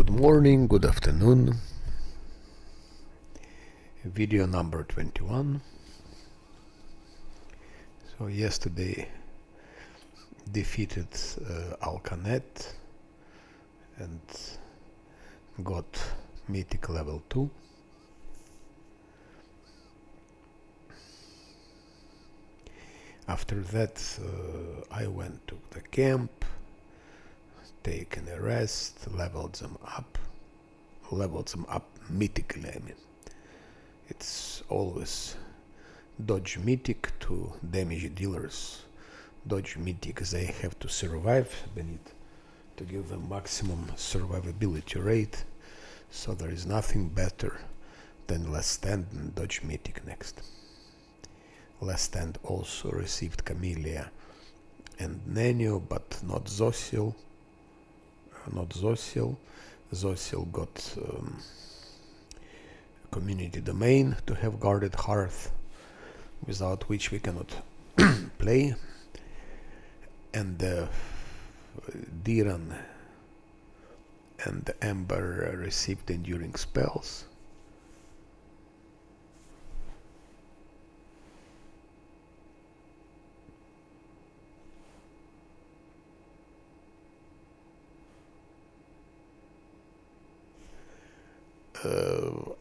Good morning, good afternoon. Video number 21. So yesterday defeated Alcanet and got mythic level 2. After that I went to the camp, taken a rest, leveled them up mythically. I mean, it's always dodge mythic to damage dealers. Dodge mythic, they have to survive, they need to give them maximum survivability rate, so there is nothing better than Last Stand and dodge mythic next. Last Stand also received Camellia and Nenio, but not Zocil. Zocil got community domain to have guarded hearth, without which we cannot play, and Diran and Ember received enduring spells.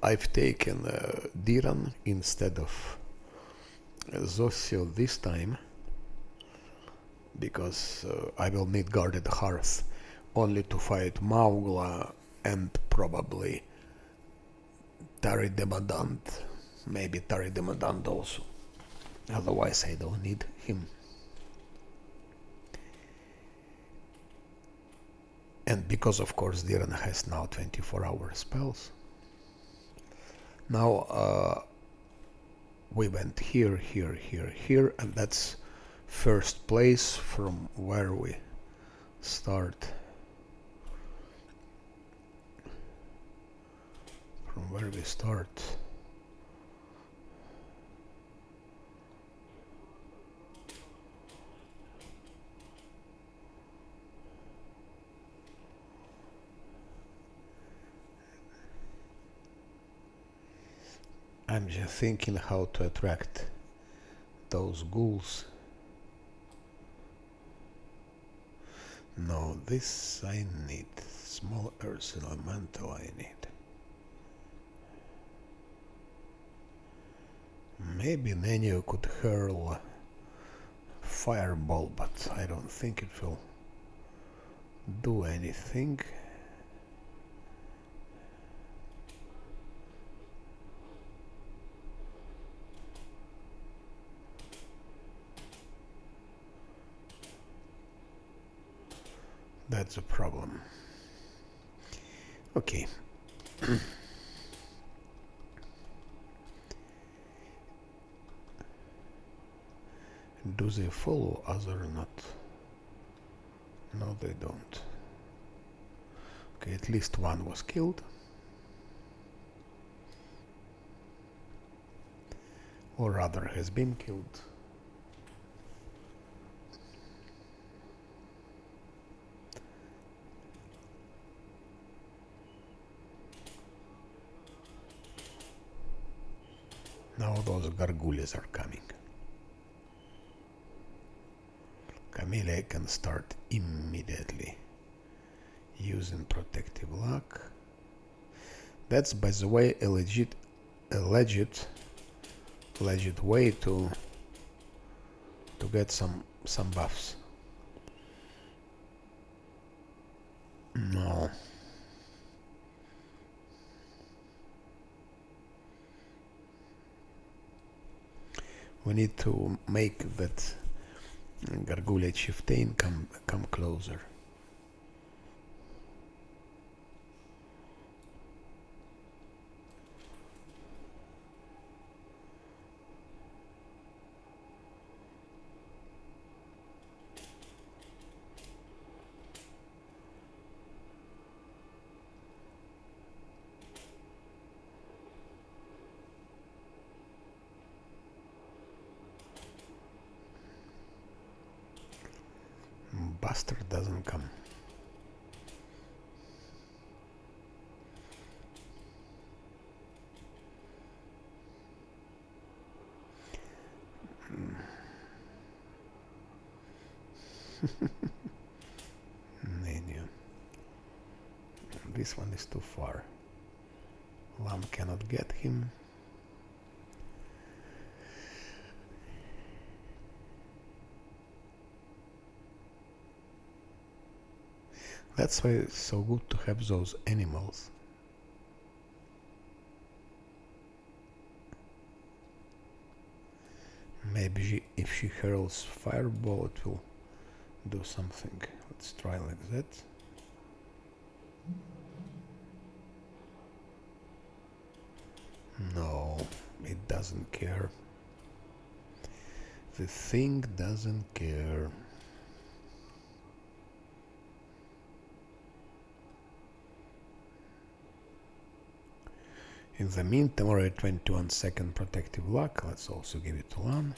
I've taken Diran instead of Zocil this time, because I will need guarded hearth only to fight Maugla and probably Tari Demadant, maybe Tari Demadant also, otherwise I don't need him. And because of course Diran has now 24-hour spells. Now we went here, and that's first place from where we start. I'm just thinking how to attract those ghouls. No, this I need. Small earth elemental I need. Maybe Nenio could hurl fireball, but I don't think it will do anything. That's a problem. Okay. Do they follow us or not? No, they don't. Okay, at least one was killed. Or rather has been killed. Now those gargouilles are coming. Camellia can start immediately using protective luck. That's, by the way, a legit way to get some buffs. No. We need to make that Gargouille chieftain come closer. Bastard doesn't come. Menu. This one is too far. Lamb cannot get him. That's why it's so good to have those animals. Maybe if she hurls fireball, it will do something. Let's try like that. No, it doesn't care. The thing doesn't care. In the meantime, already 21-second protective luck. Let's also give it 1.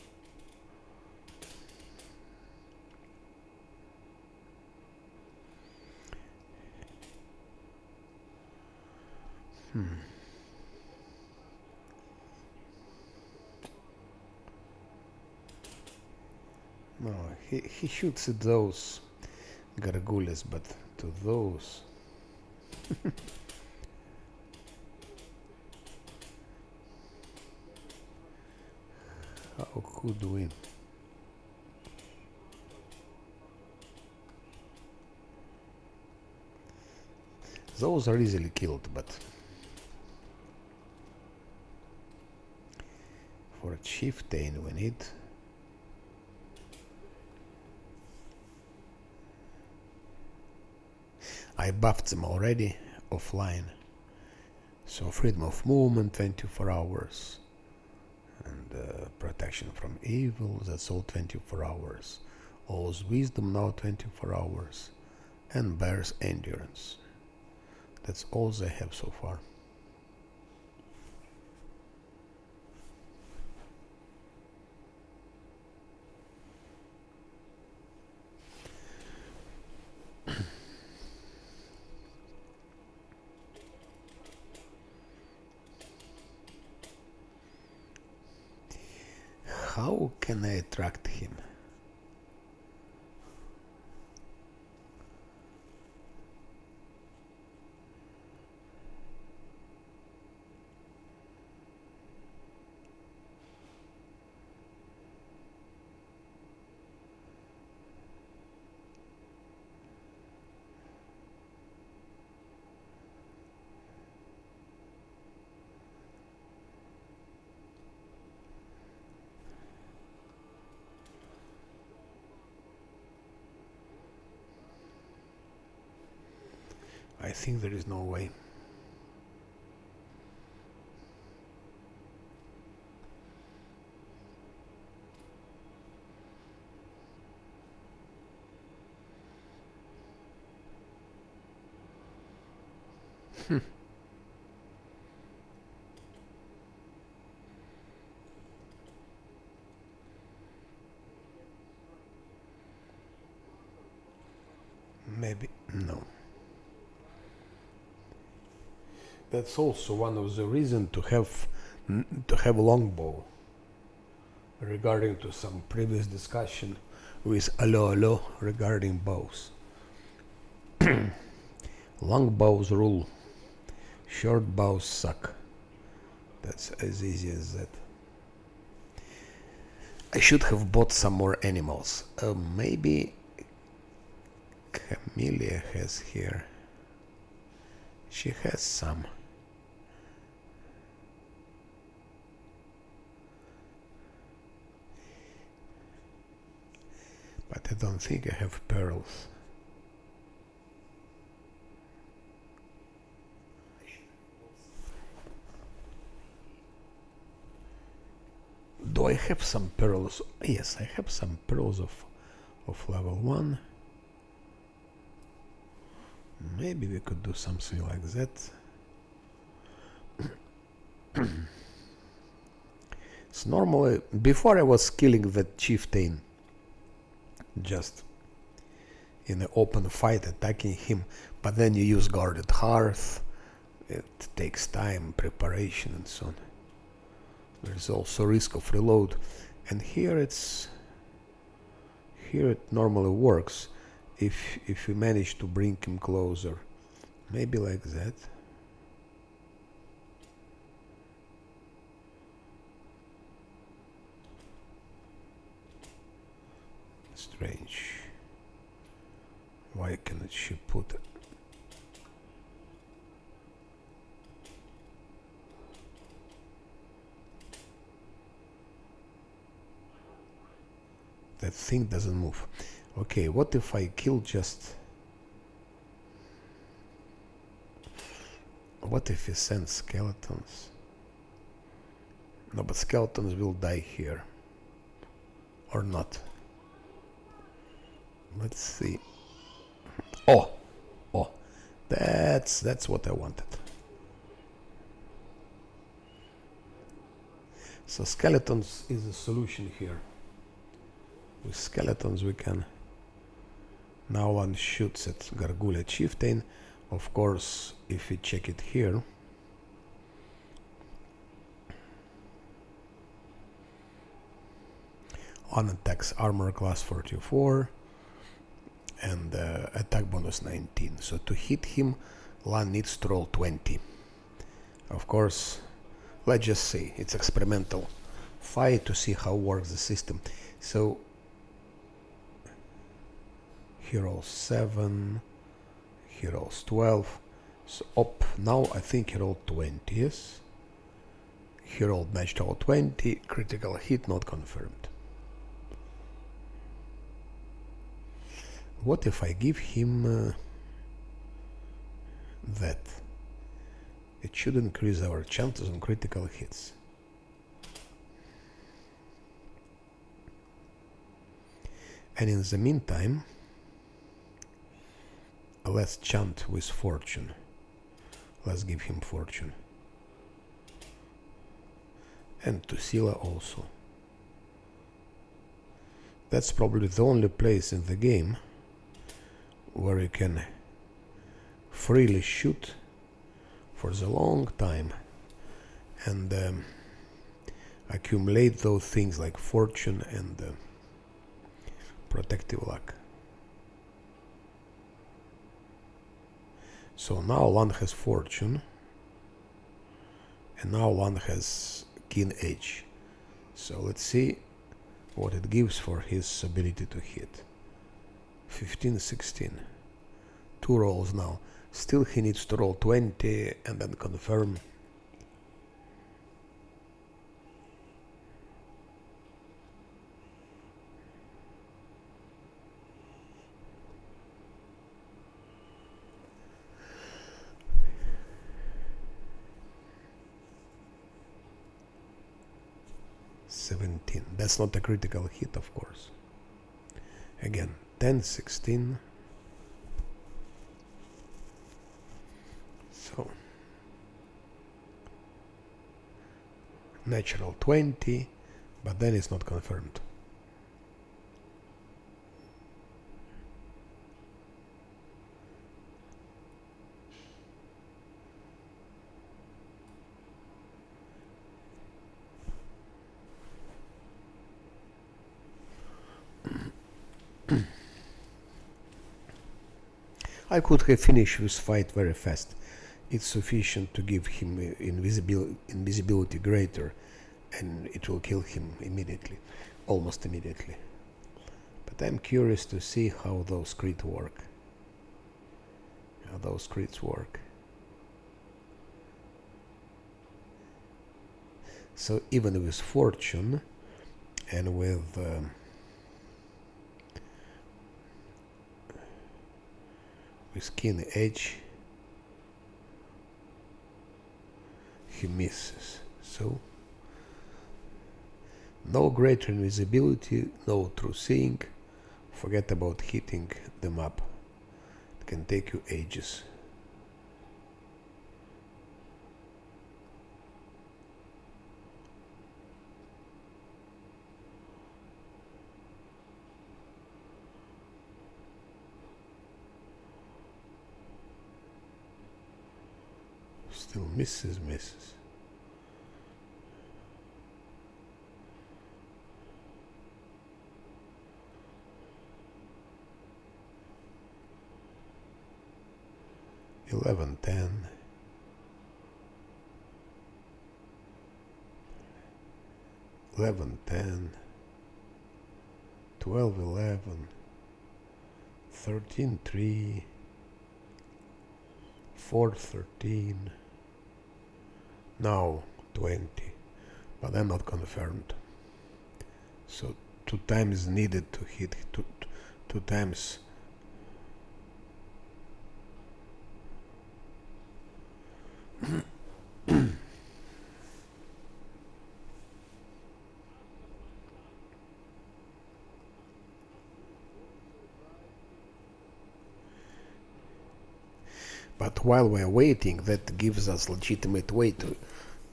No, he shoots at those gargouilles, but to those... How could we? Those are easily killed, but for a chieftain we need... I buffed them already offline. So freedom of movement 24 hours. And protection from evil, that's all 24 hours. All's wisdom now 24 hours. And bear's endurance. That's all they have so far. How can I attract him? I think there is no way. Maybe no. That's also one of the reasons to have longbow. Regarding to some previous discussion with Allo regarding bows. Long bows rule. Short bows suck. That's as easy as that. I should have bought some more animals. Maybe Camellia has here. She has some. But I don't think I have pearls. Do I have some pearls? Yes, I have some pearls of level 1. Maybe we could do something like that. So normally, before I was killing that chieftain, just in an open fight attacking him, but then you use guarded hearth, it takes time, preparation and so on. There's also risk of reload, and here here it normally works if we manage to bring him closer. Maybe like that. Strange. Why cannot she put it? That thing doesn't move. Okay, what if I kill just... What if he sends skeletons? No, but skeletons will die here. Or not. Let's see. Oh! Oh! That's what I wanted. So skeletons is a solution here. With skeletons we can... Now one shoots at Gargoulia Chieftain. Of course, if we check it here... One attacks armor class 44 and attack bonus 19. So to hit him, one needs to roll 20. Of course, let's just say it's experimental fight to see how works the system. So he rolls 7, he rolls 12. So up now I think he rolled 20, yes? He rolled matched roll 20, critical hit not confirmed. What if I give him that? It should increase our chances on critical hits. And in the meantime, let's chant with fortune. Let's give him fortune. And to Scylla also. That's probably the only place in the game where you can freely shoot for the long time and accumulate those things like fortune and protective luck. So now one has fortune and now one has keen edge. So let's see what it gives for his ability to hit. 15, 16. 2 rolls now. Still he needs to roll 20 and then confirm. That's not a critical hit, of course. Again, 10, 16. So, natural 20, but then it's not confirmed. I could have finished this fight very fast. It's sufficient to give him invisibility greater and it will kill him immediately, almost immediately. But I'm curious to see how those crits work. So even with fortune and with keen edge, he misses. So no greater invisibility, no true seeing. Forget about hitting them up. It can take you ages. Still misses. 11, 10, 11, 10, 12, 11, 13, 3, 4, 13, now 20, but I'm not confirmed. So 2 times needed to hit, two times. But while we're waiting, that gives us legitimate way to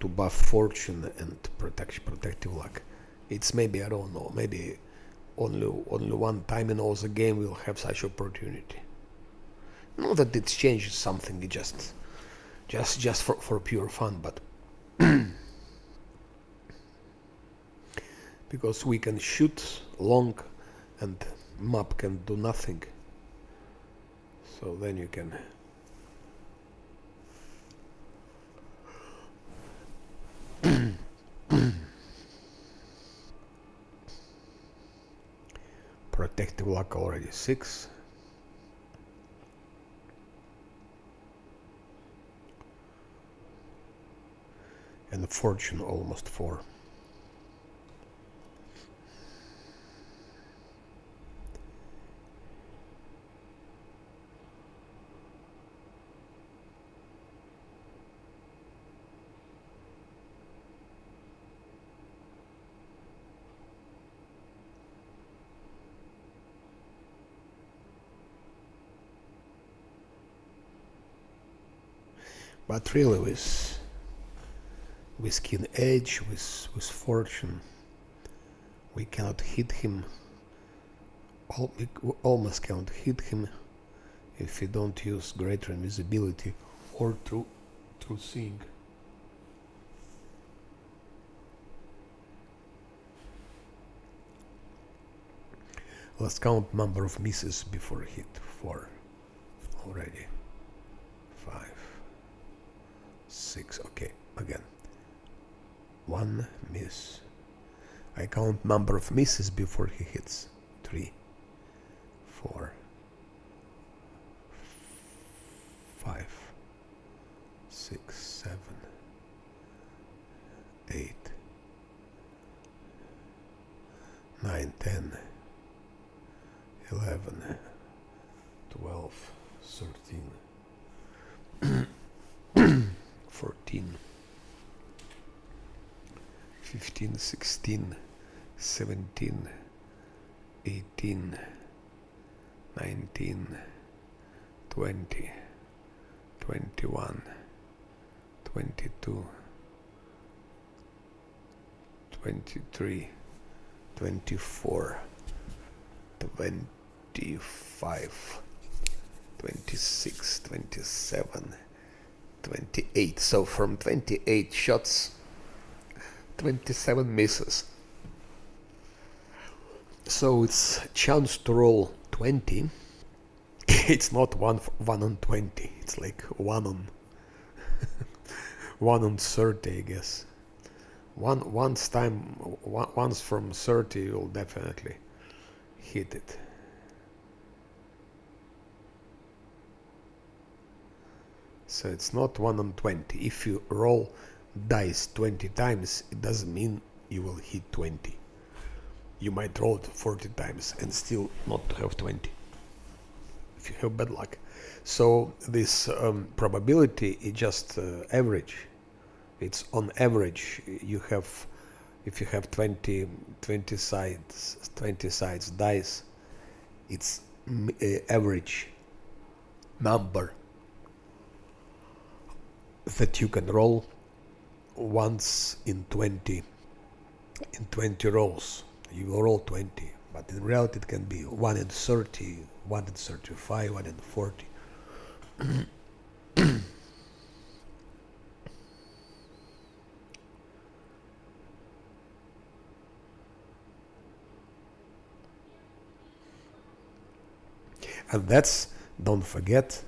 buff fortune and protective luck. It's maybe, I don't know, maybe only one time in all the game we'll have such opportunity. Not that it changes something, it just for pure fun, but because we can shoot long and map can do nothing. So then you can protective luck already 6. And fortune almost 4. But really with keen edge, with fortune, we cannot hit him. We almost cannot hit him if we don't use greater invisibility or through seeing. Let's count number of misses before hit. 4 already. 5, 6. Okay, again. 1 miss. I count number of misses before he hits. 3, 4, 5, 6, 7, 8, 9, 10, 11, 12, 13, 14, 15, 16, 17, 18, 19, 20, 21, 22, 23, 24, 25, 26, 27, 28. So from 28 shots, 27 misses. So it's chance to roll 20. It's not 1 on 20. It's like 1 on 1 on 30, I guess. Once from 30, you'll definitely hit it. So it's not 1 on 20. If you roll dice 20 times, it doesn't mean you will hit 20. You might roll it 40 times and still not have 20 if you have bad luck. So this probability is just average. It's on average. You have, if you have 20 sides dice, it's average number that you can roll once in 20 rolls. You will roll 20, but in reality it can be 1 in 30, 1 in 35, 1 in 40. And that's, don't forget,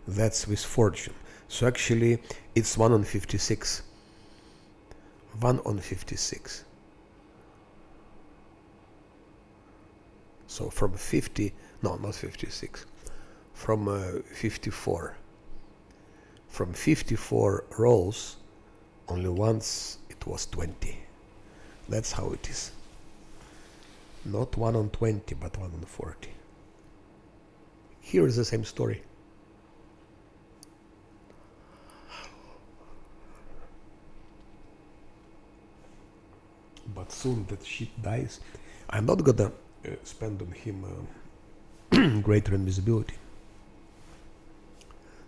That's with fortune. So actually, it's 1 on 56. 1 on 56. So from 50, no, not 56, from 54. From 54 rolls, only once it was 20. That's how it is. Not 1 on 20, but 1 on 40. Here is the same story. But soon that shit dies. I'm not gonna spend on him greater invisibility.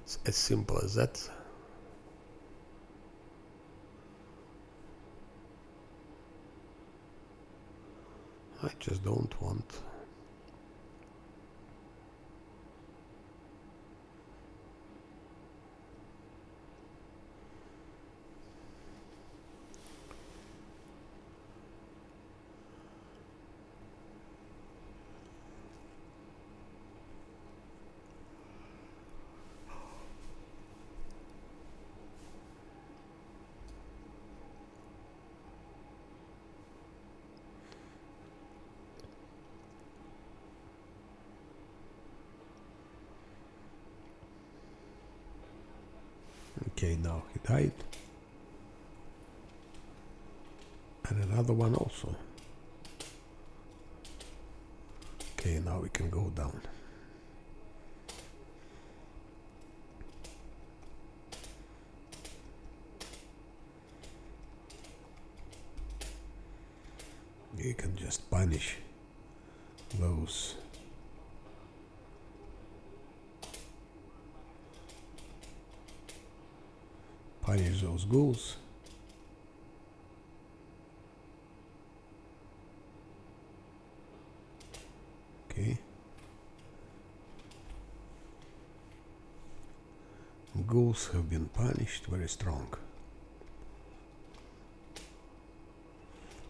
It's as simple as that. I just don't want. Okay, now he died. And another one also. Okay, now we can go down. You can just punish those ghouls. Okay. Ghouls have been punished very strong.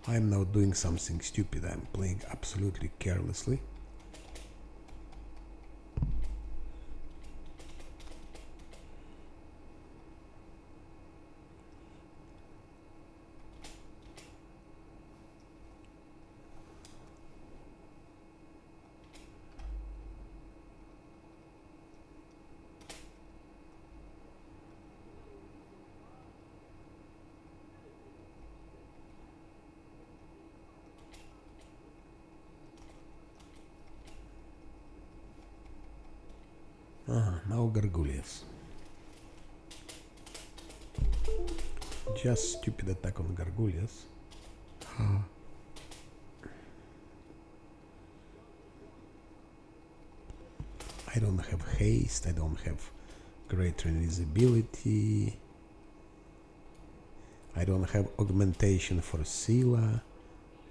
I'm now doing something stupid. I'm playing absolutely carelessly. Now Gargullias. Just stupid attack on Gargullias. I don't have haste, I don't have greater invisibility, I don't have augmentation for Sila.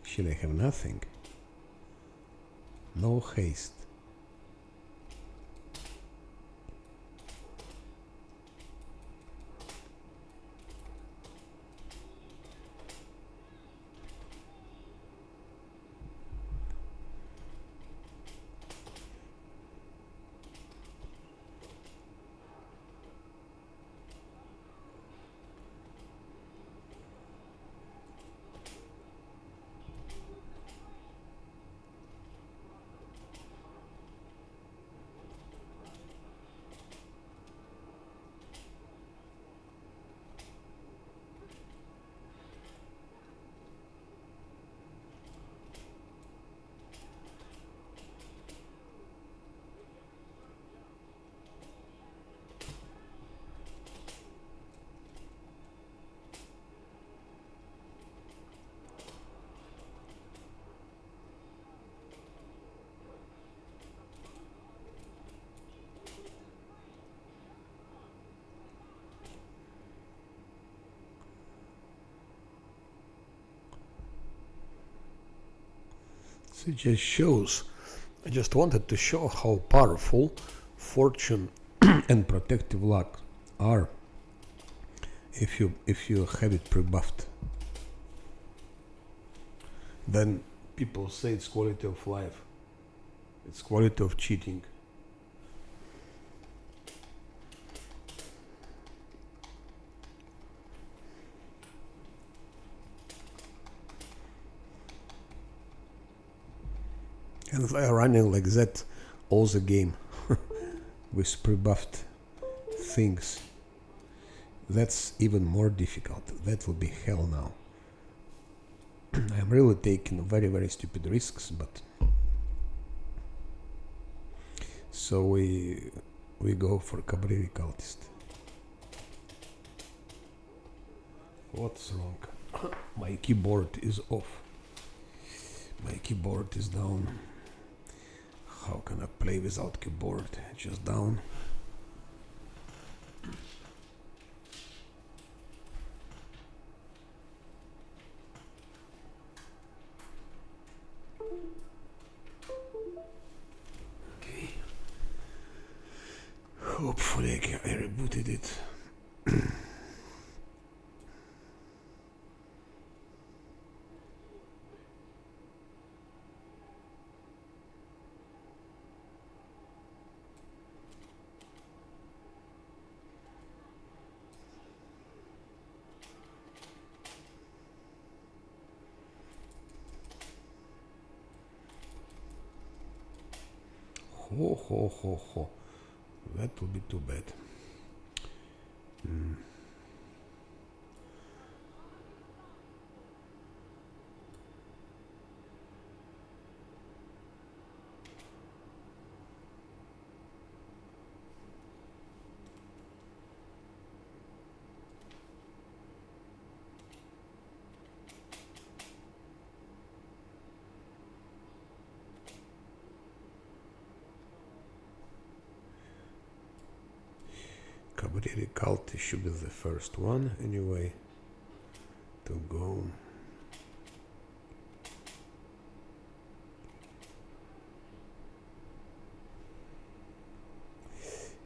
Actually, I have nothing. No haste. So it just shows, I just wanted to show how powerful fortune and protective luck are if you have it pre-buffed. Then people say it's quality of life, it's quality of cheating. And we are running like that all the game with pre-buffed things. That's even more difficult. That will be hell now. I'm really taking very, very stupid risks, but so we go for Cabreri Cultist. What's wrong? My keyboard is off. My keyboard is down. How can I play without keyboard? Just down. Okay. Hopefully I rebooted it. Ho ho ho ho. That will be too bad. Cabreri Cultist should be the first one anyway to go.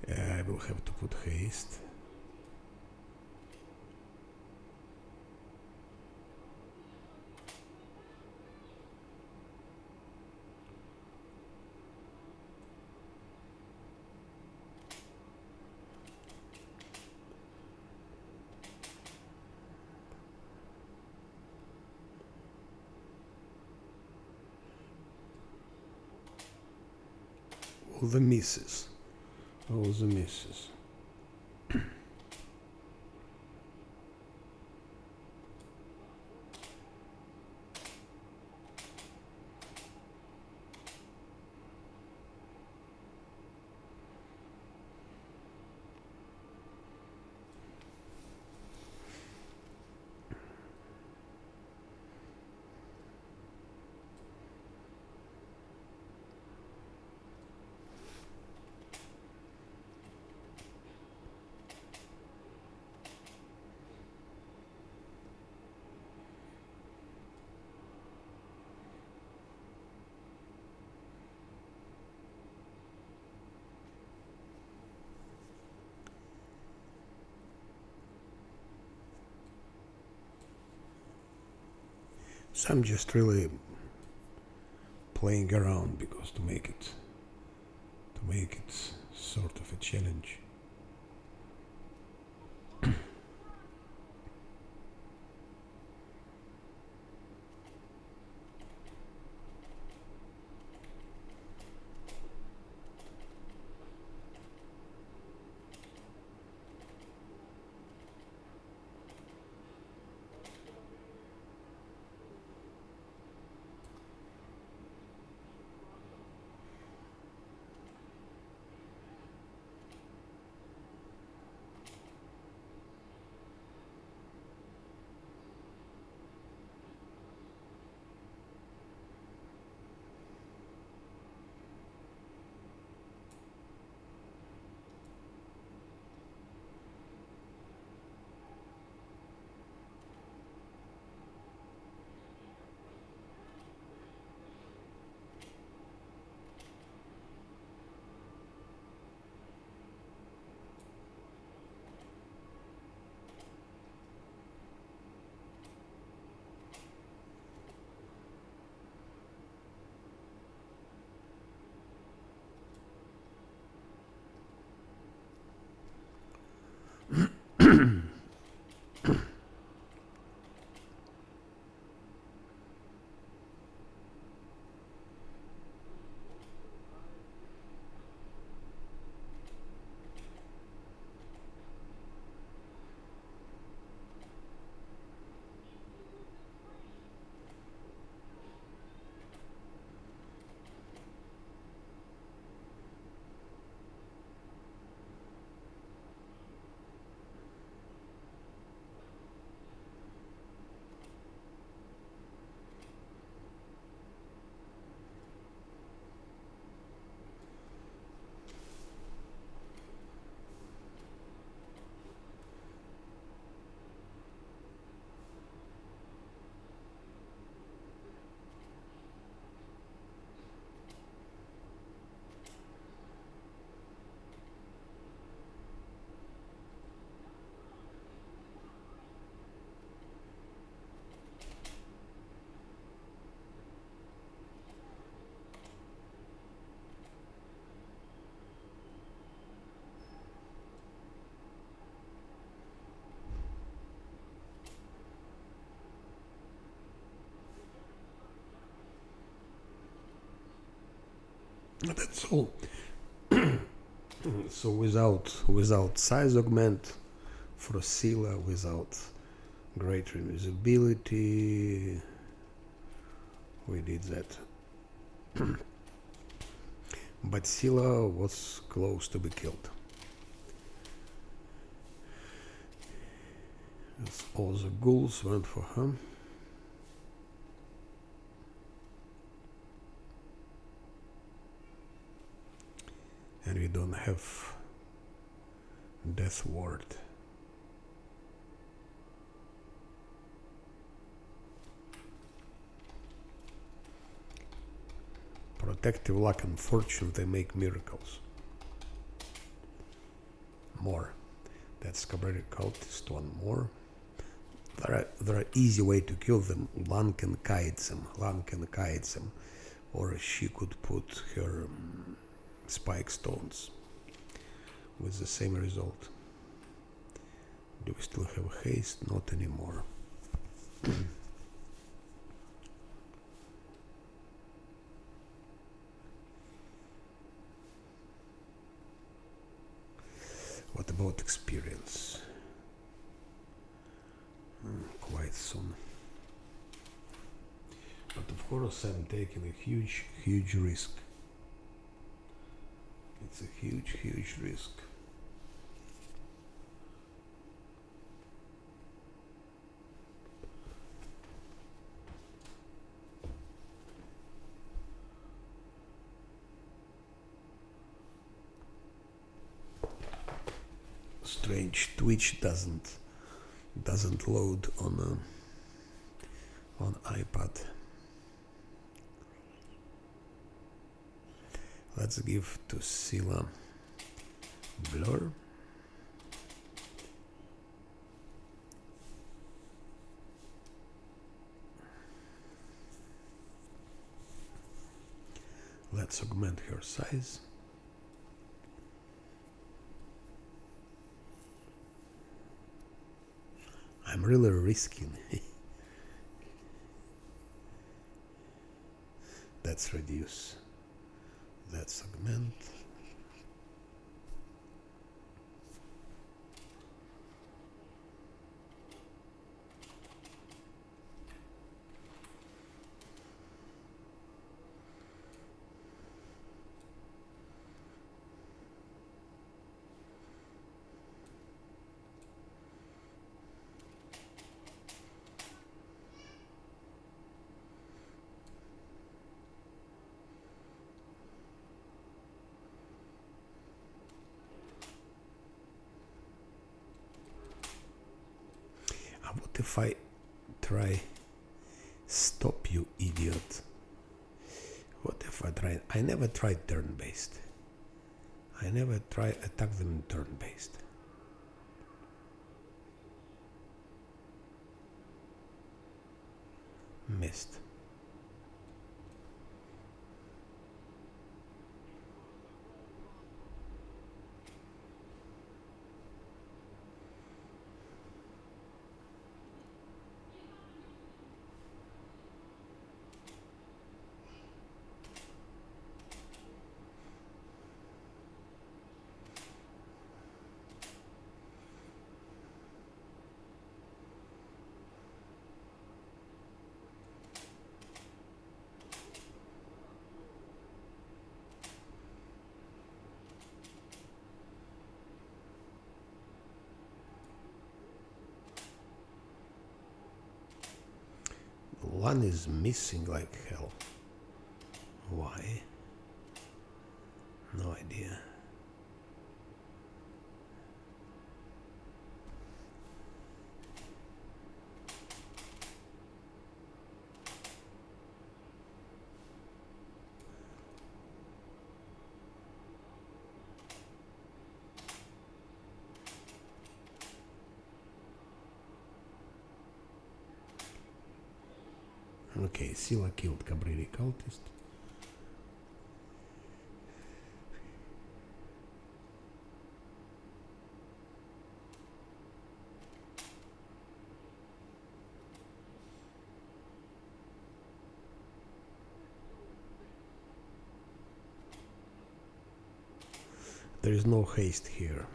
I will have to put haste. All the misses. All the misses. So I'm just really playing around because to make it sort of a challenge. That's all. So without size augment for Scylla, without greater invisibility, we did that. But Scylla was close to be killed. As all the ghouls went for her. And we don't have Death Ward. Protective luck and fortune, they make miracles. More. That's Cabrera cultist, one more. There are easy way to kill them. One can kites them. Or she could put her spike stones with the same result. Do we still have haste? Not anymore. What about experience? Quite soon. But of course I'm taking a huge risk. It's a huge risk. Strange, Twitch doesn't load on iPad. Let's give to Scylla blur. Let's augment her size. I'm really risking. That's reduce. That's augment. What if I try stop, you idiot? What if I try? I never tried turn-based. I never try attack them turn-based. Missed. One is missing like hell. Why? No idea. Okay, Scylla killed Cabrera cultist. there is no haste here.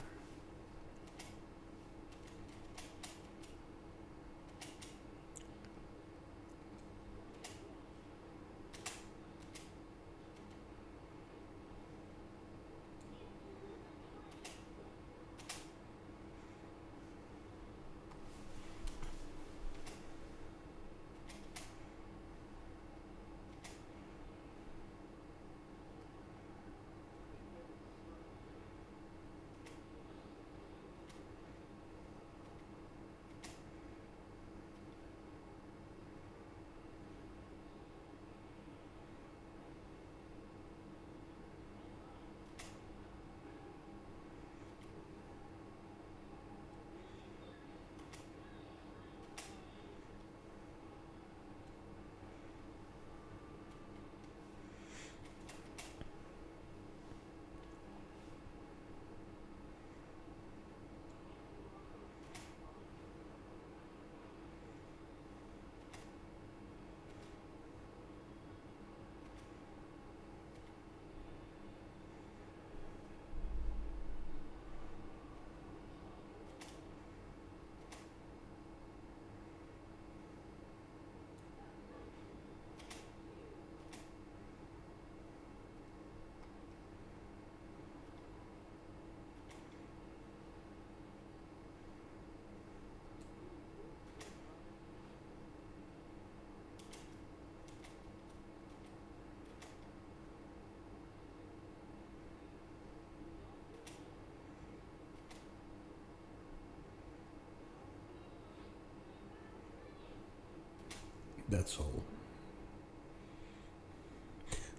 That's all.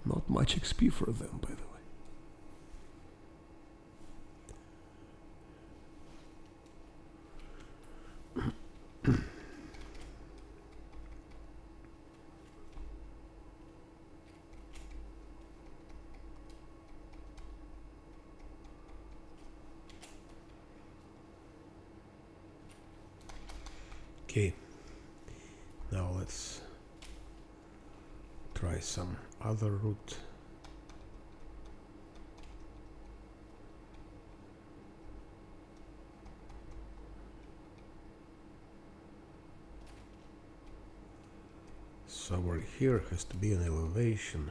Not much XP for them, by the way. Okay, now let's try some other route. Somewhere here has to be an elevation.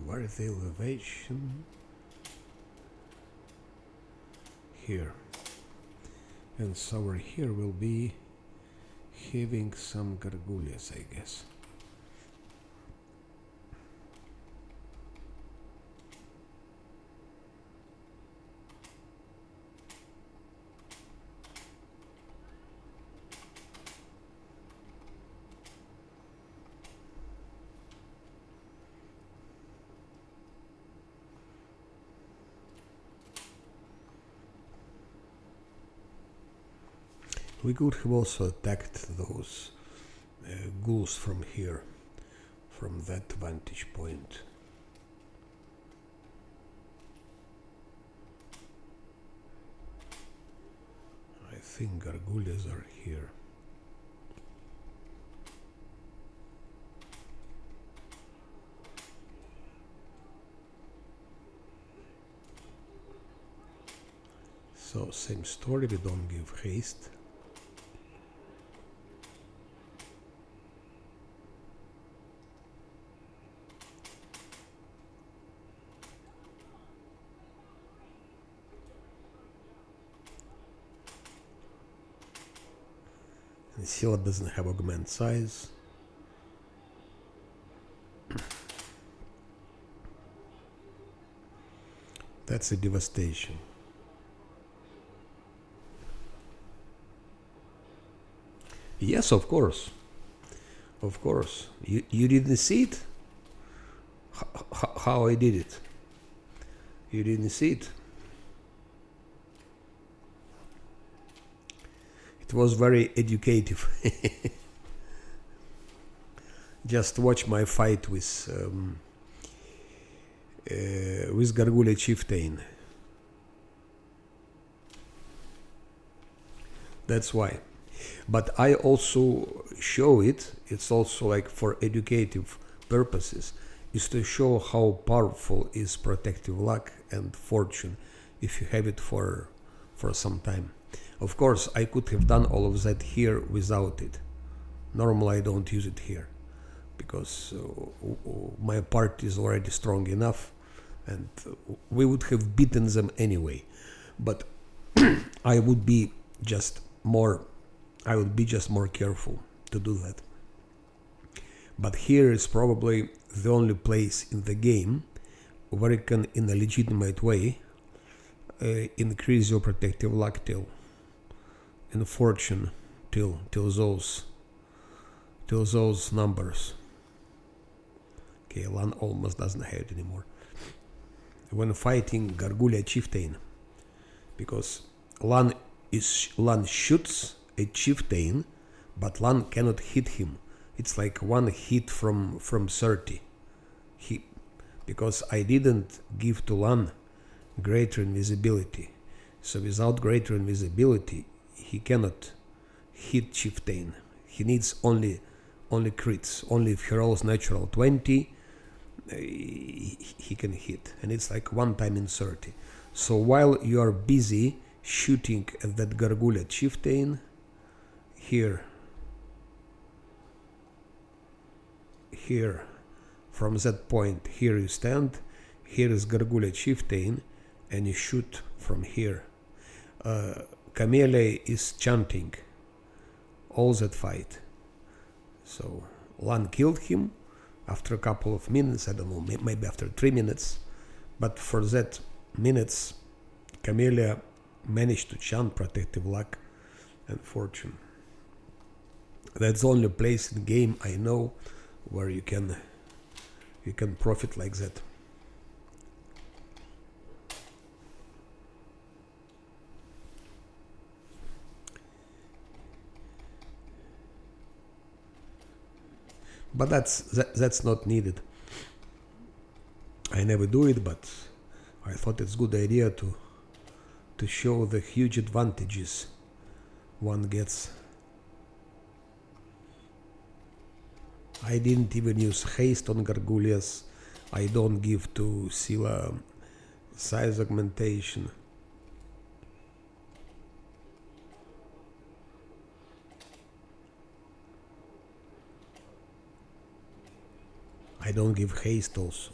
Where is the elevation? Here. And somewhere here will be having some gargouilles, I guess. We could have also attacked those ghouls from here, from that vantage point. I think gargouilles are here. So, same story, we don't give haste. The Scylla doesn't have augment size. That's a devastation. Yes, of course. Of course. You didn't see it? How I did it? You didn't see it? It was very educative. Just watch my fight with Gargouille Chieftain. That's why. But I also show it, it's also like for educative purposes, is to show how powerful is protective luck and fortune if you have it for some time. Of course, I could have done all of that here without it. Normally I don't use it here because my party is already strong enough and we would have beaten them anyway. But I would be just more careful to do that. But here is probably the only place in the game where you can, in a legitimate way, increase your protective luck till, and fortune till those numbers. Okay, Lan almost doesn't have it anymore. When fighting Gargulia Chieftain, because Lan shoots a chieftain, but Lan cannot hit him. It's like one hit from 30. Because I didn't give to Lan greater invisibility. So without greater invisibility, he cannot hit chieftain. He needs only crits. Only if he rolls natural 20, he can hit. And it's like one time in 30. So while you are busy shooting at that Gargulia chieftain, here, from that point, here you stand, here is Gargulia chieftain, and you shoot from here. Camellia is chanting all that fight. So Lan killed him after a couple of minutes, I don't know, maybe after 3 minutes, but for that minutes, Camellia managed to chant protective luck and fortune. That's the only place in the game I know where you can profit like that. But that's not needed. I never do it, but I thought it's a good idea to show the huge advantages one gets. I didn't even use haste on Gargulias. I don't give to Scylla size augmentation. I don't give haste also.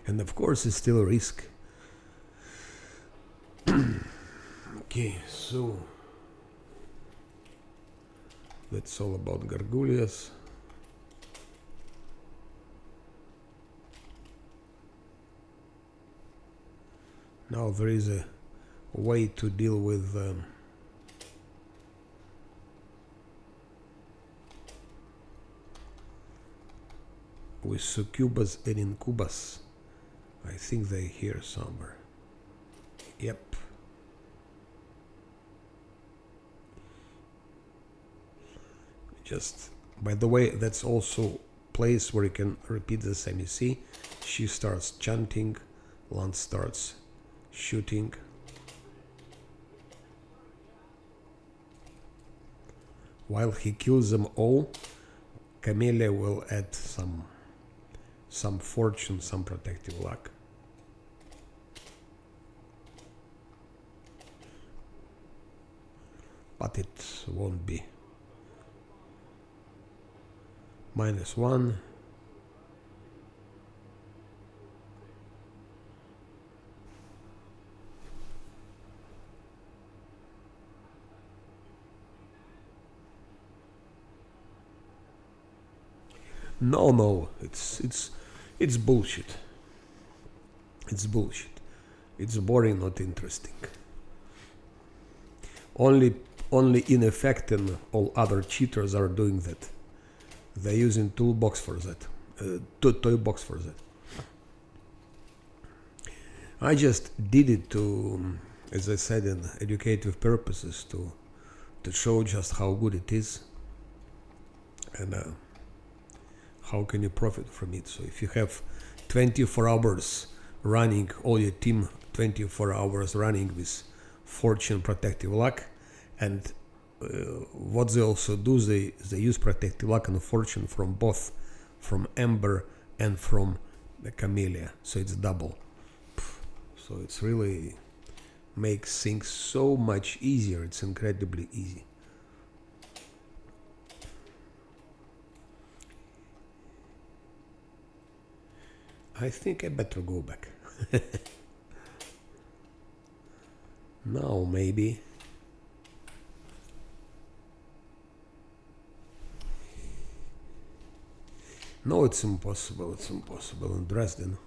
And of course it's still a risk. Okay, so that's all about Gargulias. Now there is a way to deal with succubus and incubus. I think they're here somewhere. Yep. Just, by the way, that's also place where you can repeat the same. You see, she starts chanting, Lan starts shooting. While he kills them all, Camellia will add some fortune, some protective luck. But it won't be. -1. No, it's bullshit. It's bullshit. It's boring, not interesting. Only Ineffect and all other cheaters are doing that. They're using toolbox for that, toy box for that. I just did it to, as I said, in educative purposes, to show just how good it is and how can you profit from it. So if you have 24 hours running, all your team 24 hours running with fortune, protective luck, and what they also do, they use protective luck and fortune from both, from Ember and from the Camellia, so it's double. So it's really makes things so much easier. It's incredibly easy. I think I better go back. Now maybe. No, it's impossible. It's impossible in Dresden.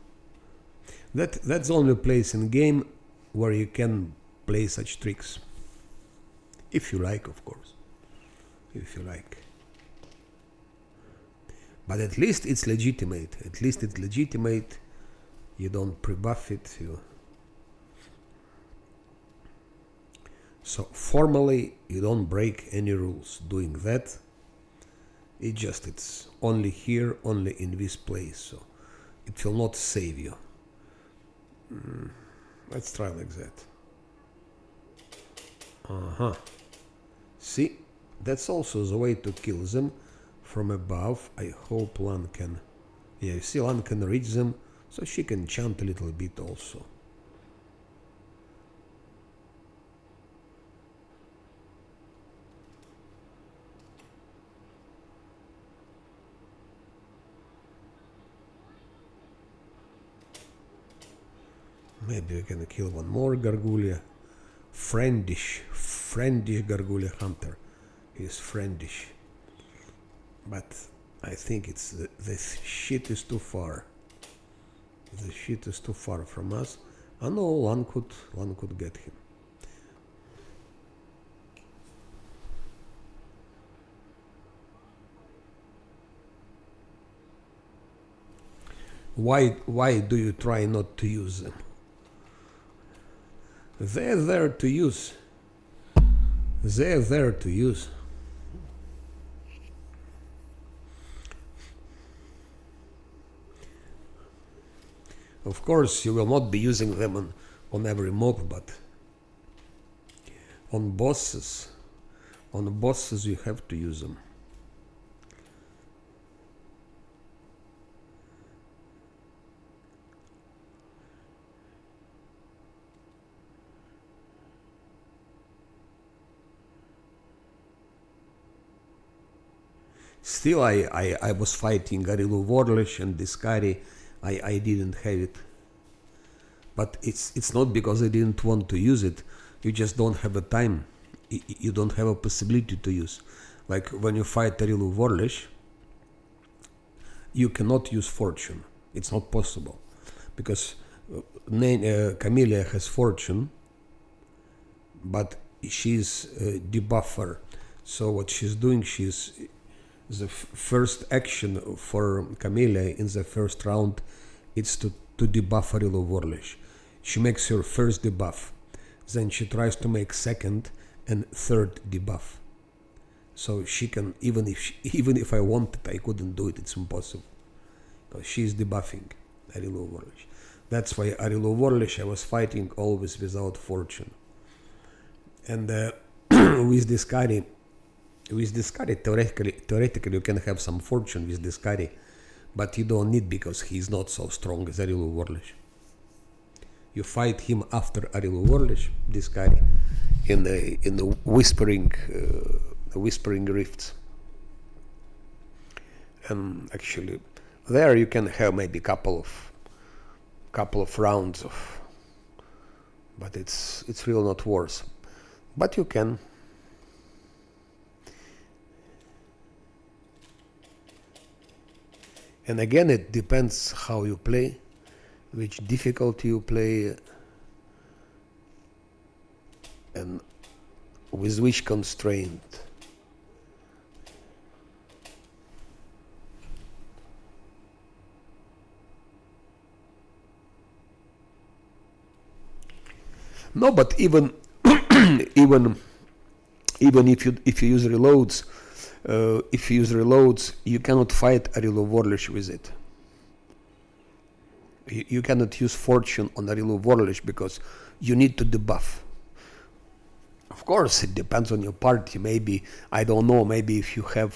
That's the only place in game where you can play such tricks. If you like, of course. If you like. But at least it's legitimate. At least it's legitimate. You don't pre-buff it. So formally, you don't break any rules doing that. It's only here, only in this place. So it will not save you. Let's try like that. See, that's also the way to kill them from above. I hope Lan can... Yeah, you see, Lan can reach them, so she can chant a little bit also. Maybe we can kill one more Gargulya. Friendish Gargulya Hunter. He's friendish. But I think it's the shit is too far. The shit is too far from us. I know one could get him. Why do you try not to use them? They're there to use. They're there to use. Of course, you will not be using them on every mob, but on bosses you have to use them. Still, I was fighting Arilu Vorlish and Discari. I didn't have it. But it's not because I didn't want to use it. You just don't have a time. You don't have a possibility to use. Like when you fight Arilu Vorlish, you cannot use Fortune. It's not possible. Because Camellia has Fortune, but she's a debuffer. So what she's doing, the first action for Camellia in the first round is to debuff Arilu Vorlish. She makes her first debuff, then she tries to make second and third debuff. So she can, even if I wanted, I couldn't do it. It's impossible because she's debuffing Arilu Vorlish. That's why Arilu Vorlish I was fighting always without Fortune. And with Discari, theoretically you can have some Fortune with Discari, but you don't need because he's not so strong as Arilu Vorlish. You fight him after Arilu Vorlish, Discari, in the whispering rifts. And actually, there you can have maybe couple of rounds of, but it's really not worse. But you can. And again, it depends how you play, which difficulty you play, and with which constraint. No, but even even if you use reloads. If you use reloads, you cannot fight Arilu Vorlish with it. You cannot use fortune on a Rilu Warlish because you need to debuff. Of course, it depends on your party. Maybe, I don't know, maybe if you have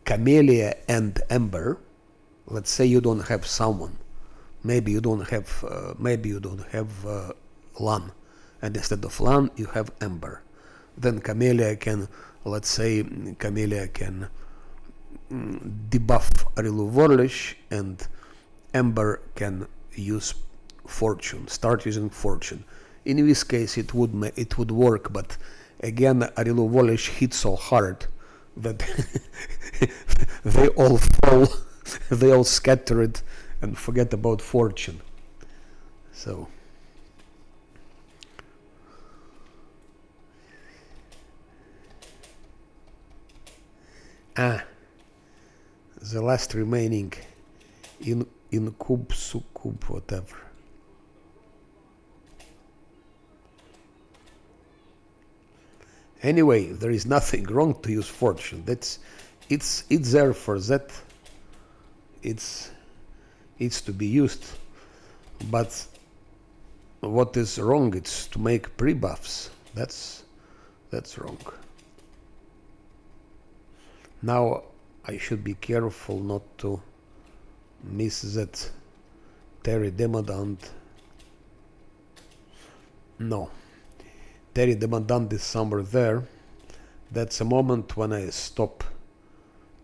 Camellia and Ember, let's say you don't have someone. Maybe you don't have Lan, and instead of Lan you have Ember. Then Camellia can, let's say, debuff Rilu Warlish, and Ember can use fortune, start using fortune. In this case it would work, but again Rilu Warlish hit so hard that they all fall, they all scatter it and forget about fortune. So the last remaining in cube, succub, whatever. Anyway, there is nothing wrong to use fortune. It's there for that. It's to be used. But what is wrong? It's to make pre-buffs. That's wrong. Now I should be careful not to miss that Terry Demodant. No, Terry Demodant is somewhere there. That's a moment when I stop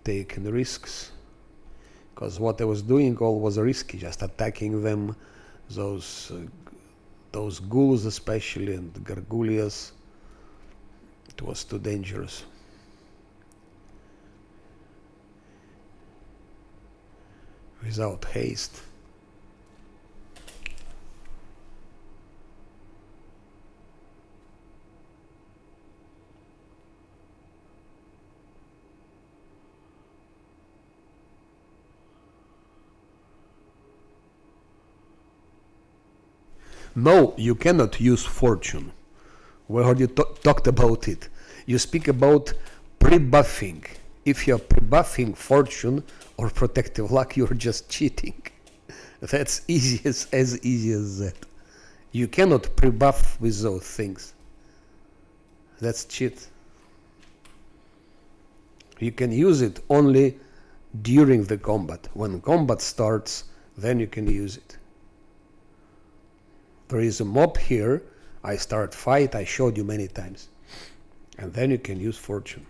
taking risks, because what I was doing all was risky, just attacking them, those ghouls especially, and gargoulias. It was too dangerous. Without haste. No, you cannot use fortune. We already talked about it. You speak about pre-buffing. If you're pre-buffing fortune or protective luck, you're just cheating. That's as easy as that. You cannot pre-buff with those things. That's cheat. You can use it only during the combat. When combat starts, then you can use it. There is a mob here, I start fight, I showed you many times. And then you can use fortune.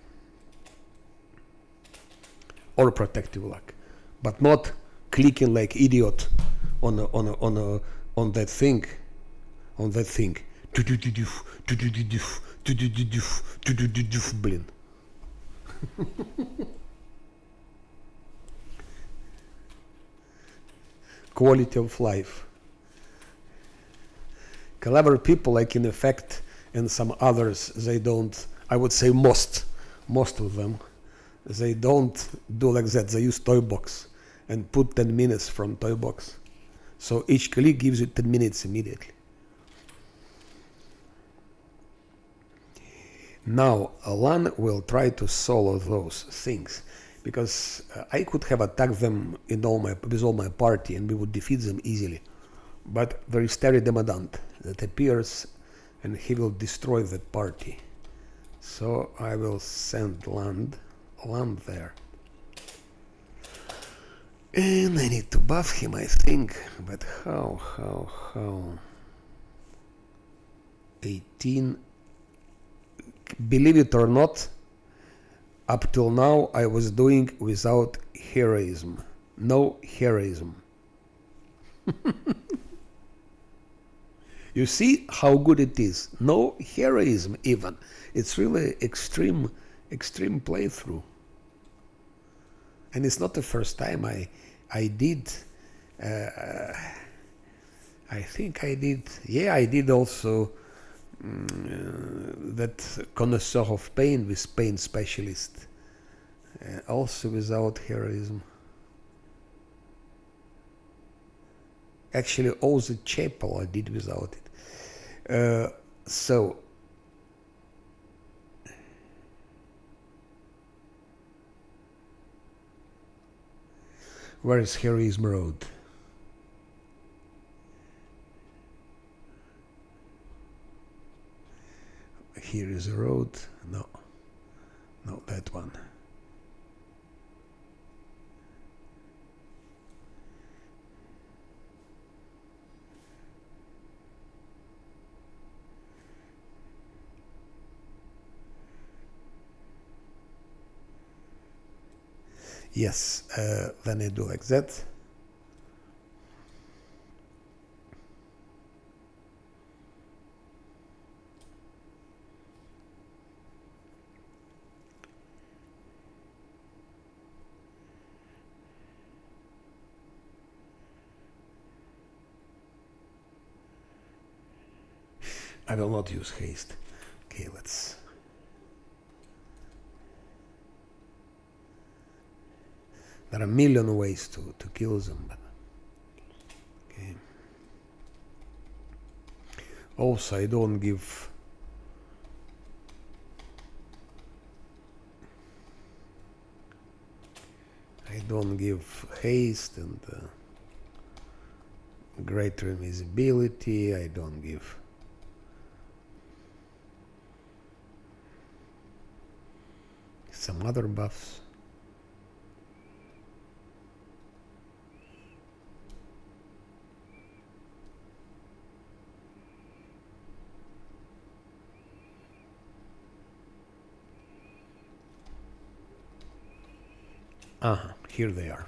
Or protective luck. But not clicking like idiot on that thing. On that thing. Blin. Quality of life. Clever people like in effect and some others, they don't, I would say most of them, they don't do like that. They use toy box and put 10 minutes from toy box. So each click gives you 10 minutes immediately. Now Alan will try to solo those things, because I could have attacked them with all my party and we would defeat them easily. But there is Terry Demodant that appears and he will destroy that party. So I will send land there. And I need to buff him, I think. But how? 18. Believe it or not, up till now I was doing without heroism. No heroism. You see how good it is. No heroism even. It's really extreme playthrough. And it's not the first time I did. I think I did. Yeah, I did also that Connoisseur of Pain with Pain Specialist. Also without heroism. Actually, all the chapel I did without it. So Where is Heroism Road? Here is a road. No, not that one. Yes, then I do like that. I will not use haste. Okay, let's... There are a million ways to kill them. But okay. Also, I don't give... haste and greater invisibility. I don't give... some other buffs. Here they are.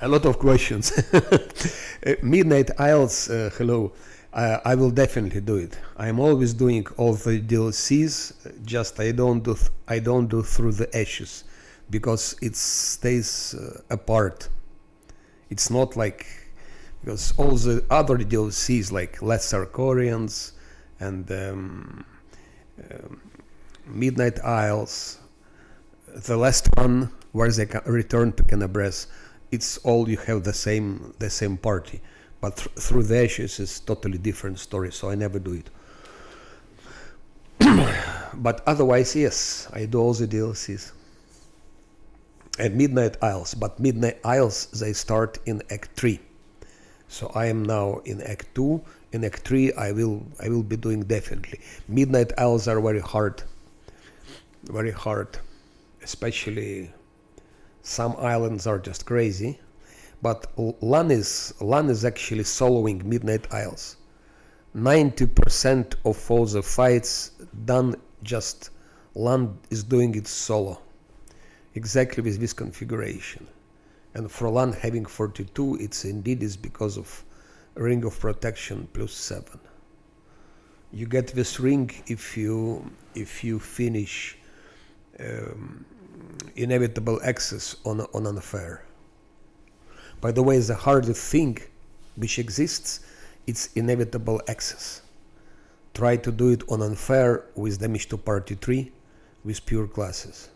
A lot of questions. Midnight Isles, hello. I will definitely do it. I'm always doing all the DLCs. Just I don't do Through the Ashes because it stays apart. It's not like, because all the other DLCs like Lesser Corians and Midnight Isles, the last one where they return to Canabres, it's all you have the same party. But Through the Ashes is totally different story, so I never do it. But otherwise, yes, I do all the DLCs. And Midnight Isles, but Midnight Isles, they start in Act 3. So I am now in Act 2. In Act 3, I will be doing definitely. Midnight Isles are very hard, especially some islands are just crazy. But Lan is actually soloing Midnight Isles. 90% of all the fights done, just Lan is doing it solo. Exactly with this configuration. And for Lan having 42, it's indeed is because of Ring of Protection +7. You get this ring if you finish Inevitable Access on Unfair. By the way, the hardest thing which exists, it's Inevitable Access. Try to do it on Unfair with damage to party 3 with pure classes.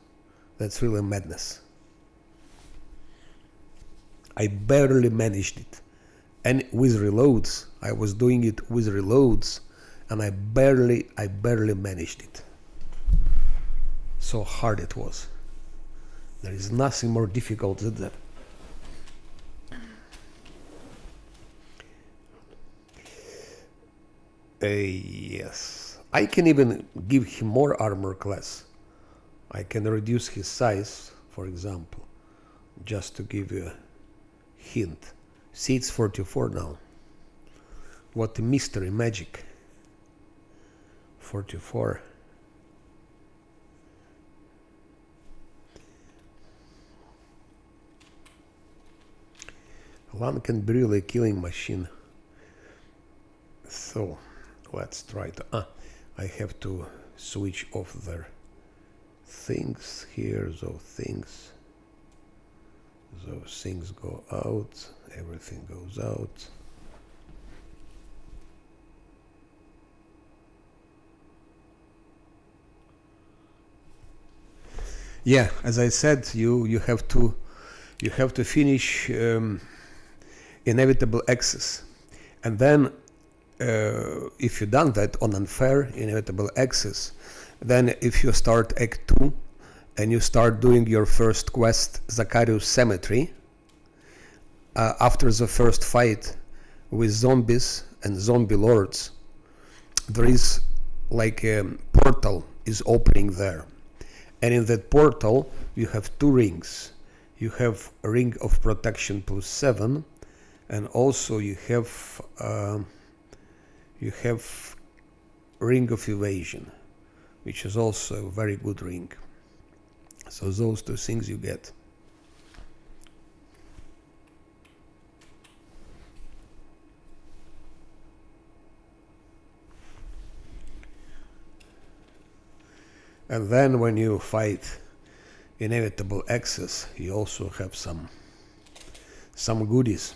That's really madness. I barely managed it. And with reloads, I was doing it with reloads, and I barely managed it. So hard it was. There is nothing more difficult than that. Yes. I can even give him more armor class. I can reduce his size, for example, just to give you a hint. See, it's 44 now. What a mystery, magic. 44. Lan can be really a killing machine. So, let's try to... I have to switch off their things here, those things go out, everything goes out. Yeah, as I said, you have to finish Inevitable Access, and then if you done that on unfair inevitable access, then if you start Act 2 and you start doing your first quest, Zacharias Cemetery, after the first fight with zombies and zombie lords, there is like a portal is opening there, and in that portal you have two rings. You have a ring of protection +7, and also you have ring of evasion, which is also a very good ring. So those two things you get. And then when you fight inevitable access, you also have some goodies.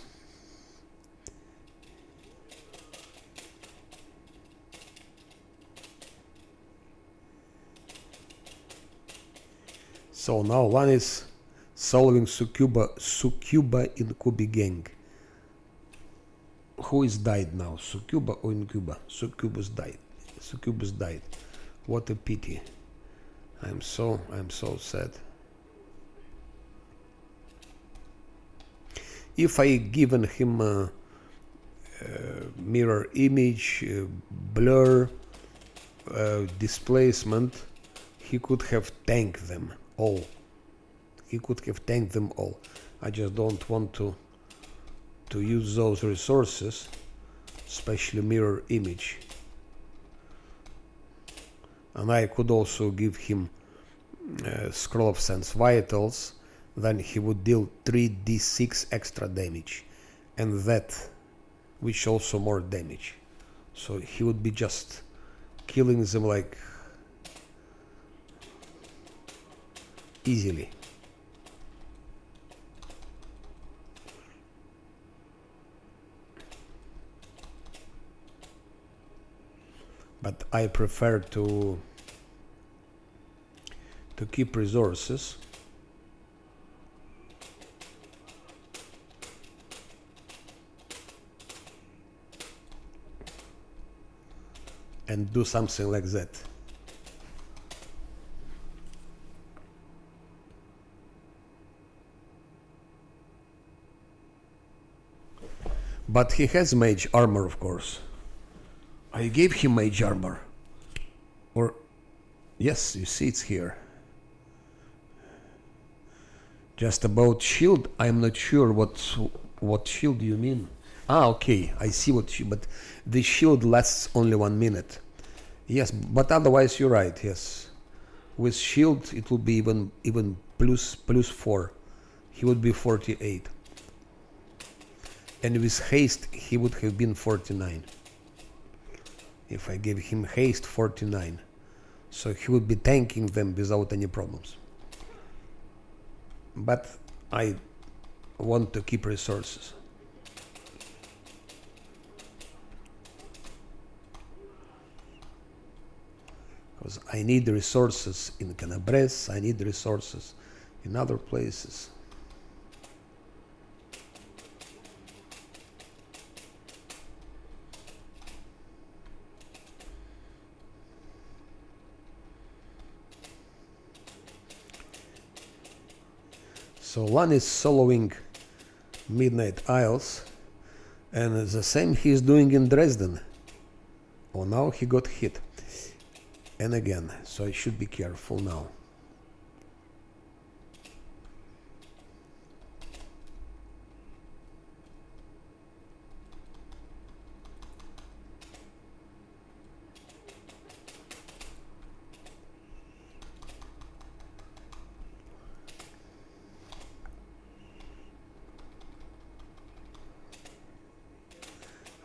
So now one is solving Succuba Incubi gang. Who is died now? Succuba or Incuba? Succubus died. What a pity. I'm so sad. If I given him a mirror image, blur, displacement, he could have tanked them all. I just don't want to use those resources, especially mirror image. And I could also give him Scroll of Sense Vitals, then he would deal 3d6 extra damage, and that, which also more damage. So he would be just killing them like easily. But I prefer to keep resources. And do something like that. But he has mage armor, of course. I gave him mage armor. Or, yes, you see it's here. Just about shield, I'm not sure what shield you mean. Ah, okay, I see what shield, but the shield lasts only 1 minute. Yes, but otherwise you're right, yes. With shield it will be even plus 4. He would be 48. And with haste he would have been 49. If I gave him haste, 49. So he would be tanking them without any problems. But I want to keep resources. Because I need resources in Canabres, I need resources in other places. So one is soloing Midnight Isles, and the same he is doing in Dresden. Oh, now he got hit. And again, so I should be careful now.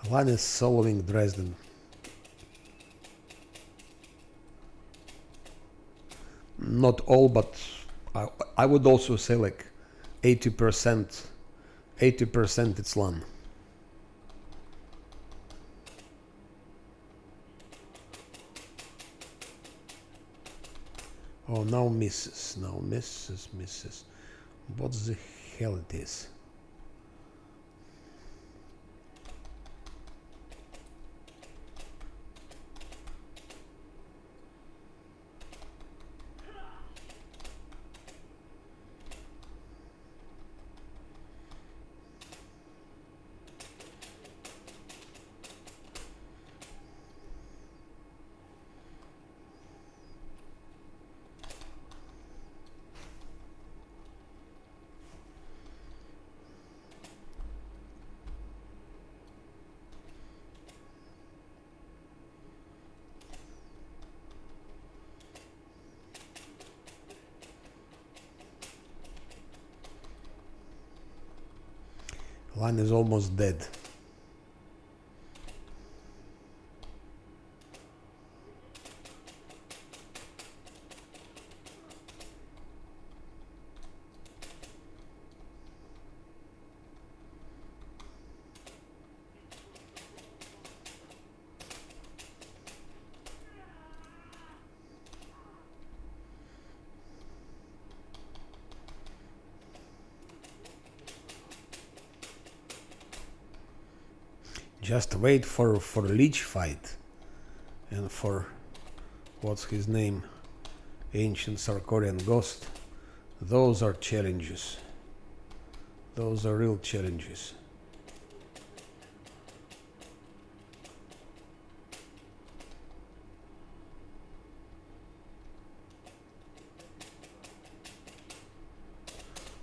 One is soloing Dresden. Not all, but I would also say like 80%. 80% it's LAN. Oh, now misses. Now misses. What the hell it is? Lan is almost dead. Just wait for Lich fight and for what's his name, Ancient Sarkorian Ghost. Those are challenges. Those are real challenges.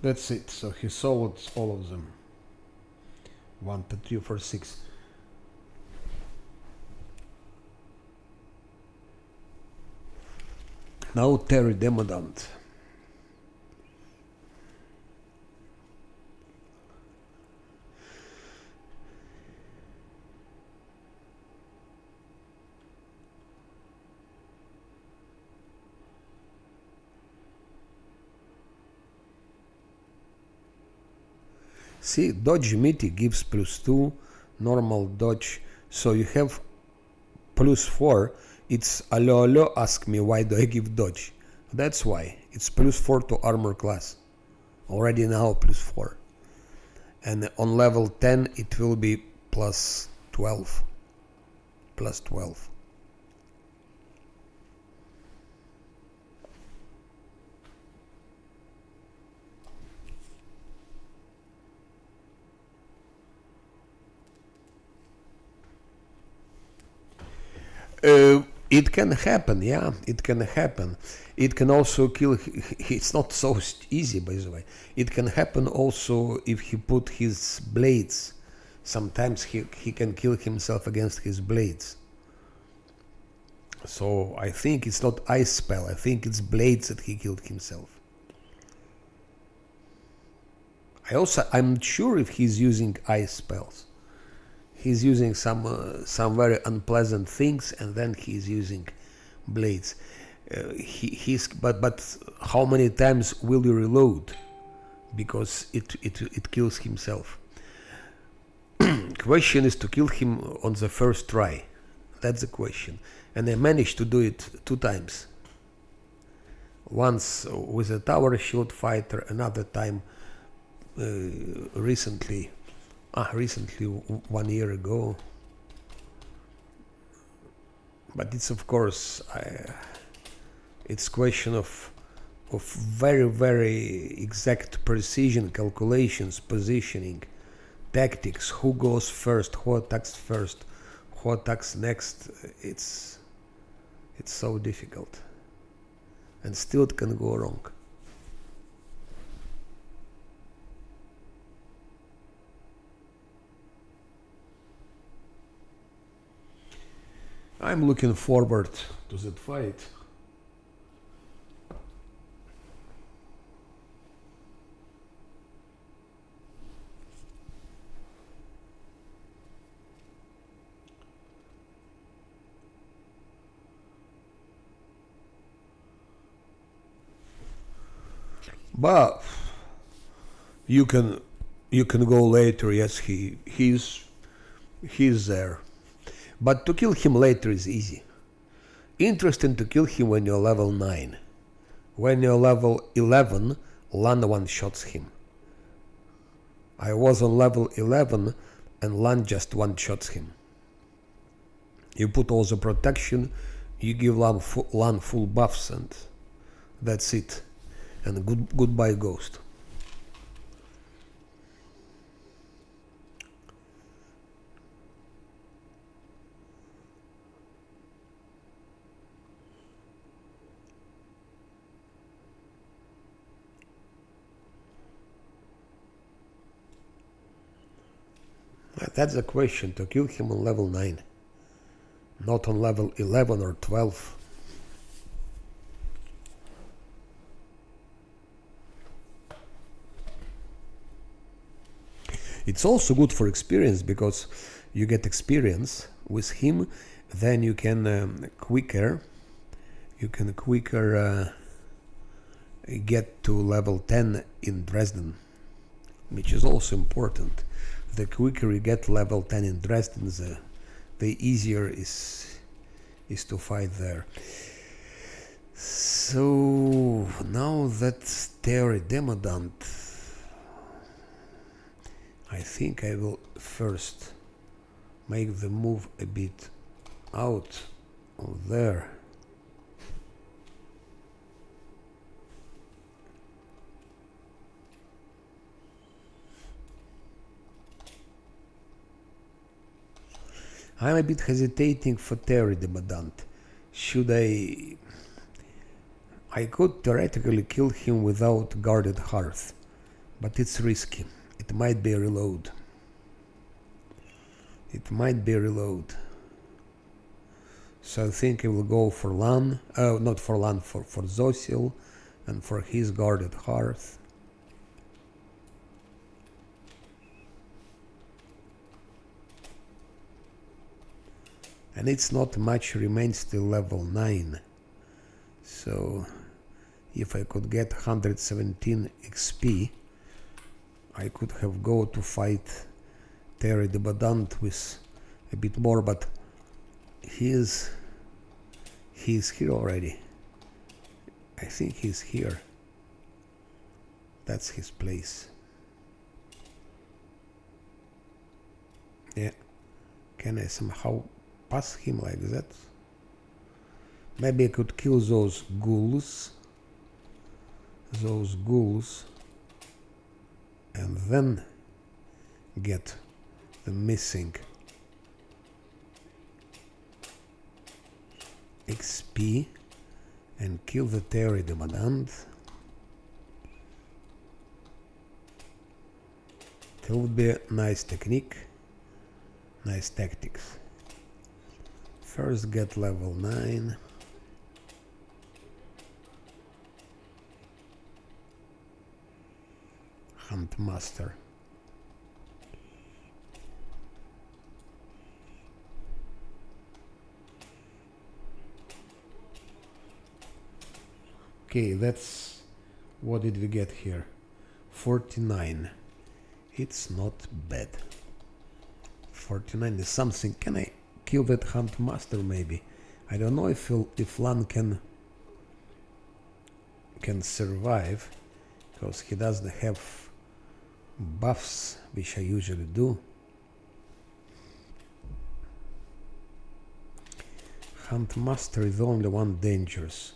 That's it. So he solved all of them. 1, 2, 3, 4, 6. Now Terry Demodant. See, dodge meaty gives +2, normal dodge, so you have +4. It's allo, ask me why do I give dodge. That's why. It's +4 to armor class. Already now +4. And on level 10 it will be +12. +12. It can happen, yeah, it can happen. It can also kill, it's not so easy, by the way. It can happen also if he put his blades. Sometimes he can kill himself against his blades. So I think it's not ice spell, I think it's blades that he killed himself. I'm sure if he's using ice spells. He's using some very unpleasant things, and then he's using blades. But how many times will you reload? Because it kills himself. Question is to kill him on the first try. That's the question. And I managed to do it 2 times. Once with a tower shield fighter, another time recently 1 year ago. But it's of course it's question of very, very exact precision, calculations, positioning, tactics, who goes first, who attacks first, who attacks next. It's so difficult, and still it can go wrong. I'm looking forward to that fight. But you can go later. Yes, he's there. But to kill him later is easy. Interesting to kill him when you're level 9. When you're level 11, Lan one-shots him. I was on level 11 and Lan just one-shots him. You put all the protection, you give Lan full buffs, and that's it. And goodbye Ghost. That's the question, to kill him on level 9, not on level 11 or 12. It's also good for experience, because you get experience with him, then you can quicker get to level 10 in Dresden, which is also important. The quicker you get level 10 in Dresden, the easier is to fight there. So now that's theory demodant. I think I will first make the move a bit out of there. I'm a bit hesitating for theory demodant. Should I could theoretically kill him without guarded hearth, but it's risky. It might be a reload. So I think I will go for Lan, not for Lan, for Zosil, and for his guarded hearth. And it's not much, remains till level 9. So if I could get 117 XP, I could have go to fight Terry the Badant with a bit more, but he is here already. I think he's here. That's his place. Yeah. Can I somehow pass him like that? Maybe I could kill those ghouls. And then get the missing XP and kill the Terry Demandant. That would be a nice technique, nice tactics. First get level 9. Hunt Master. Okay, that's what did we get here? 49. It's not bad. 49 is something. Can I kill that Hunt Master maybe? I don't know if Lan can survive, because he doesn't have buffs, which I usually do. Hunt Master is only one dangerous.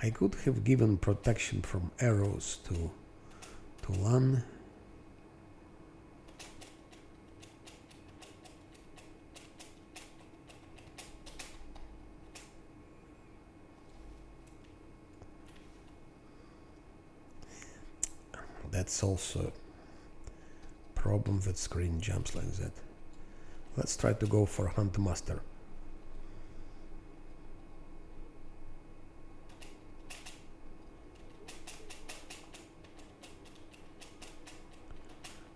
I could have given protection from arrows to Lan. That's also a problem that screen jumps like that. Let's try to go for Hunt Master.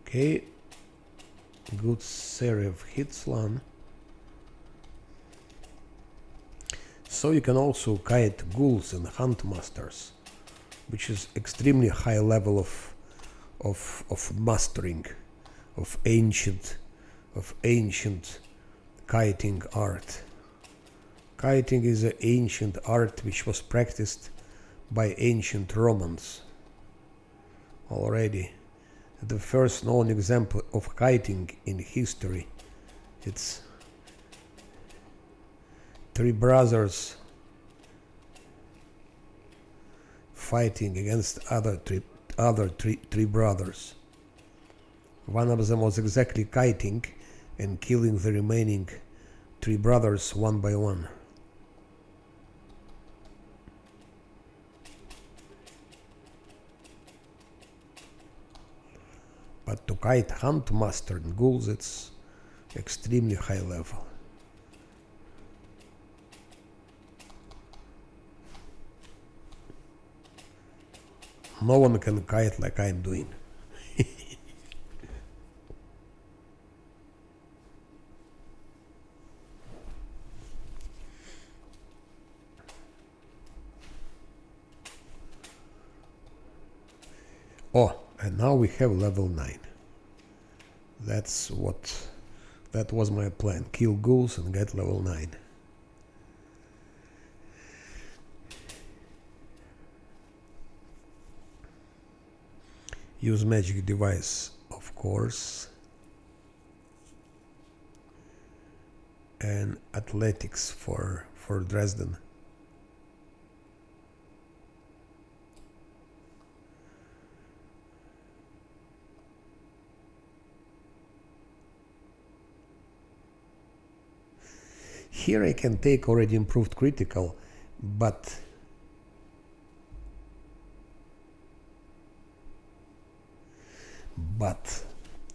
Okay, good series of hits, Lan. So you can also kite ghouls and hunt masters, which is extremely high level of mastering, of ancient kiting art. Kiting is an ancient art which was practiced by ancient Romans already. The first known example of kiting in history. It's three brothers fighting against other three brothers. One of them was exactly kiting and killing the remaining three brothers one by one. But to kite Hunt Master and Ghouls, it's extremely high level. No one can kite like I'm doing. Oh, and now we have level 9. That was my plan. Kill ghouls and get level 9. Use magic device, of course. And athletics for Dresden. Here I can take already improved critical, but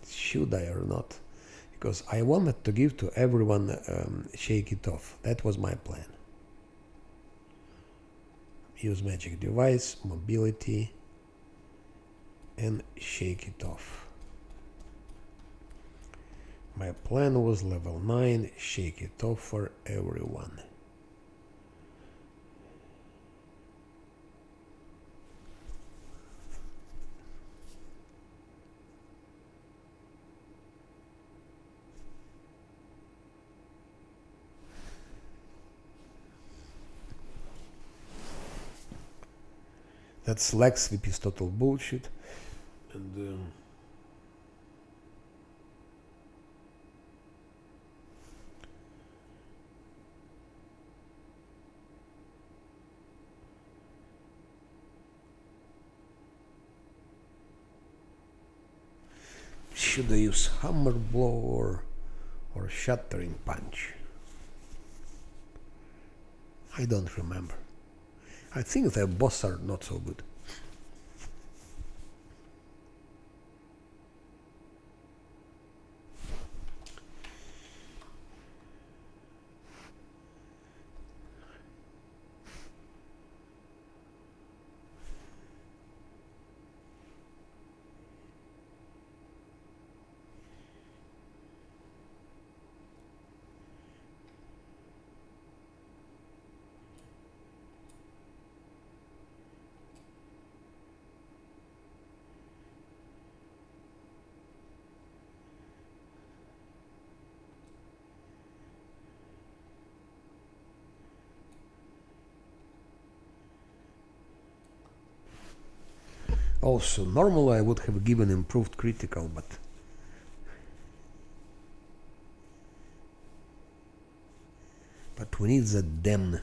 should I or not? Because I wanted to give to everyone Shake It Off. That was my plan. Use magic device, mobility, and Shake It Off. My plan was level 9, Shake It Off for everyone. That slag sweep is total bullshit. And should I use hammer blow or shattering punch? I don't remember. I think the boss are not so good. Also, normally I would have given improved critical, but we need the damn.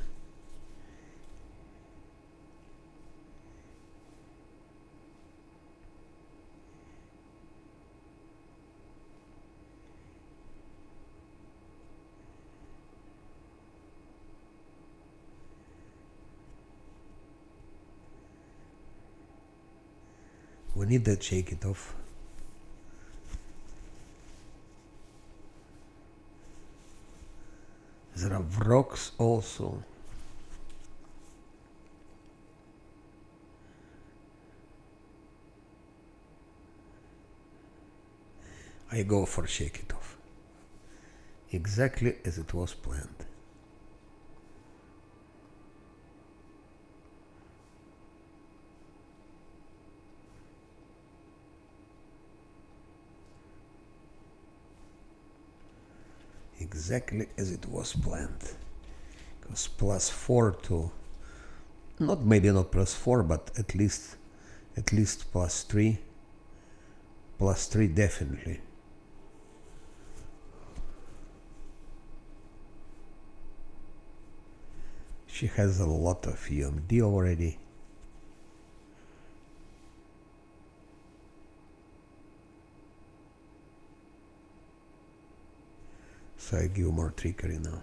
We need that Shake It Off. There are rocks also. I go for Shake It Off. Exactly as it was planned. Exactly as it was planned. Because +4 to, maybe not +4, but at least +3. +3 definitely. She has a lot of UMD already. So I give more trickery now.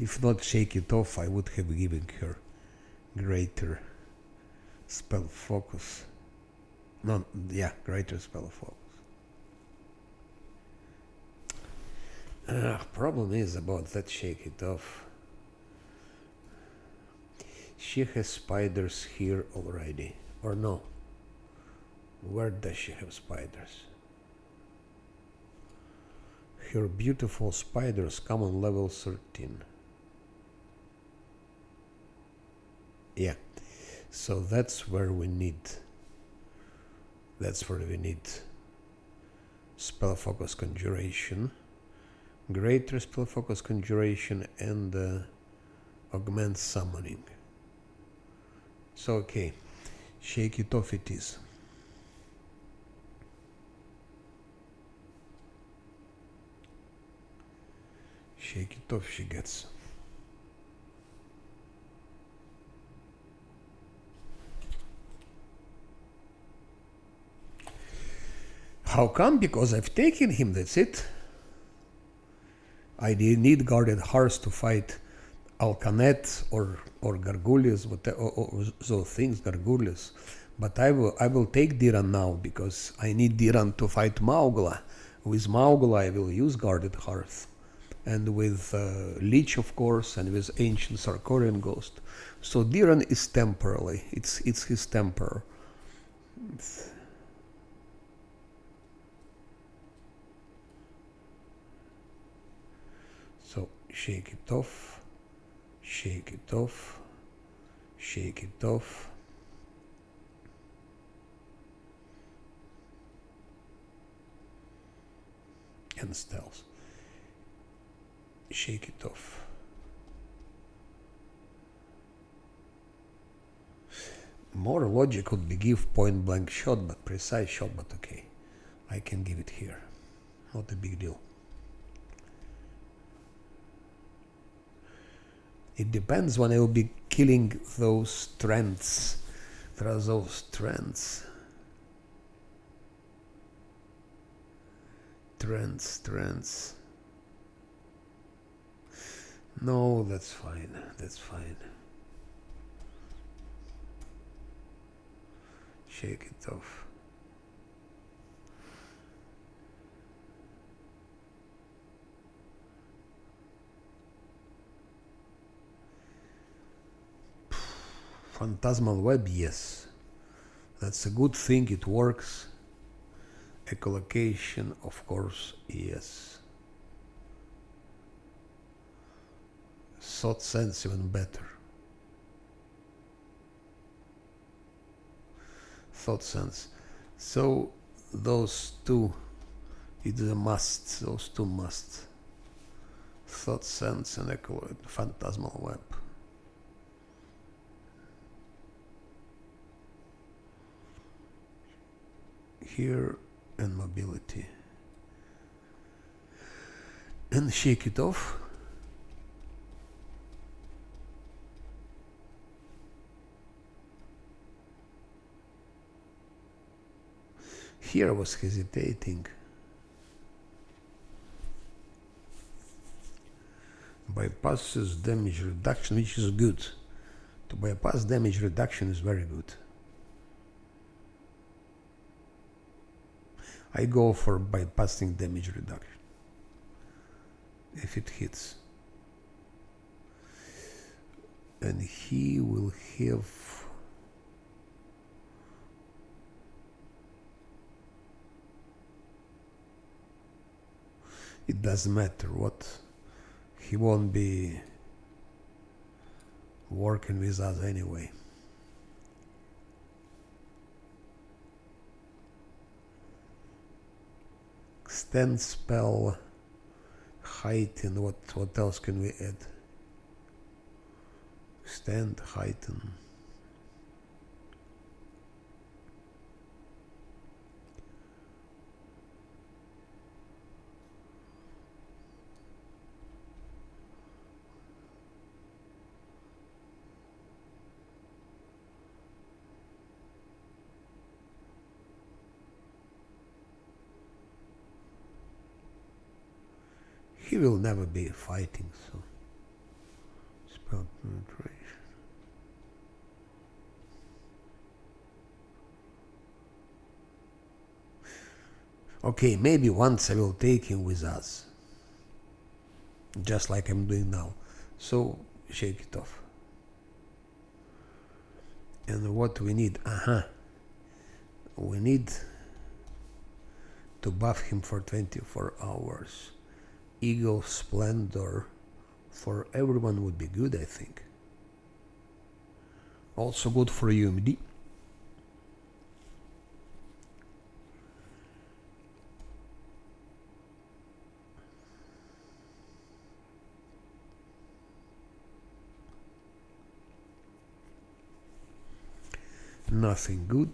If not Shake It Off, I would have given her greater spell focus. No, yeah, greater spell of focus. Problem is about that shake it off. She has spiders here already, or no? Where does she have spiders? Her beautiful spiders come on level 13. Yeah, so that's where we need. That's where we need spell focus conjuration, greater spell focus conjuration, and augment summoning. So okay, shake it off it is. Shake it off she gets. How come? Because I've taken him, that's it. I didn't need guarded hearts to fight Alcanet or Gargulus, or those things, Gargulus. But I will take Diran now because I need Diran to fight Maugla. With Maugla I will use guarded hearth. And with Leech, of course, and with Ancient Sarkorian Ghost. So Diran is temporarily. It's his temper. So shake it off, shake it off, shake it off. And stealth. Shake it off. More logic would be give point blank shot, but precise shot, but okay. I can give it here. Not a big deal. It depends when I will be killing those trends. There are those trends. Trends. No, that's fine. That's fine. Shake it off. Phantasmal web, yes. That's a good thing, it works. Echolocation, of course, yes. Thought sense, even better. Thought sense. So those two, it's a must. Those two must. Thought sense and phantasmal web. Here and mobility. And shake it off. Here I was hesitating. Bypasses damage reduction, which is good. To bypass damage reduction is very good. I go for bypassing damage reduction if it hits. And he will have it doesn't matter what, he won't be working with us anyway. Extend spell, heighten, what else can we add? Extend, heighten. He will never be fighting, so spell penetration. Okay, maybe once I will take him with us, just like I'm doing now. So shake it off. And what we need? We need to buff him for 24 hours. Eagle Splendor for everyone would be good, I think. Also good for UMD. Nothing good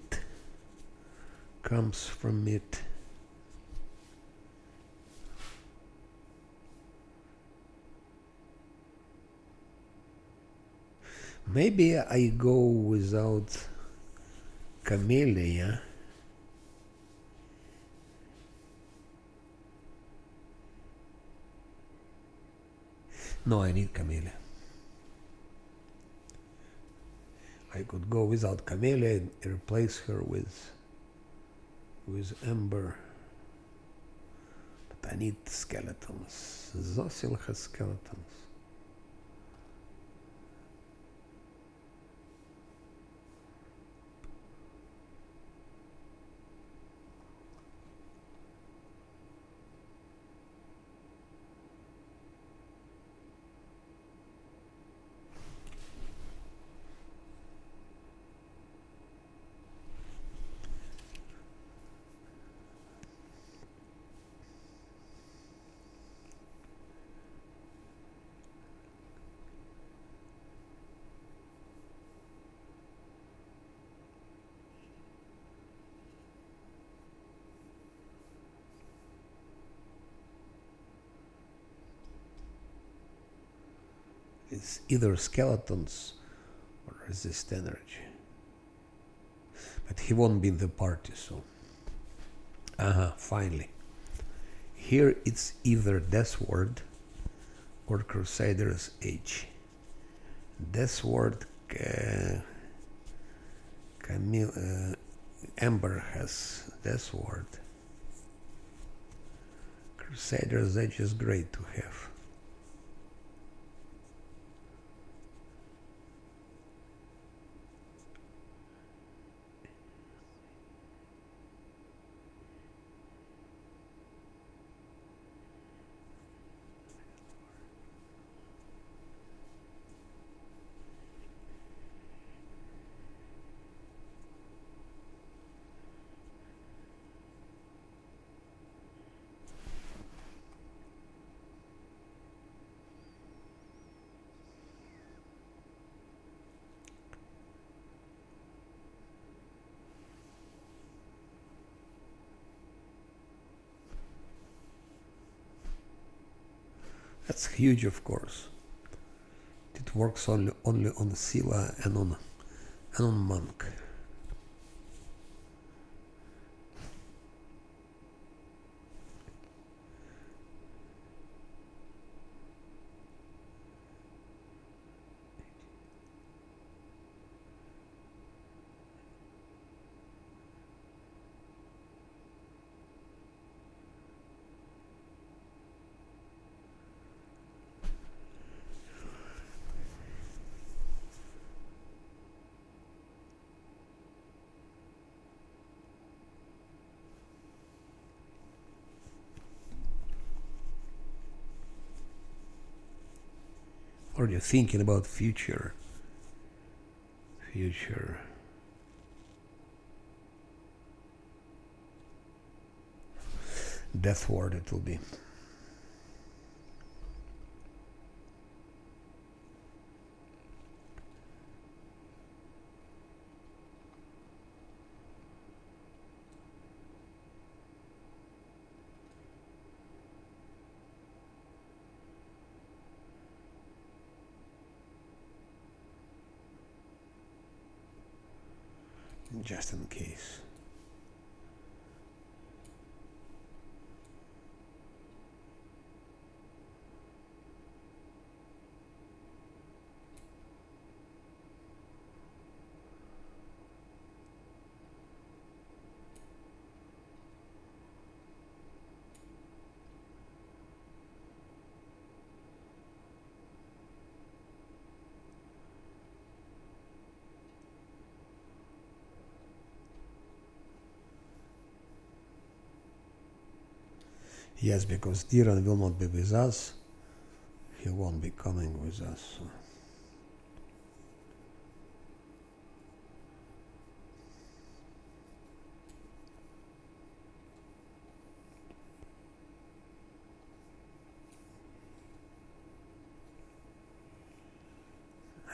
comes from it. Maybe I go without Camellia. No, I need Camellia. I could go without Camellia and replace her with Ember. But I need skeletons. Zosil has skeletons. It's either skeletons or resist energy. But he won't be in the party, so... finally. Here it's either Death Ward or Crusader's Age. Death Ward... Ember has Death Ward. Crusader's Edge is great to have. That's huge, of course. It works only on Sila and on Monk. Or you're thinking about future Death Ward it will be. Just in case. Yes, because Diran will not be with us. He won't be coming with us. So.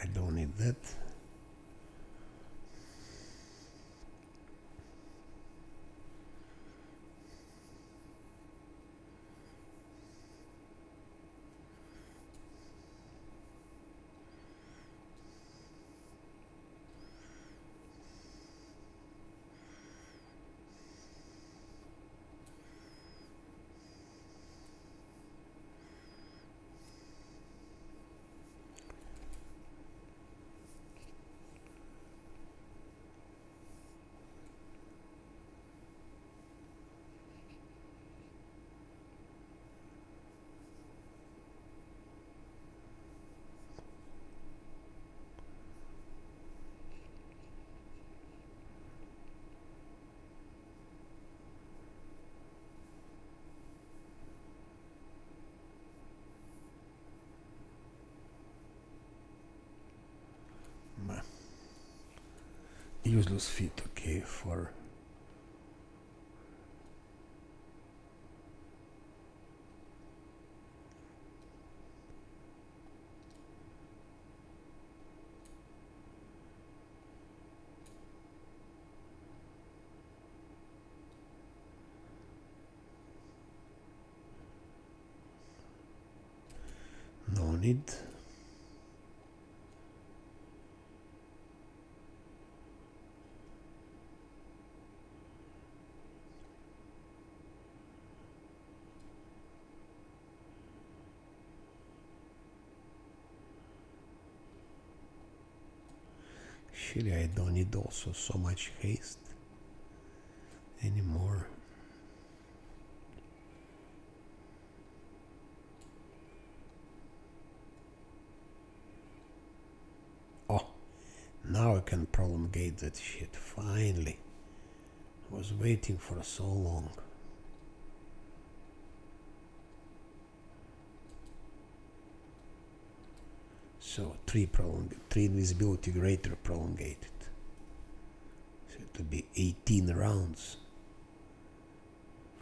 I don't need that. Useless feet, okay, for no need. Actually, I don't need also so much haste anymore. Oh, now I can prolongate that shit, finally. I was waiting for so long. So, three invisibility greater prolongated. So it will be 18 rounds.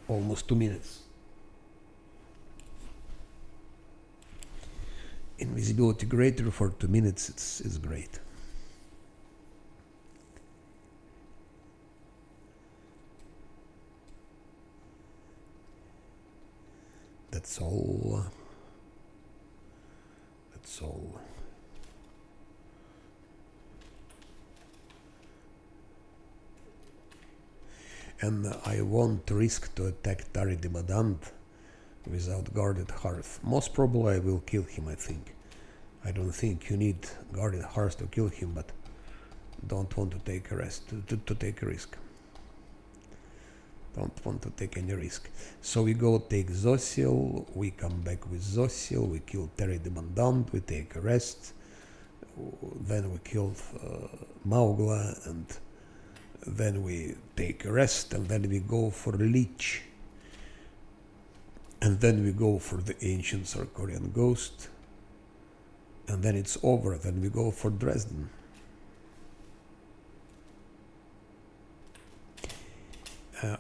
Almost 2 minutes. Invisibility greater for 2 minutes, it's great. That's all. That's all. And I won't risk to attack Tari Demadant without guarded hearth. Most probably I will kill him, I think. I don't think you need guarded hearth to kill him, but don't want to take a risk. To take a risk. Don't want to take any risk. So we go take Zosil, we come back with Zosil, we kill Terry Demandant, we take a rest, then we kill Maugla, and then we take a rest, and then we go for Leech. And then we go for the Ancient Sarkorian Ghost. And then it's over, then we go for Dresden.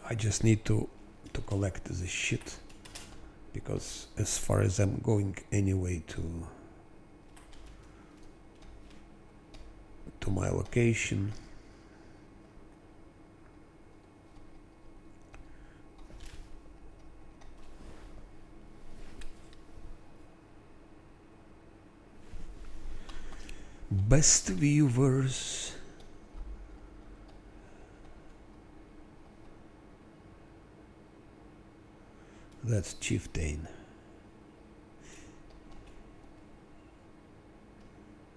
I just need to collect the shit, because as far as I'm going anyway to my location, best viewers. That's Chieftain.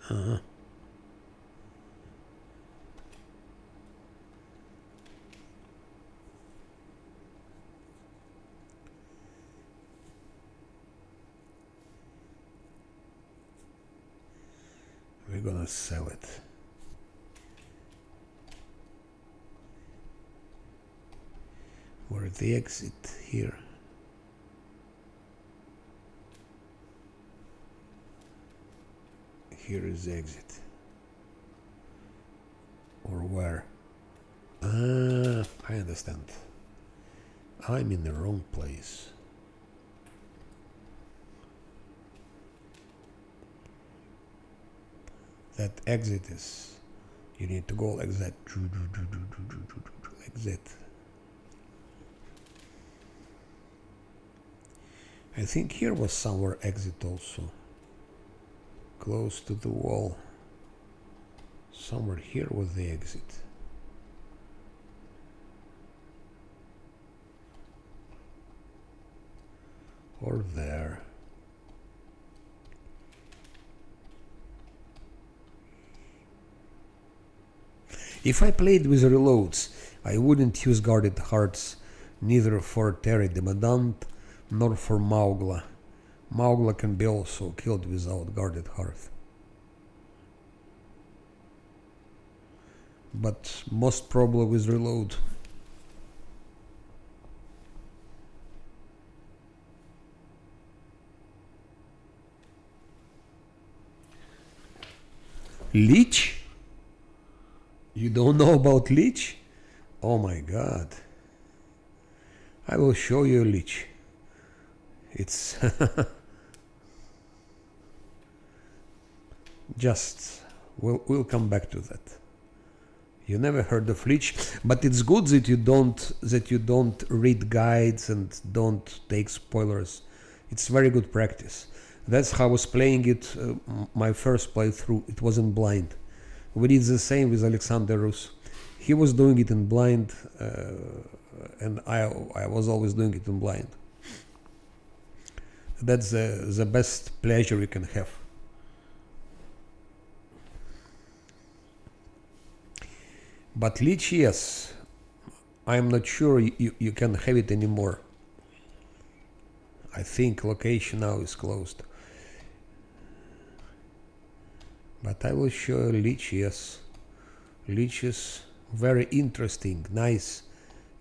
Uh-huh. We're gonna sell it. Where's the exit? Here. Here is the exit. Or where? Ah, I understand. I'm in the wrong place. That exit is... You need to go like that. Exit. I think here was somewhere exit also. Close to the wall. Somewhere here was the exit. Or there. If I played with reloads, I wouldn't use guarded hearts, neither for Terry the Madant nor for Maugla. Maugla can be also killed without guarded heart. But most probably with reload. Leech? You don't know about Leech? Oh my god. I will show you Leech. It's just we'll come back to that. You never heard of Leech, but it's good that you don't read guides and don't take spoilers. It's very good practice. That's how I was playing it my first playthrough. It wasn't blind. We did the same with Alexander Rus. He was doing it in blind, and I was always doing it in blind. That's the best pleasure you can have. But Leech, yes, I'm not sure you can have it anymore. I think location now is closed. But I will show you Leech, yes. Leech is very interesting, nice.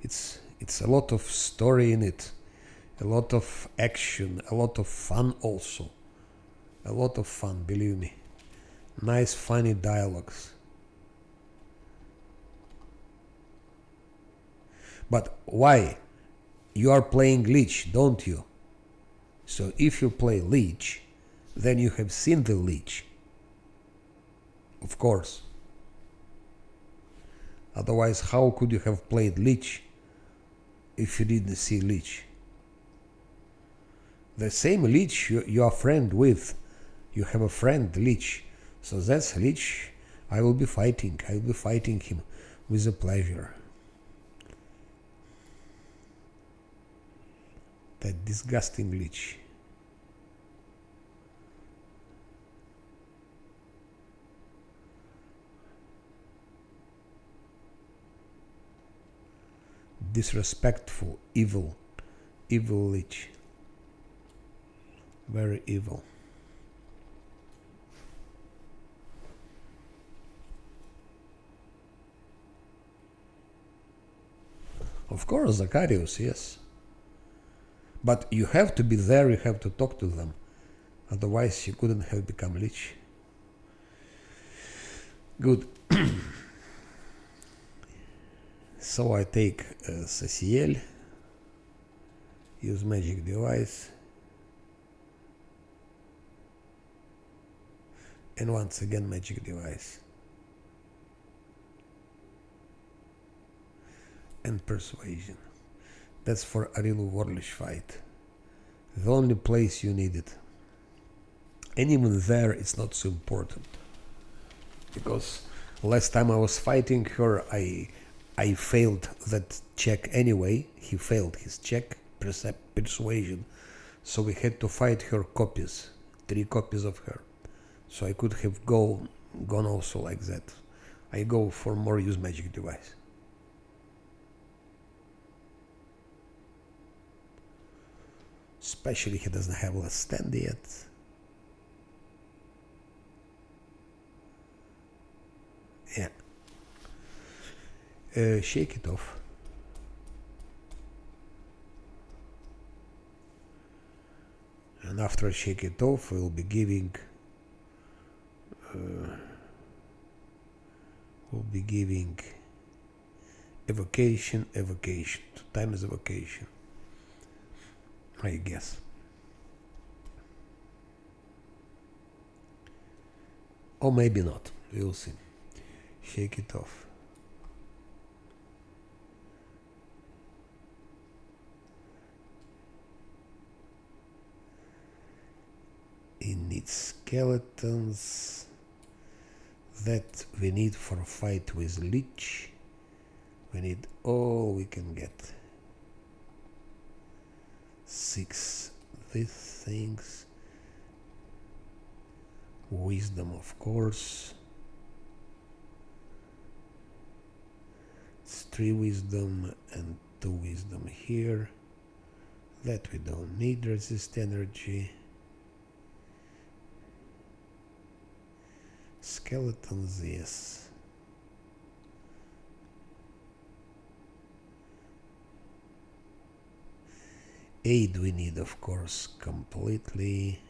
It's a lot of story in it, a lot of action, a lot of fun also. A lot of fun, believe me. Nice, funny dialogues. But why? You are playing Leech, don't you? So if you play Leech, then you have seen the Leech. Of course. Otherwise, how could you have played Leech if you didn't see Leech? The same Leech you are friend with. You have a friend, Leech. So that's Leech I will be fighting. I will be fighting him with a pleasure. That disgusting Leech. Disrespectful, evil Leech. Very evil. Of course, Zacharias, yes. But you have to be there, you have to talk to them. Otherwise, you couldn't have become Leech. Good. So I take Saciel, use magic device, and once again magic device. And persuasion. That's for a real warlish fight. The only place you need it. And even there it's not so important. Because last time I was fighting her, I failed that check anyway. He failed his check, persuasion. So we had to fight her copies, 3 copies of her. So I could have gone also like that. I go for more use magic device. Especially he doesn't have last stand yet. Yeah. Shake it off. And after I shake it off, we'll be giving will be giving evocation, 2 times evocation, I guess. Or maybe not, we'll see. Shake it off. It needs skeletons that we need for a fight with Lich. We need all we can get. 6 these things. Wisdom, of course. It's 3 wisdom and 2 wisdom here. That we don't need. Resist energy. Skeletons, yes. Aid we need, of course, completely.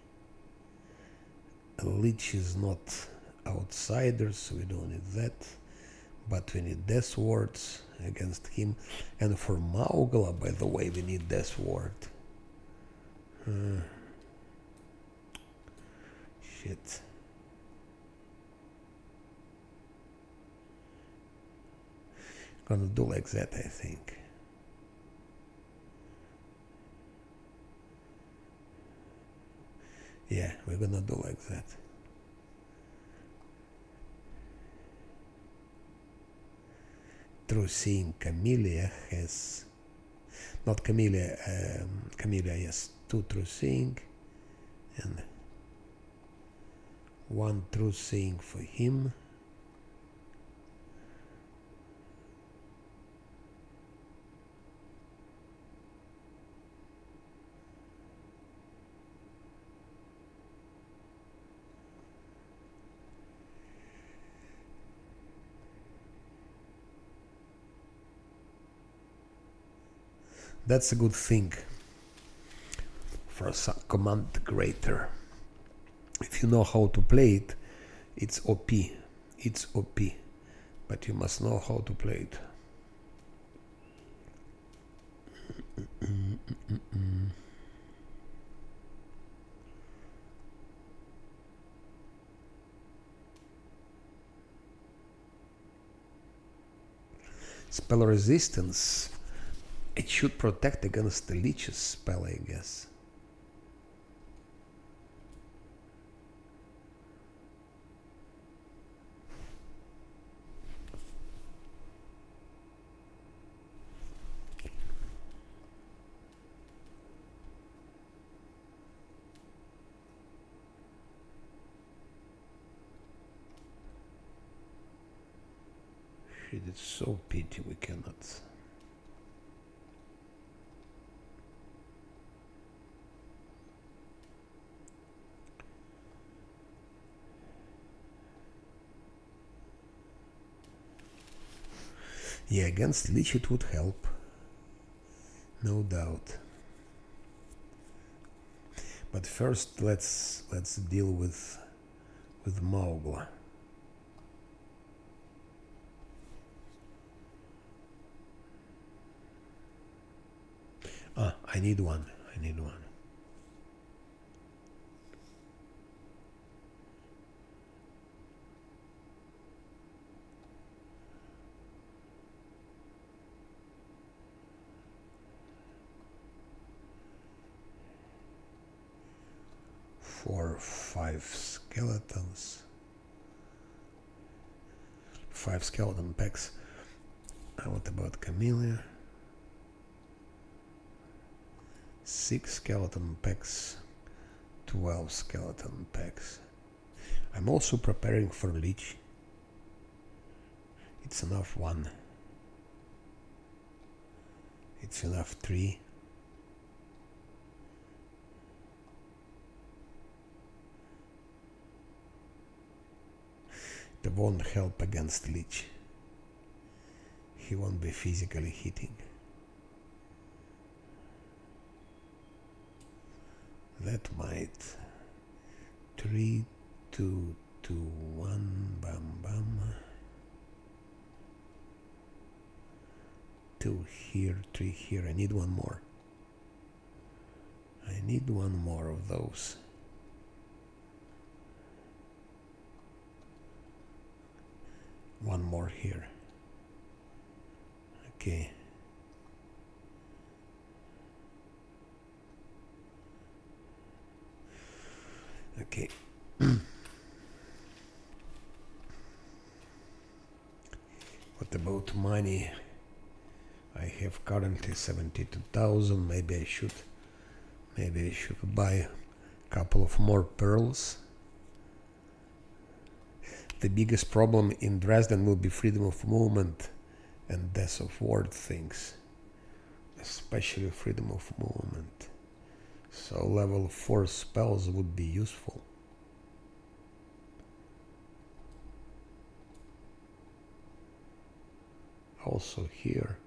A Lich is not outsiders, so we don't need that. But we need Death Wards against him. And for Maugla, by the way, we need Death Ward. Shit. Gonna do like that, I think. Yeah, we're gonna do like that. True Seeing Camellia has... Not Camellia, Camellia, yes. 2 True Seeing. And 1 True Seeing for him. That's a good thing for a command creator. If you know how to play it, it's OP. It's OP. But you must know how to play it. Spell resistance. It should protect against the Lich's spell, I guess. Shit, it's so pity we cannot. Yeah, against Lich it would help. No doubt. But first let's deal with Maugla. I need one. 4 or 5 skeletons. 5 skeleton packs. What about Camellia? 6 skeleton packs. 12 skeleton packs. I'm also preparing for Lich. It's enough 1. It's enough 3. It won't help against Lich. He won't be physically hitting. That might 3, 2, 2, 1, bam, bam. 2 here, 3 here. I need one more. I need one more of those. One more here. Okay. Okay. What about money? I have currently 72,000. Maybe I should buy a couple of more pearls. The biggest problem in Dresden will be freedom of movement and death of ward things, especially freedom of movement. So level 4 spells would be useful. Also here,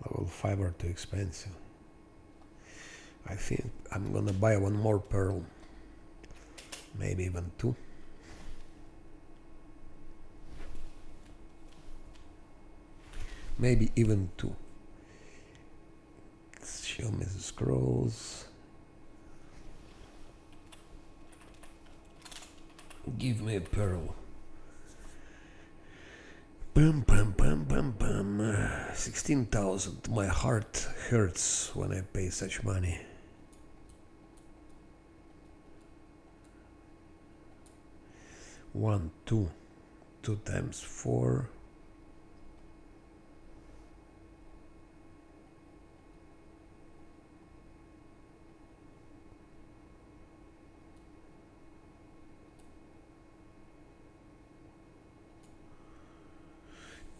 level 5 are too expensive. I think I'm gonna buy one more pearl, maybe even 2. Maybe even 2. Show me the scrolls. Give me a pearl. Bam, bam, bam, bam, bam. 16,000. My heart hurts when I pay such money. One, 2. 2 times 4.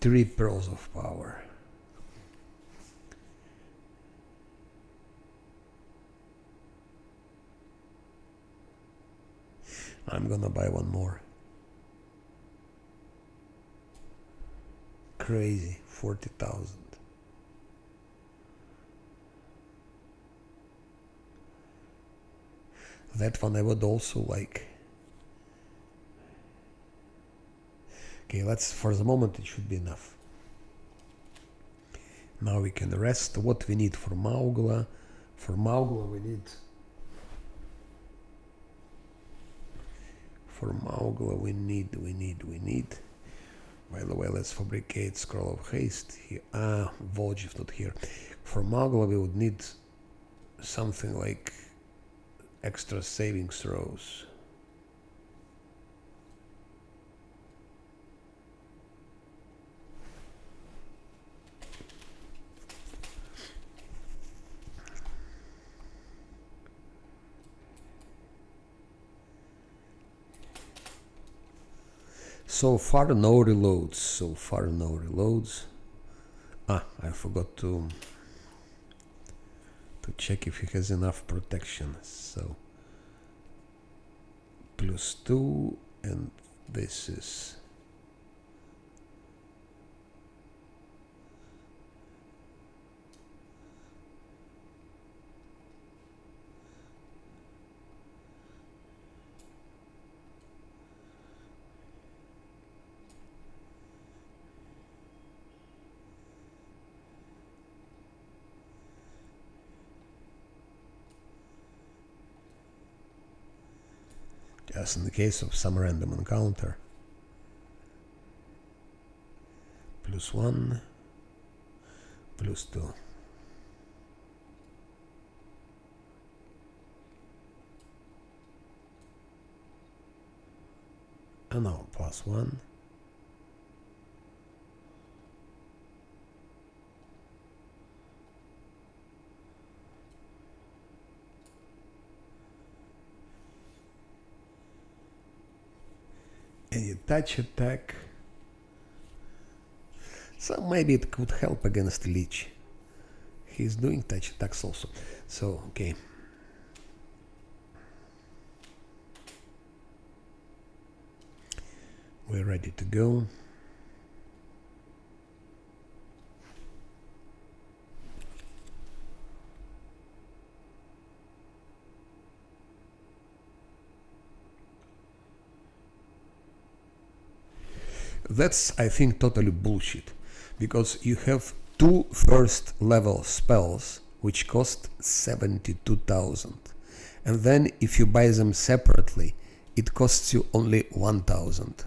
Three pearls of power. I'm gonna buy one more. Crazy, 40,000. That one I would also like. Okay, for the moment it should be enough. Now we can rest. What we need for Maugla? For Maugla we need... By the way, let's fabricate Scroll of Haste here. Volgiv not here. For Maugla we would need something like extra saving throws. So far no reloads. I forgot to check if he has enough protection. So +2, and this is... Just in the case of some random encounter. +1, +2. And now +1. Any touch attack. So maybe it could help against Lich. He's doing touch attacks also. So, okay. We're ready to go. that's, I think, totally bullshit, because you have two first level spells which cost 72,000, and then if you buy them separately it costs you only 1,000.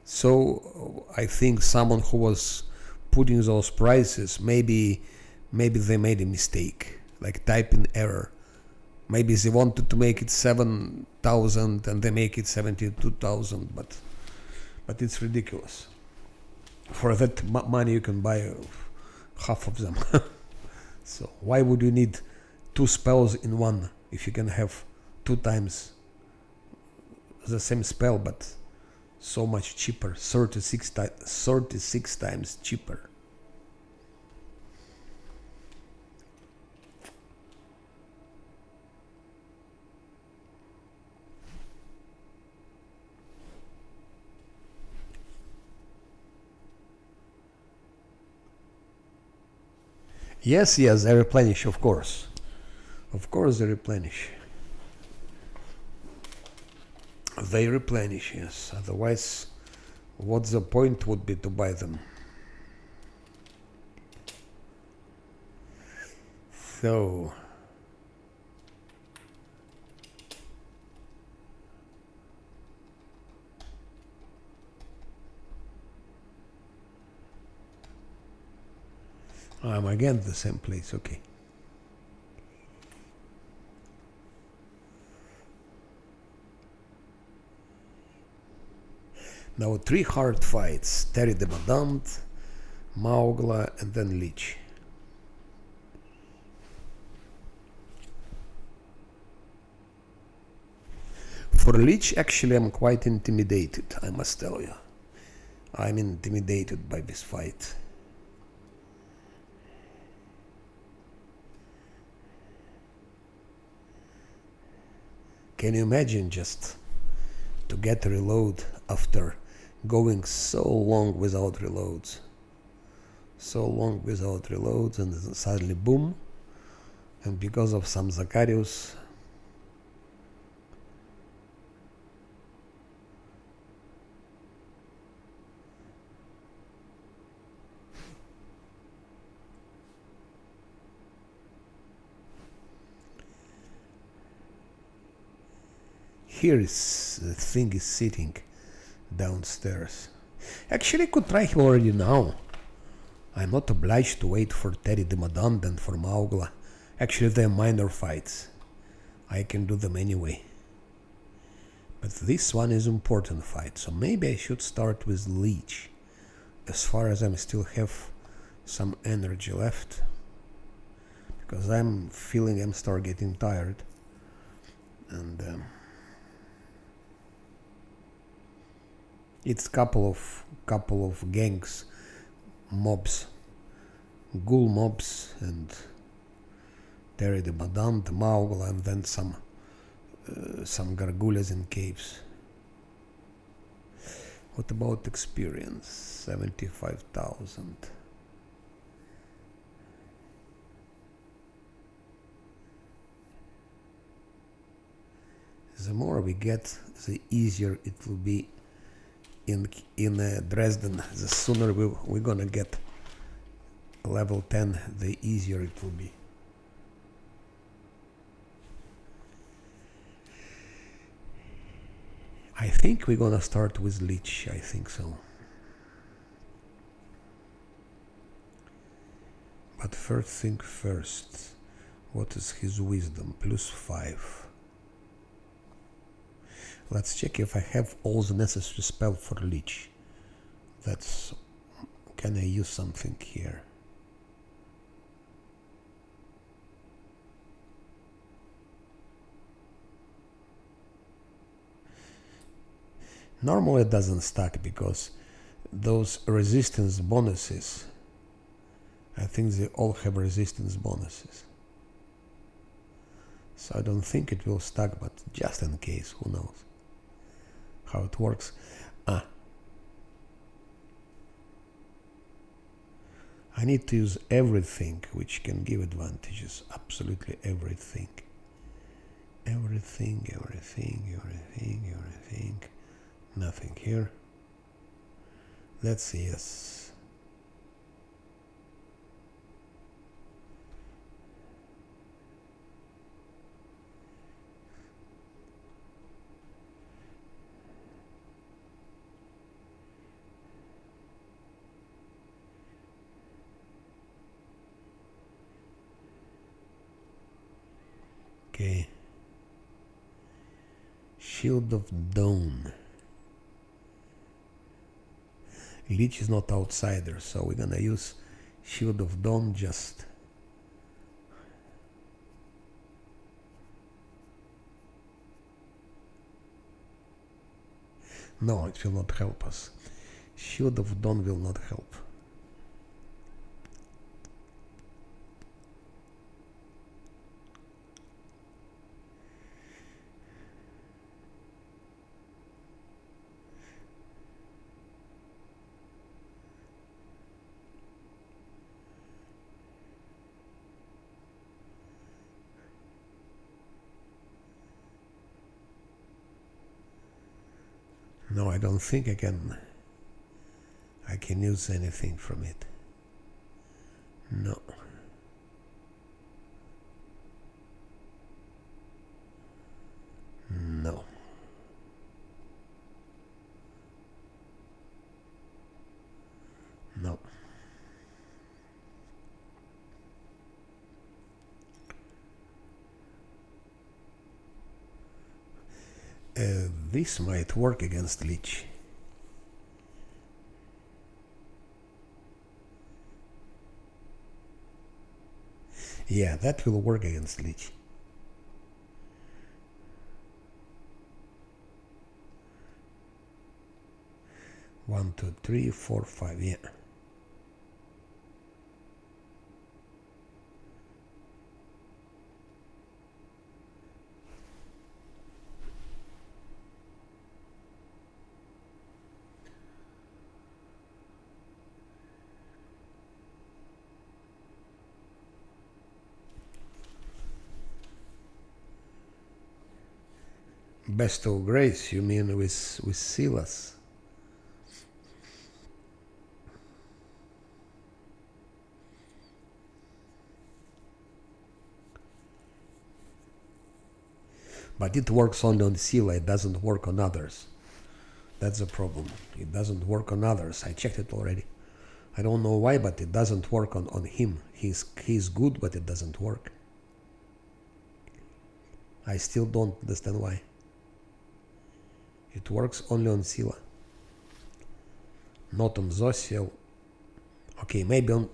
So I think someone who was putting those prices, maybe they made a mistake, like typing error. Maybe they wanted to make it 7,000 and they make it 72,000, but it's ridiculous. For that money you can buy half of them. So why would you need two spells in one if you can have two times the same spell but so much cheaper, 36 times cheaper? Yes, they replenish, of course. Of course they replenish. They replenish, yes. Otherwise, what the point would be to buy them? So... I'm again the same place, okay. Now 3 hard fights: Terry the Madant, Maugla, and then Lich. For Lich, actually, I'm quite intimidated, I must tell you. I'm intimidated by this fight. Can you imagine just to get a reload after going so long without reloads? So long without reloads, and suddenly boom, and because of some Zacharius, here is the thing is sitting downstairs. Actually, I could try him already now. I'm not obliged to wait for Terry the Madant and for Maugla. Actually, they're minor fights. I can do them anyway. But this one is important fight, so maybe I should start with Lich, as far as I still have some energy left. Because I'm feeling I'm start getting tired. And it's couple of gangs, mobs, ghoul mobs, and Terry the Madant, Maugla, and then some gargouilles in caves. What about experience? 75,000. The more we get, the easier it will be in Dresden. The sooner we're gonna get level 10, the easier it will be. I think we're gonna start with Lich, I think so. But first thing first, what is his wisdom? +5. Let's check if I have all the necessary spell for Lich. Can I use something here? Normally it doesn't stack because those resistance bonuses, I think they all have resistance bonuses. So I don't think it will stack, but just in case, who knows how it works. I need to use everything which can give advantages, absolutely everything. Everything. Nothing here. That's yes. Okay. Shield of Dawn. Lich is not outsider, so we're gonna use Shield of Dawn just. No, it will not help us. Shield of Dawn will not help. No, I don't think I can use anything from it. No. No. No. This might work against Lich. Yeah, that will work against Lich. One, two, three, four, five, yeah. Best of Grace, you mean with Silas? But it works only on Sila, it doesn't work on others. That's the problem. It doesn't work on others. I checked it already. I don't know why, but it doesn't work on him. He's good, but it doesn't work. I still don't understand why. It works only on Sila. Not on Zosiel. Okay, maybe on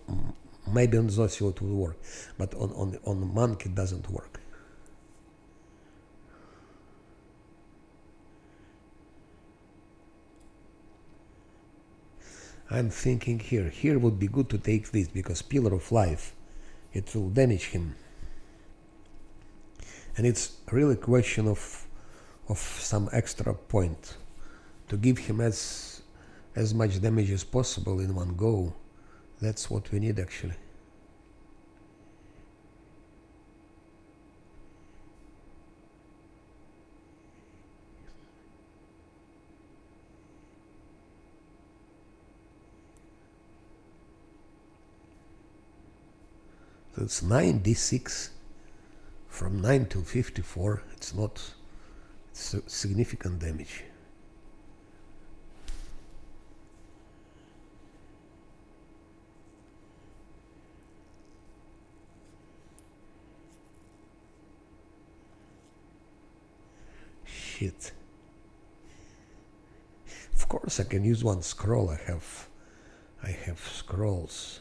Zosiel it will work, but on Monk it doesn't work. I'm thinking here. Here would be good to take this because Pillar of Life, it will damage him. And it's really a question of some extra point to give him as much damage as possible in one go. That's what we need actually. So it's 9d6 from 9 to 54. It's not significant damage. Shit. Of course I can use one scroll. I have scrolls.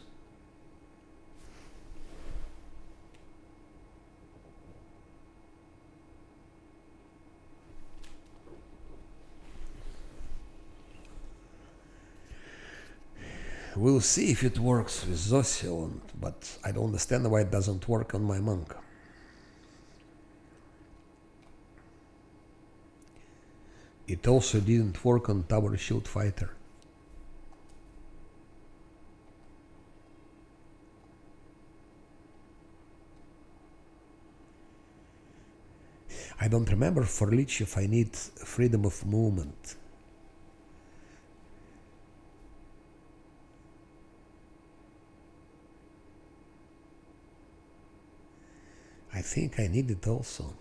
We'll see if it works with Zosiel, but I don't understand why it doesn't work on my monk. It also didn't work on Tower Shield Fighter. I don't remember for Lich if I need freedom of movement. I think I need it also.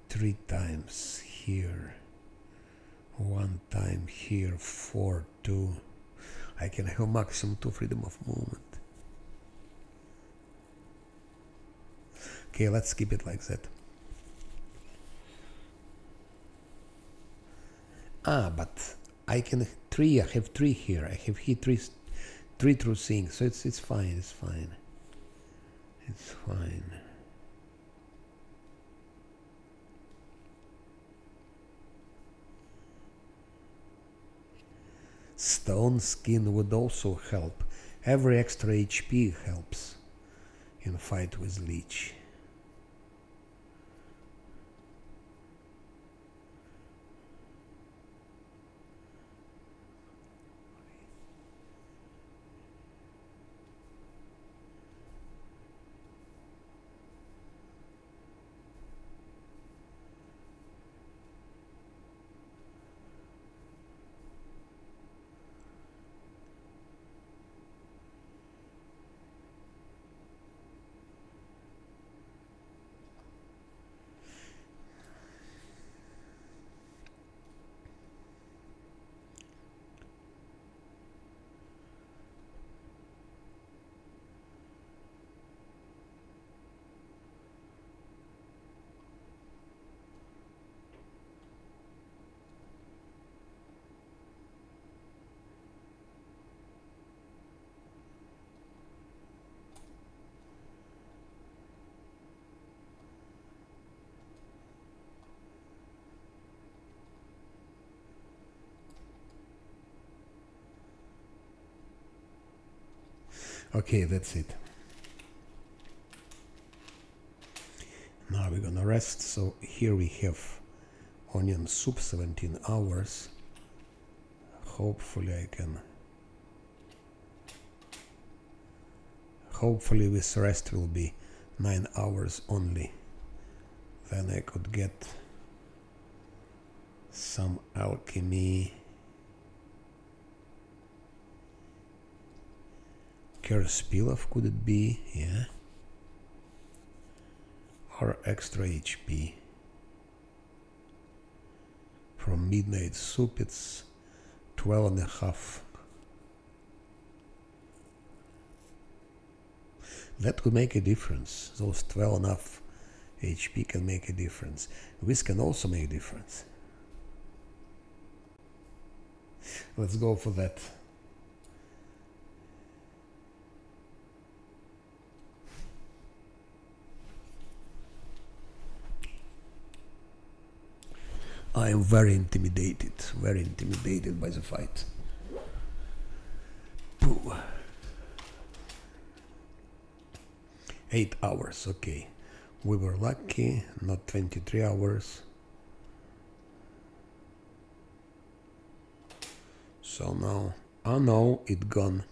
3 times here. 1 time here. 4, 2. I can have maximum 2 freedom of movement. Okay, let's keep it like that. But I can 3. I have 3 here. I have here 3 through things. So it's fine. It's fine. It's fine. Stone skin would also help. Every extra HP helps in fight with Leech. Okay, that's it. Now we're gonna rest. So here we have onion soup, 17 hours. Hopefully hopefully this rest will be 9 hours only. Then I could get some alchemy. Curse Pilaf, could it be? Yeah. Or extra HP. From Midnight Soup it's 12.5. That could make a difference. Those 12.5 HP can make a difference. This can also make a difference. Let's go for that. I am very intimidated by the fight. Pooh. 8 hours, okay. We were lucky, not 23 hours. So now, oh no, it gone.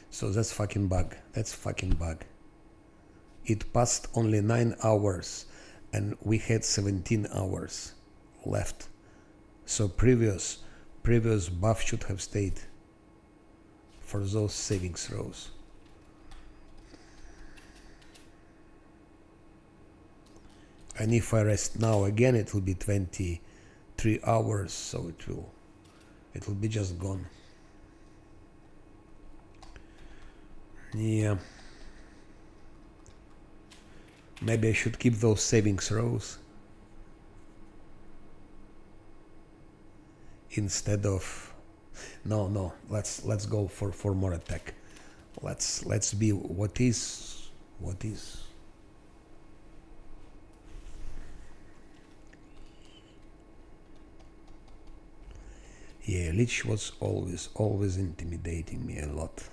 So that's fucking bug. That's fucking bug. It passed only 9 hours and we had 17 hours left. So previous buff should have stayed for those saving throws. And if I rest now again, it will be 23 hours, so it will be just gone. Yeah. Maybe I should keep those saving throws instead of no. Let's go for more attack. Let's be what is. Yeah, Lich was always intimidating me a lot.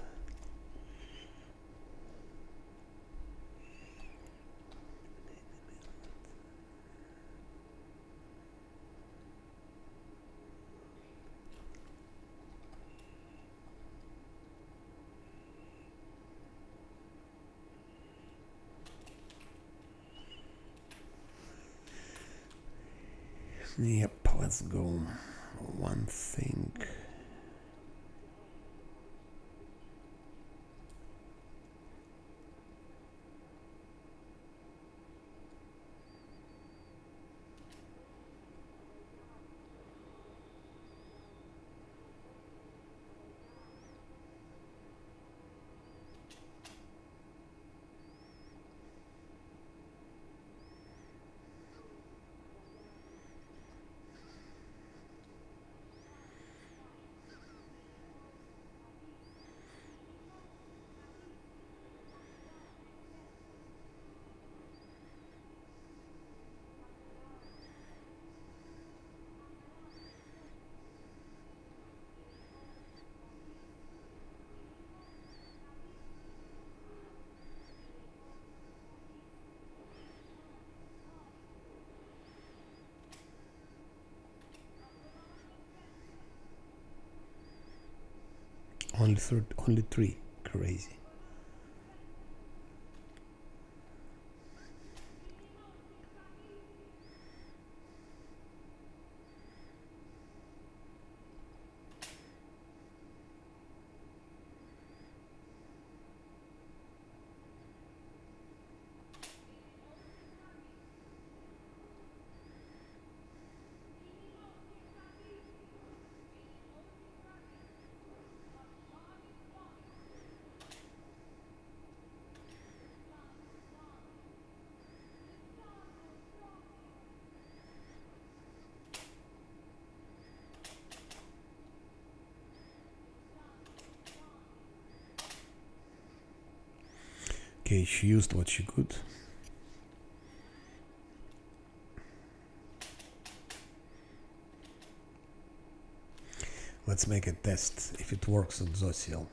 Yep, let's go. One thing. only 3. Crazy. Okay, she used what she could. Let's make a test if it works on Zocial.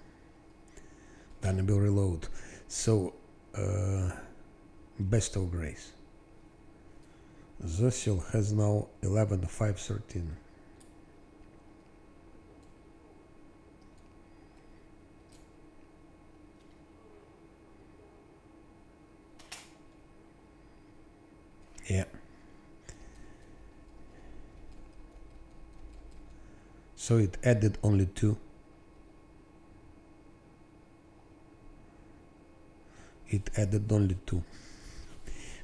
Then I will reload. So, best of grace. Zocial has now 11,513. Yeah. So it added only 2. It added only 2.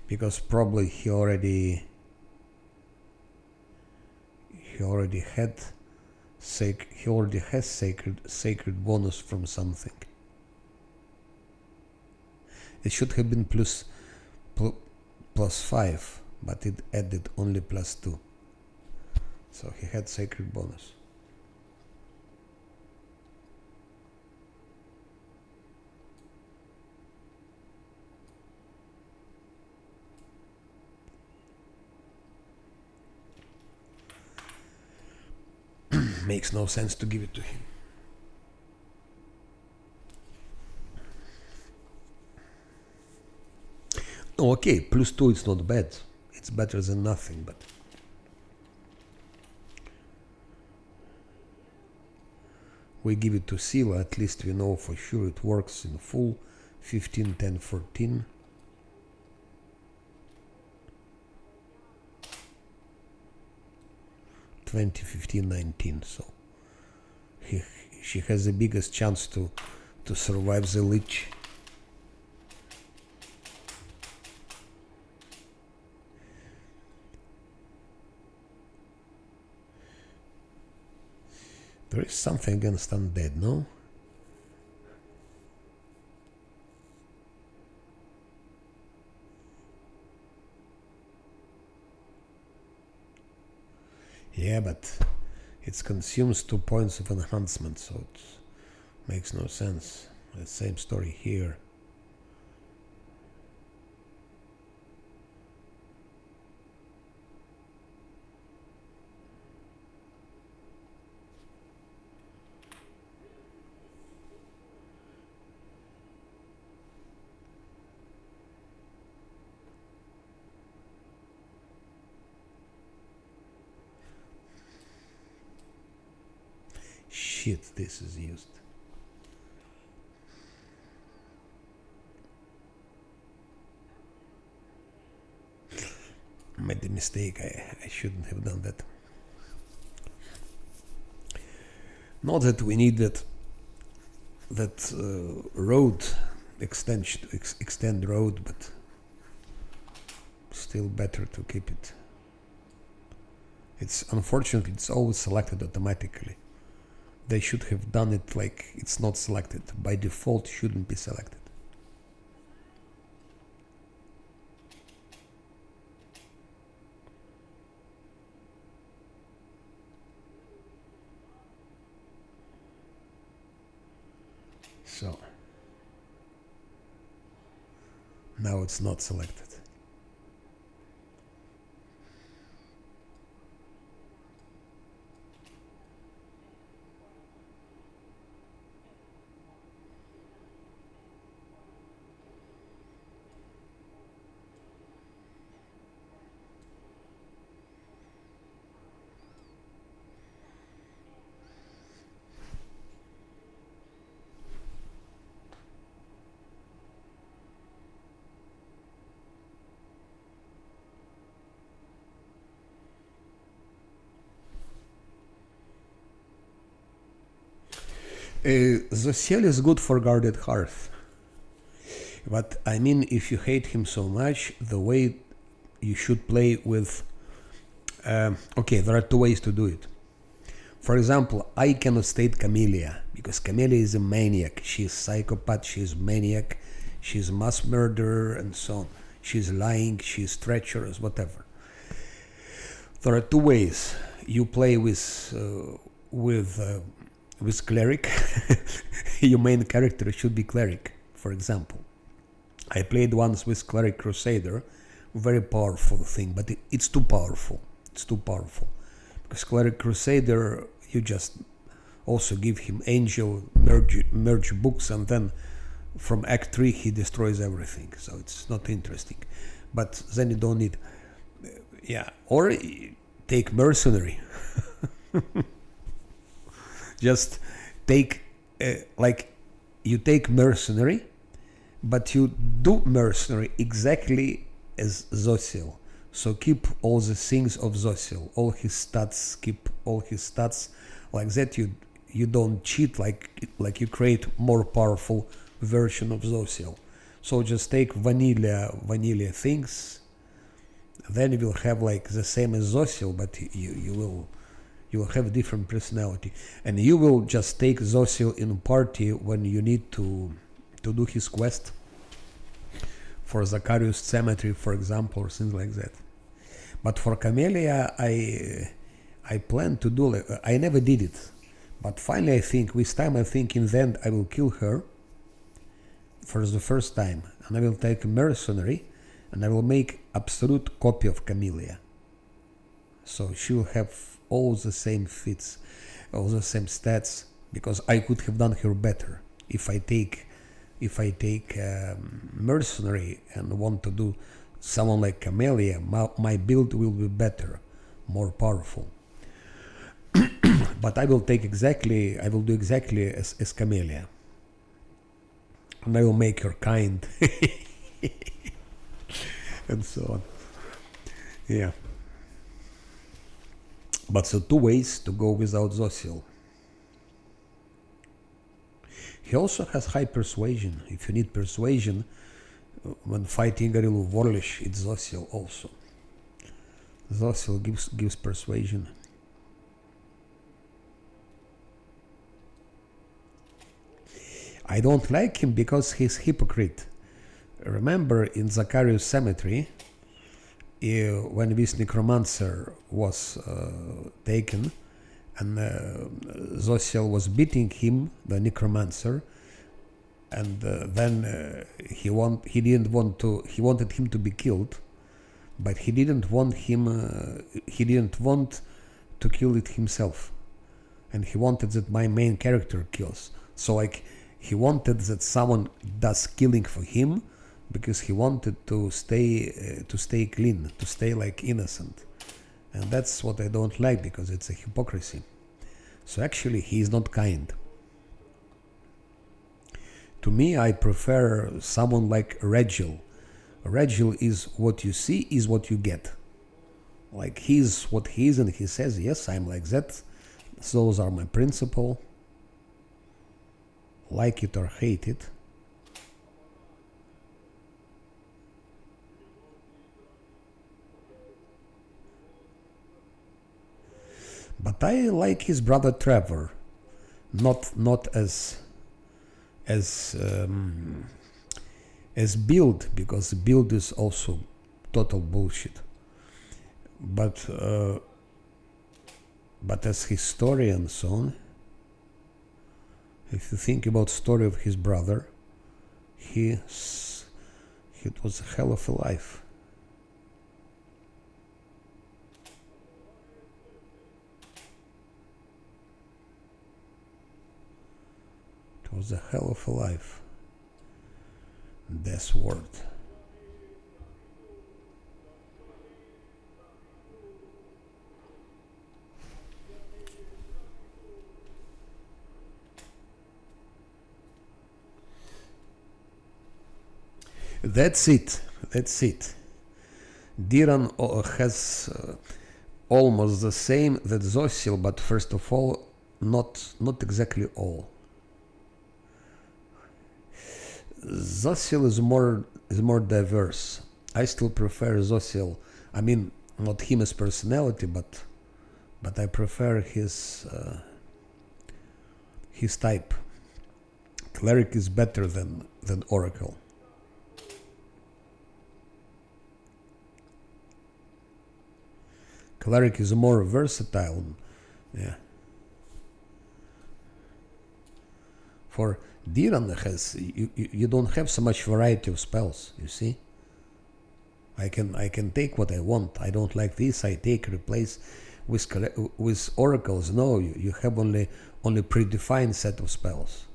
Because probably he already has sacred bonus from something. It should have been plus 5, but it added only plus 2. So he had sacred bonus. Makes no sense to give it to him. Oh, okay, plus 2 it's not bad. It's better than nothing, but we give it to Sila, at least we know for sure it works in full. 15, 10, 14. (20, 15, 19). So she has the biggest chance to survive the Lich. There is something against undead, no? Yeah, but it consumes 2 points of enhancement, so it makes no sense. The same story here. Shit, this is used. Made the mistake. I shouldn't have done that. Not that we need that road extension, extend road, but still better to keep it. It's unfortunately it's always selected automatically. They should have done it like it's not selected. By default, shouldn't be selected. So now it's not selected. Zosiel is good for guarded hearth. But I mean, if you hate him so much, the way you should play with... okay, there are two ways to do it. For example, I cannot state Camellia, because Camellia is a maniac. She is psychopath, she is maniac, she is mass murderer, and so on. She is lying, she is treacherous, whatever. There are two ways. You play with cleric. Your main character should be cleric, for example. I played once with cleric crusader, very powerful thing, but it's too powerful. It's too powerful. Because cleric crusader, you just also give him angel merge books, and then from act 3 he destroys everything, so it's not interesting. But then you don't need... yeah, or take mercenary. Just take like you take mercenary, but you do mercenary exactly as Zosiel. So keep all the things of Zosiel, all his stats, keep all his stats like that. You don't cheat, like you create more powerful version of Zosiel. So just take vanilla things, then you will have like the same as Zosiel, but you will have different personality, and you will just take Zosiel in party when you need to do his quest for Zacharias Cemetery, for example, or things like that. But for Camellia, I plan to do. I never did it, but finally, I think this time, I think in the end, I will kill her for the first time, and I will take a mercenary, and I will make absolute copy of Camellia. So she will have all the same fits, all the same stats, because I could have done her better if I take mercenary and want to do someone like Camellia. My build will be better, more powerful. But I will do exactly as Camellia, and I will make her kind, and so on. Yeah. But so two ways to go without Zosiel. He also has high persuasion. If you need persuasion when fighting Igoril Vorlish, it's Zosiel also. Zosiel gives persuasion. I don't like him because he's hypocrite. Remember in Zacharias Cemetery, when this necromancer was taken, and Zosiel was beating him, the necromancer, and then he wanted him to be killed, but he didn't want to kill it himself, and he wanted that my main character kills. So like he wanted that someone does killing for him, because he wanted to stay clean, to stay like innocent. And that's what I don't like, because it's a hypocrisy. So actually he is not kind. To me, I prefer someone like Regil. Regil is what you see is what you get. Like he's what he is, and he says, yes, I'm like that. Those are my principle. Like it or hate it. But I like his brother Trevor, not as build, because build is also total bullshit. But as his story and so on, if you think about story of his brother, it was a hell of a life. It was a hell of a life. Death word. That's it. Diran has almost the same that Zosiel, but first of all, not exactly all. Zosiel is more diverse. I still prefer Zosiel. I mean, not him as personality, but I prefer his type. Cleric is better than Oracle. Cleric is more versatile. Yeah. For Diran has you don't have so much variety of spells. You see. I can take what I want. I don't like this. I take replace with oracles. No, you have only predefined set of spells.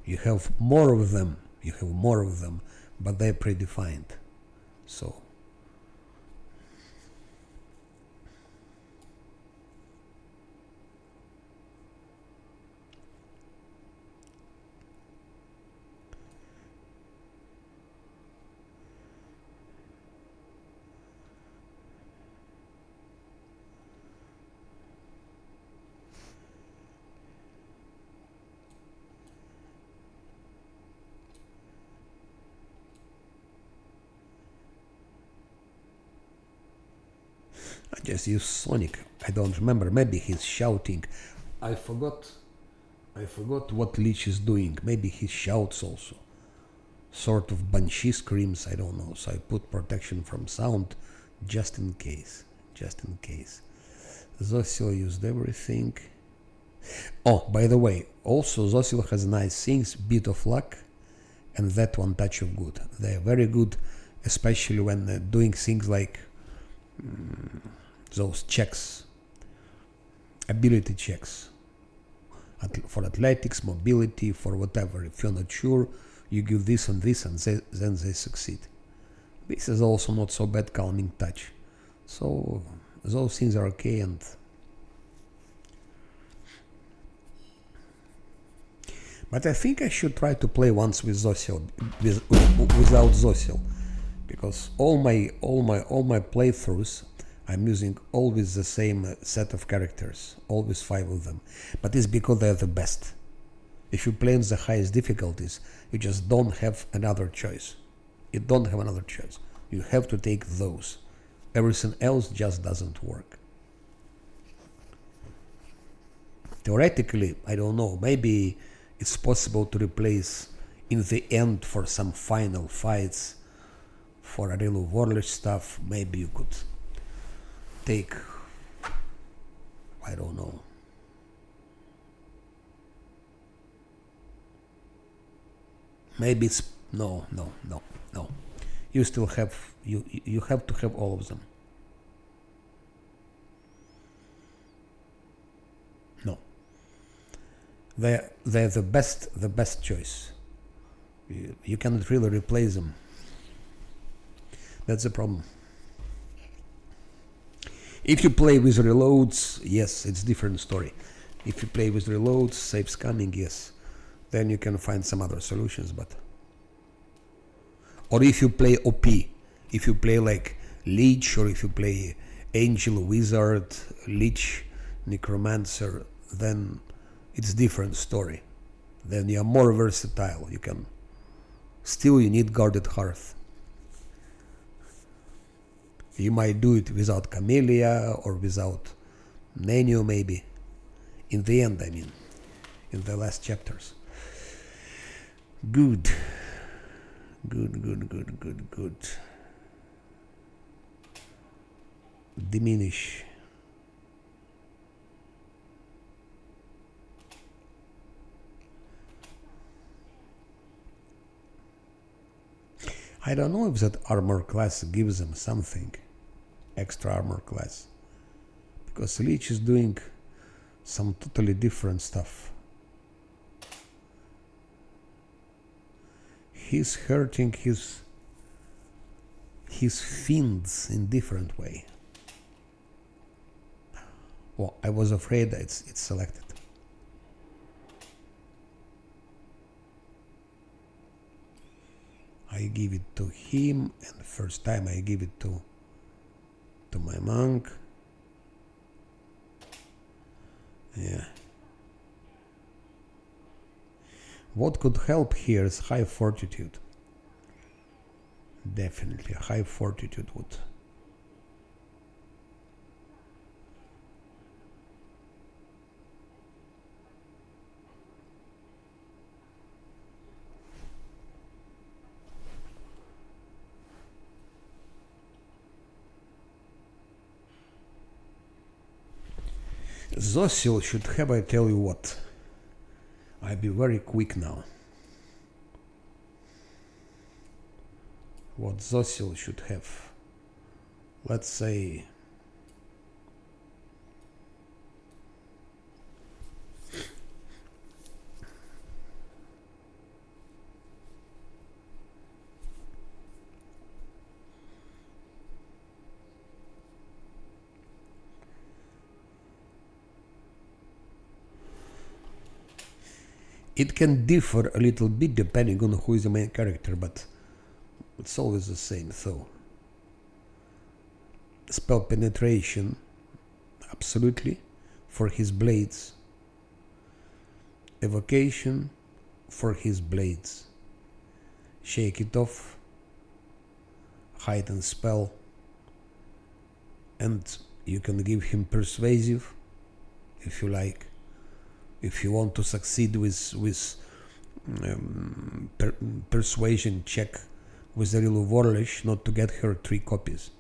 You have more of them. But they're predefined. So. I just use Sonic. I don't remember. Maybe he's shouting. I forgot what Lich is doing. Maybe he shouts also. Sort of banshee screams. I don't know. So I put protection from sound just in case. Zosiel used everything. Oh, by the way, also Zosiel has nice things. Bit of luck and that one touch of good. They're very good, especially when doing things like those checks, ability checks for athletics, mobility, for whatever. If you're not sure, you give this and this, and then they succeed. This is also not so bad calming touch. So those things are okay. And but I think I should try to play once with Zosiel, without Zosiel, because all my playthroughs I'm using always the same set of characters, always 5 of them. But it's because they're the best. If you play in the highest difficulties, you just don't have another choice. You don't have another choice. You have to take those. Everything else just doesn't work. Theoretically, I don't know, maybe it's possible to replace in the end for some final fights, for a real warlord stuff. Maybe you could take, I don't know, maybe it's no. You still have you have to have all of them. No, they're the best choice. You cannot really replace them. That's the problem. If you play with reloads, yes, it's different story. If you play with reloads, saves coming, yes, then you can find some other solutions. But or if you play OP, if you play like Lich, or if you play Angel, Wizard, Lich, Necromancer, then it's different story. Then you are more versatile. You can still, you need Guarded Hearth. You might do it without Camellia or without Nenio, maybe. In the end, I mean. In the last chapters. Good. Diminish. I don't know if that armor class gives them something. Extra armor class, because Lich is doing some totally different stuff. He's hurting his fiends in different way. Well, I was afraid that it's selected. I give it to him, and the first time I give it to my monk. Yeah. What could help here is high fortitude. Definitely, high fortitude would. Zosil should have, I tell you what. I'll be very quick now. What Zosil should have. Let's say it can differ a little bit depending on who is the main character, but it's always the same. So spell penetration, absolutely, for his blades. Evocation for his blades. Shake it off, heighten spell, and you can give him persuasive if you like. If you want to succeed with persuasion check with the real Warlish, not to get her 3 copies.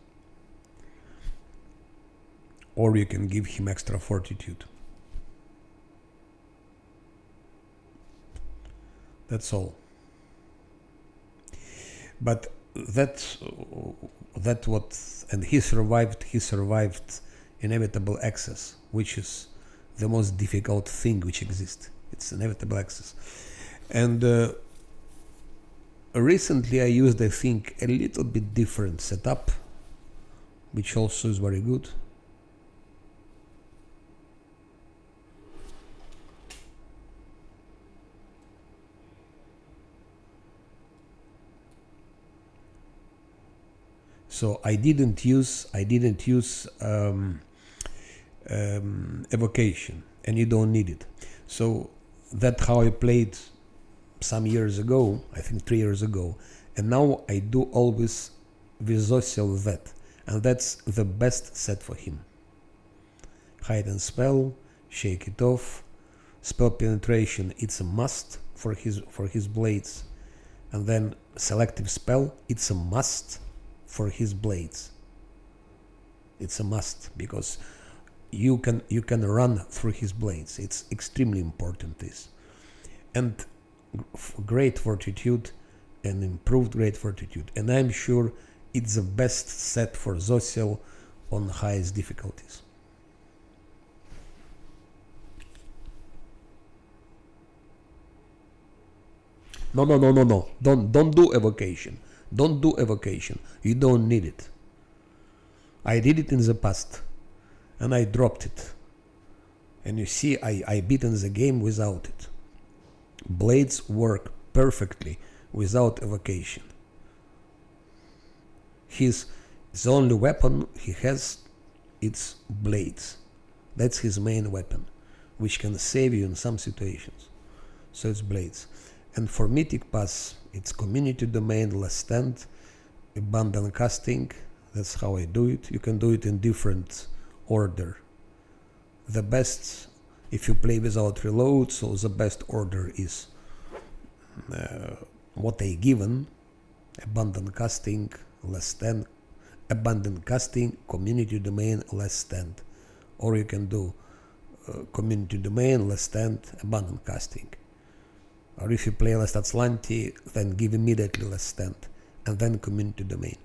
Or you can give him extra fortitude. That's all. But that's what, and he survived inevitable access, which is the most difficult thing which exists. It's inevitable access. And recently I used, I think, a little bit different setup, which also is very good. So I didn't use evocation, and you don't need it. So that's how I played some years ago, I think 3 years ago, and now I do always Vizosial that, and that's the best set for him. Heighten spell, shake it off, spell penetration, it's a must for his blades, and then selective spell, it's a must for his blades. It's a must because you can run through his blades. It's extremely important, this. And great fortitude and improved great fortitude, and I'm sure it's the best set for Zosil on highest difficulties. No, don't do evocation. Don't do evocation. You don't need it. I did it in the past and I dropped it. And you see, I beaten the game without it. Blades work perfectly without evocation. The only weapon he has, it's blades. That's his main weapon, which can save you in some situations. So it's blades. And for Mythic Pass, it's community domain, last stand, abandon casting. That's how I do it. You can do it in different order. The best, if you play without reload, so the best order is what I given: abandon casting, last stand, abandon casting, community domain, last stand. Or you can do community domain, last stand, abandon casting. Or if you play Last Atlanti, then give immediately last stand, and then community domain.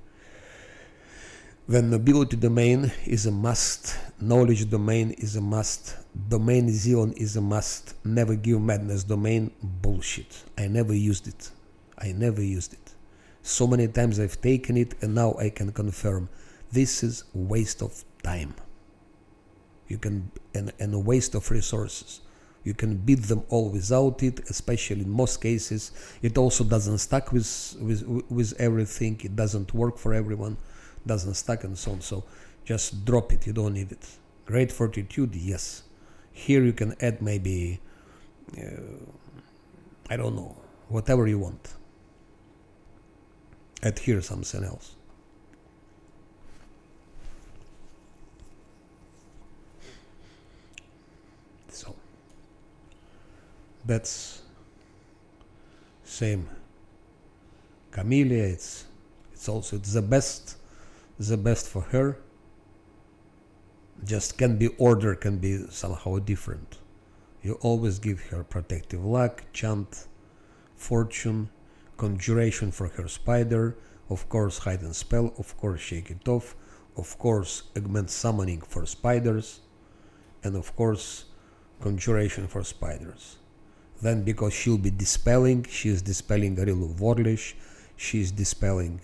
Then nobility domain is a must, knowledge domain is a must, domain Zion is a must, never give madness domain, bullshit. I never used it. So many times I've taken it, and now I can confirm this is waste of time. And a waste of resources. You can beat them all without it, especially in most cases. It also doesn't stack with everything. It doesn't work for everyone. Doesn't stack and so on. So just drop it. You don't need it. Great fortitude, yes. Here you can add maybe I don't know, whatever you want. Add here something else. So that's same Camellia. It's also the best for her. Just can be order, can be somehow different. You always give her protective luck, chant, fortune, conjuration for her spider, of course hide and spell, of course shake it off, of course augment summoning for spiders, and of course conjuration for spiders. Then because she'll be dispelling, she is dispelling Arilu Vorlish, she is dispelling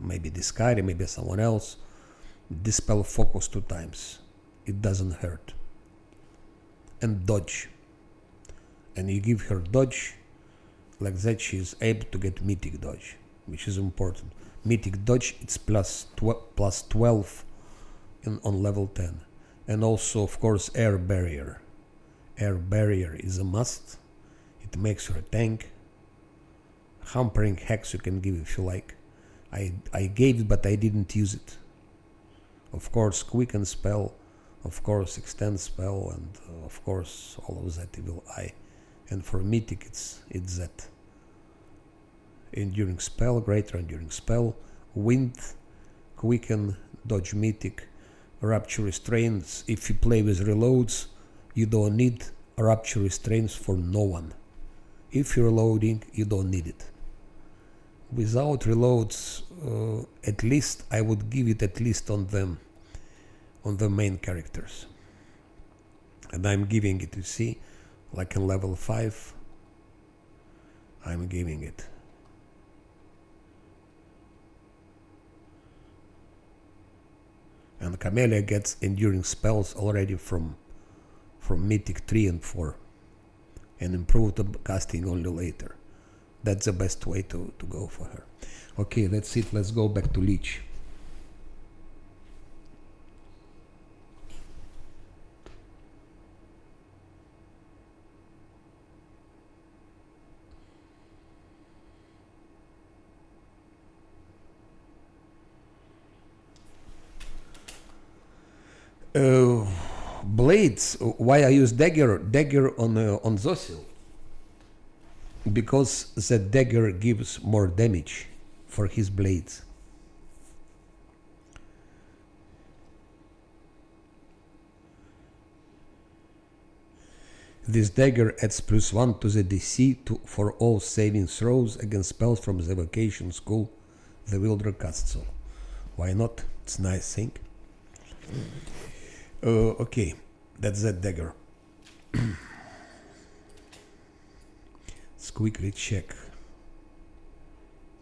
maybe Discari, maybe someone else. Dispel focus 2 times. It doesn't hurt. And dodge. And you give her dodge, like that she is able to get mythic dodge, which is important. Mythic dodge, it's plus 12 on level 10. And also, of course, air barrier. Air barrier is a must. It makes her a tank. Hampering hex you can give if you like. I gave it, but I didn't use it. Of course, quicken spell, of course, extend spell, and of course, all of that evil eye. And for mythic, it's that. Enduring spell, greater enduring spell, wind, quicken, dodge mythic, rapture restraints. If you play with reloads, you don't need rapture restraints for no one. If you're reloading, you don't need it. Without reloads, at least I would give it at least on the main characters. And I'm giving it, you see, like in level 5, I'm giving it. And Camellia gets enduring spells already from Mythic 3 and 4, and improved casting only later. That's the best way to go for her. Okay, that's it. Let's go back to Leech. Blades. Why I use dagger on Zosil? Because the dagger gives more damage for his blades. This dagger adds +1 to the DC for all saving throws against spells from the Evocation School, the Wilder Castle. Why not? It's a nice thing. Okay, that's that dagger. Let's quickly check,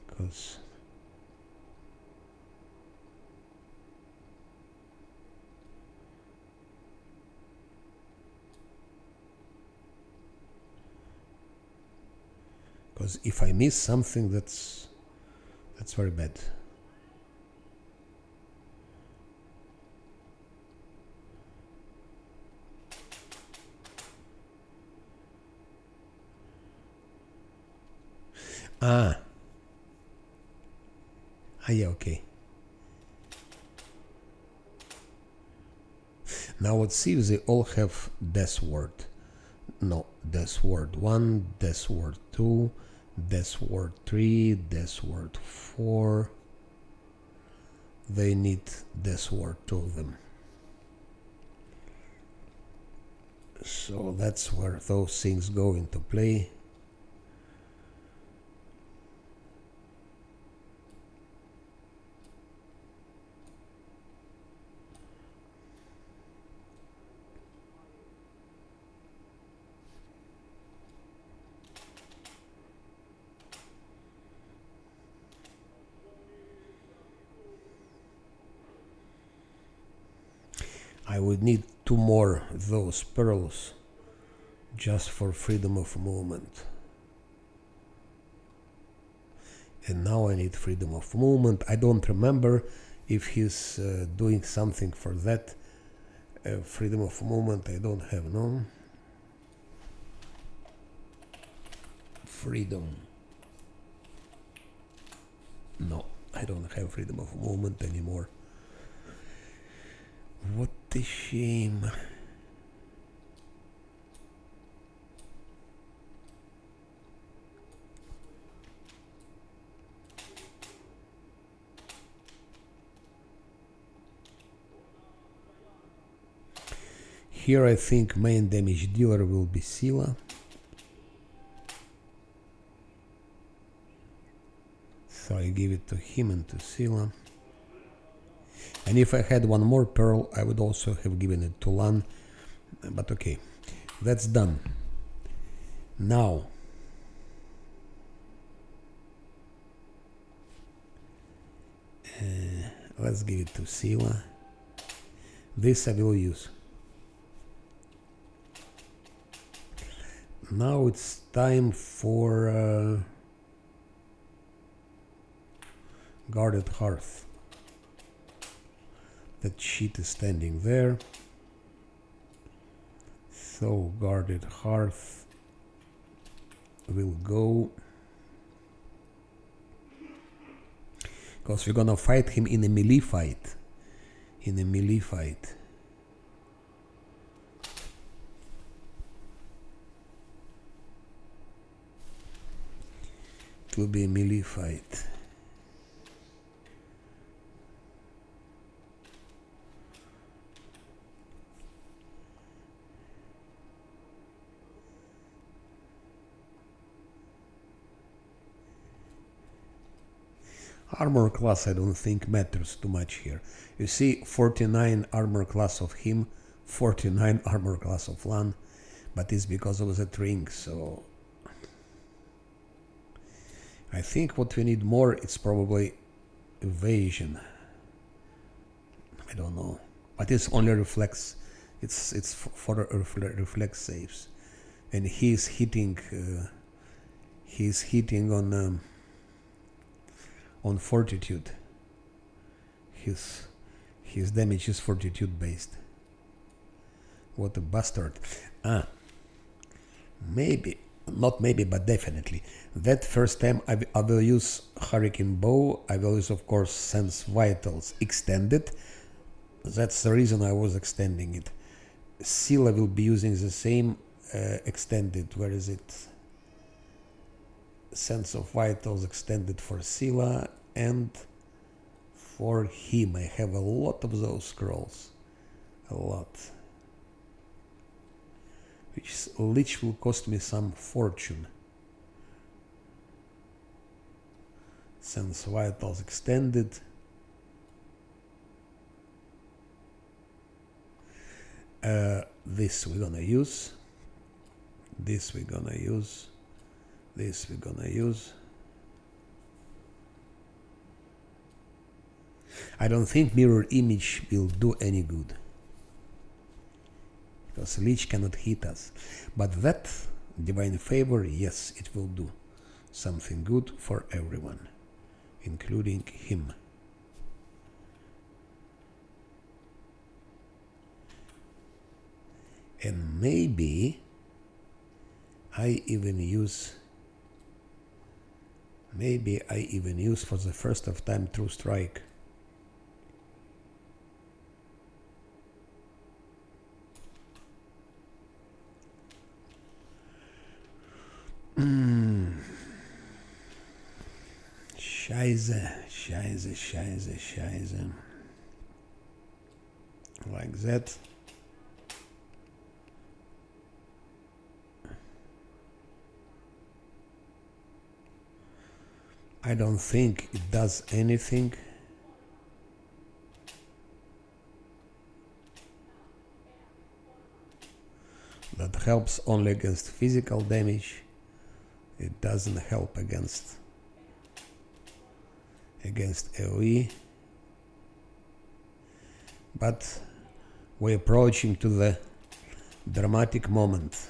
because if I miss something, that's very bad. Yeah, okay. Now let's see if they all have Death Ward. No, Death Ward 1, Death Ward 2, Death Ward 3, Death Ward 4. They need Death Ward 2 of them. So that's where those things go into play. I would need 2 more of those pearls just for freedom of movement. And now I need freedom of movement. I don't remember if he's doing something for that. Freedom of movement I don't have, no? freedom. No, I don't have freedom of movement anymore. What a shame. Here I think main damage dealer will be Scylla. So I give it to him and to Scylla. And if I had one more pearl, I would also have given it to Lan. But okay, that's done. Now, let's give it to Scylla. This I will use. Now it's time for Guarded Hearth. That sheet is standing there. So Guarded Hearth will go. Because we're gonna fight him in a melee fight. In a melee fight. It will be a melee fight. Armor class I don't think matters too much here. You see 49 armor class of him, 49 armor class of Lan, but it's because of the ring, so I think what we need more is probably evasion. I don't know, but it's only reflex. It's for reflex saves, and he's hitting on fortitude. His damage is fortitude based. What a bastard. Maybe, not maybe, but definitely. That first time I will use Hurricane Bow. I will use, of course, Sense Vitals extended. That's the reason I was extending it. Scylla will be using the same extended. Where is it? Sense of Vitals extended for Scylla, and for him I have a lot of those scrolls. A lot. Which will cost me some fortune. Sense Vitals extended. This we're gonna use. This we're gonna use. This we're gonna use. I don't think mirror image will do any good, because Leech cannot hit us. But that divine favor, yes, it will do something good for everyone, including him. And maybe I even use for the first of time True Strike. Scheiße. Like that. I don't think it does anything. That helps only against physical damage. It doesn't help against AoE. But we're approaching to the dramatic moment.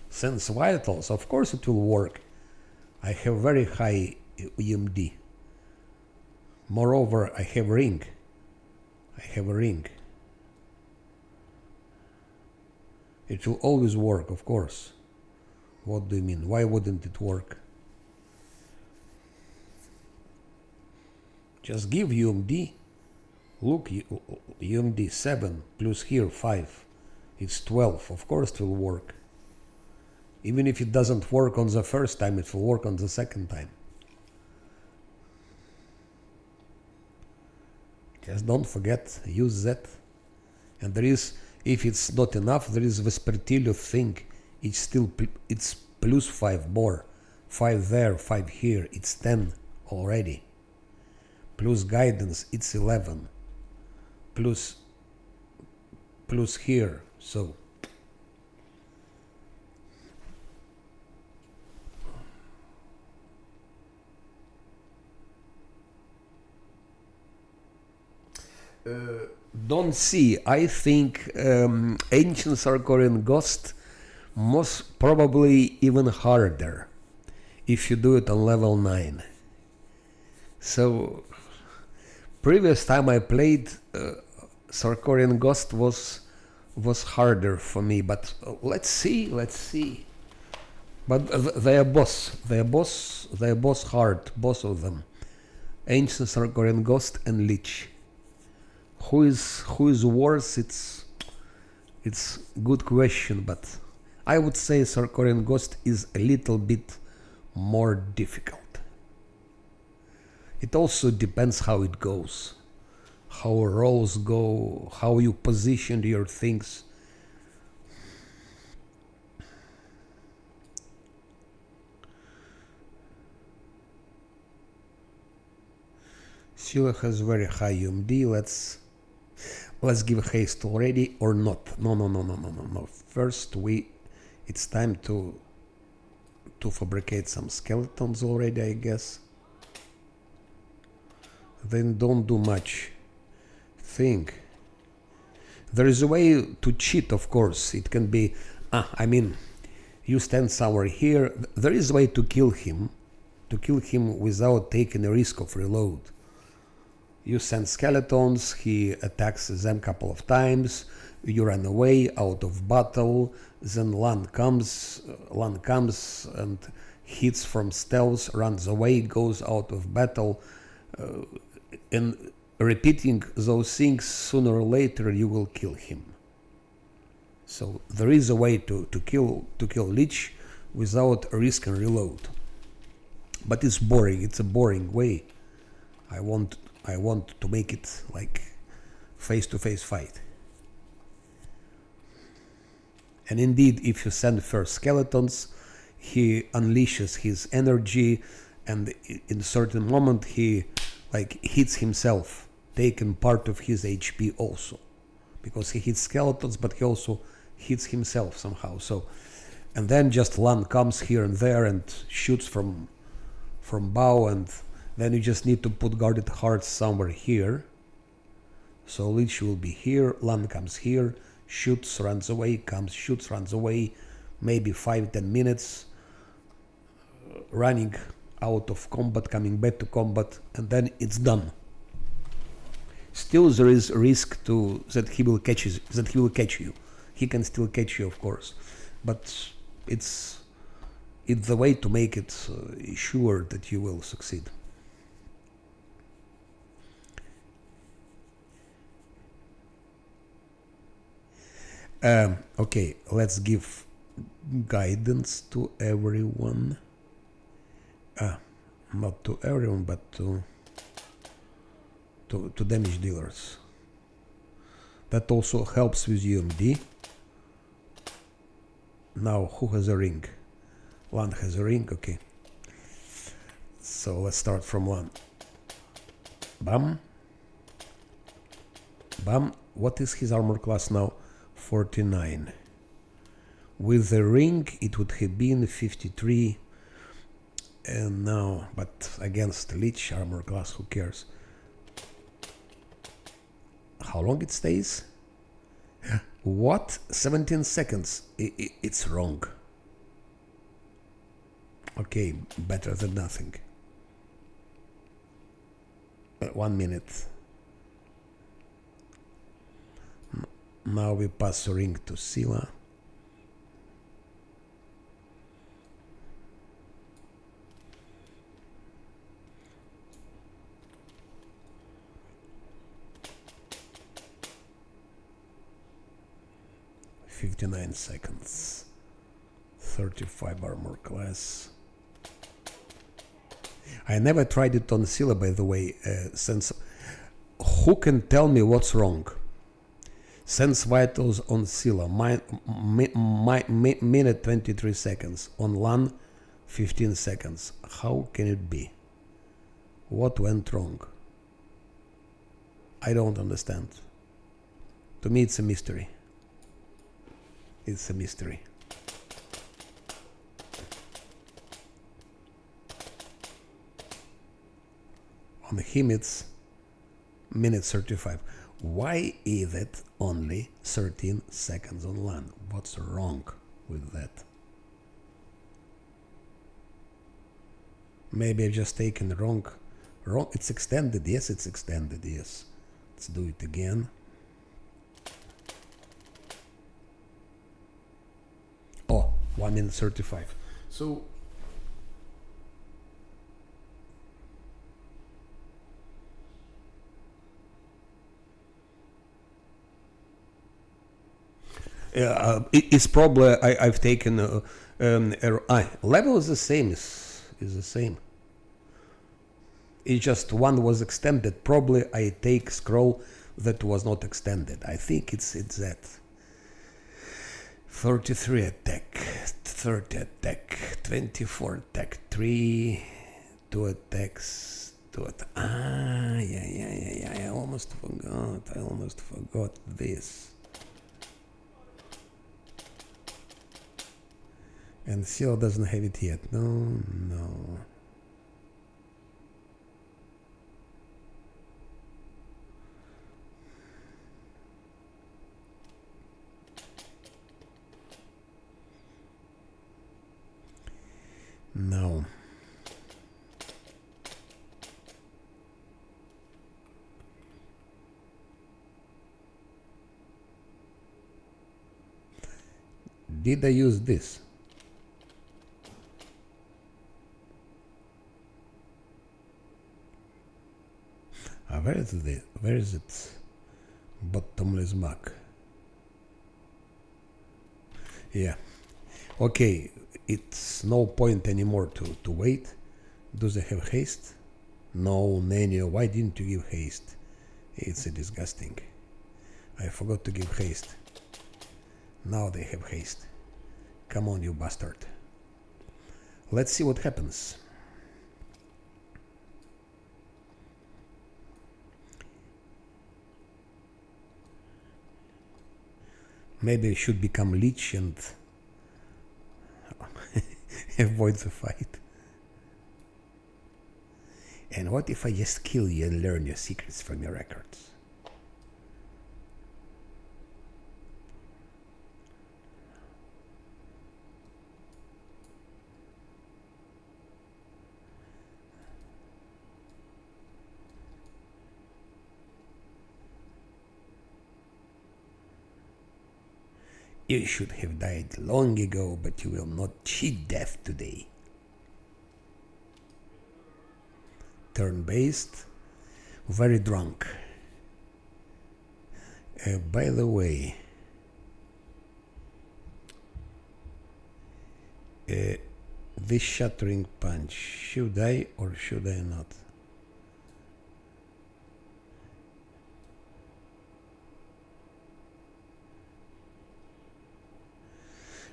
Sense Vitals, of course it will work. I have very high EMD. Moreover, I have ring. I have a ring. It will always work, of course. What do you mean? Why wouldn't it work? Just give UMD. Look, UMD 7 plus here 5. It's 12. Of course it will work. Even if it doesn't work on the first time, it will work on the second time. Just don't forget, use that. And there is, if it's not enough, there is Vespertilio thing. It's still, it's plus 5 more. 5 there, 5 here, it's 10 already. Plus guidance, it's 11. Plus here, so. Don't see. I think Ancient Sarkorian Ghost most probably even harder if you do it on level 9. So previous time I played Sarkorian Ghost was harder for me, but let's see. But they are boss hard, both of them. Ancient Sarkorian Ghost and Lich. Who is worse? It's good question, but I would say Sarkorian Ghost is a little bit more difficult. It also depends how it goes, how rolls go, how you position your things. Scylla has very high UMD. Let's give haste already or not. No. First it's time to fabricate some skeletons already, I guess. Then don't do much. Think. There is a way to cheat, of course. It can be, you stand somewhere here. There is a way to kill him without taking a risk of reload. You send skeletons, he attacks them a couple of times, you run away out of battle, then Lan comes and hits from stealth, runs away, goes out of battle, and repeating those things, sooner or later you will kill him. So there is a way to kill Lich without risk and reload. But it's boring, it's a boring way. I want to make it like face-to-face fight. And indeed, if you send first skeletons, he unleashes his energy, and in a certain moment he like hits himself, taking part of his HP also, because he hits skeletons, but he also hits himself somehow. So, and then just Lan comes here and there and shoots from bow, and then you just need to put guarded hearts somewhere here. So Lich will be here, Lan comes here, shoots, runs away, comes, shoots, runs away, maybe 5-10 minutes, running out of combat, coming back to combat, and then it's done. Still there is a risk that he will catch you. He can still catch you, of course, but it's the way to make it sure that you will succeed. Okay, let's give guidance to everyone. Not to everyone, but to damage dealers. That also helps with UMD. Now, who has a ring? Lan has a ring, okay. So let's start from Lan. Bam. Bam. What is his armor class now? 49. With the ring, it would have been 53. And now, but against Lich armor class, who cares? How long it stays? What? 17 seconds. It's wrong. Okay, better than nothing. 1 minute. Now we pass ring to Sila. "59 seconds. 35 armor class." I never tried it on Sila, by the way, since who can tell me what's wrong? Sense vitals on Sila, minute 23 seconds. On LAN, 15 seconds. How can it be? What went wrong? I don't understand. To me, it's a mystery. It's a mystery. On him, it's minute 35. Why is it only 13 seconds on LAN? What's wrong with that? Maybe I've just taken wrong. It's extended. Yes, it's extended. Yes. Let's do it again. Oh, 1 minute 35. So it's probably I've taken level is the same. Is the same. It's just one was extended. Probably I take scroll that was not extended. I think it's that. 33 attack, 30 attack, 24 attack, 3, 2 attacks, 2 attack. Yeah. I almost forgot this. And Seal doesn't have it yet. No. No. Did I use this? Where is it? Bottomless mug. Yeah. Okay, it's no point anymore to wait. Do they have haste? No, Nanio, why didn't you give haste? It's disgusting. I forgot to give haste. Now they have haste. Come on, you bastard. Let's see what happens. Maybe I should become Lich and avoid the fight. And what if I just kill you and learn your secrets from your records? You should have died long ago, but you will not cheat death today. Turn-based, very drunk. By the way, this shattering punch, should I or should I not?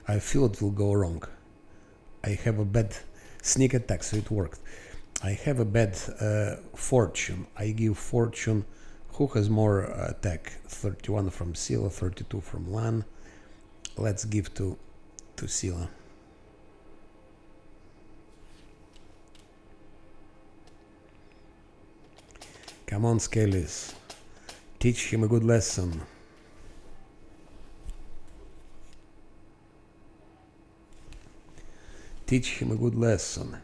I feel it will go wrong. I have a bad sneak attack, so it worked. I have a bad fortune. I give fortune. Who has more attack? 31 from Sila, 32 from Lan. Let's give to Sila. Come on, Scalis. Teach him a good lesson. Teach him a good lesson.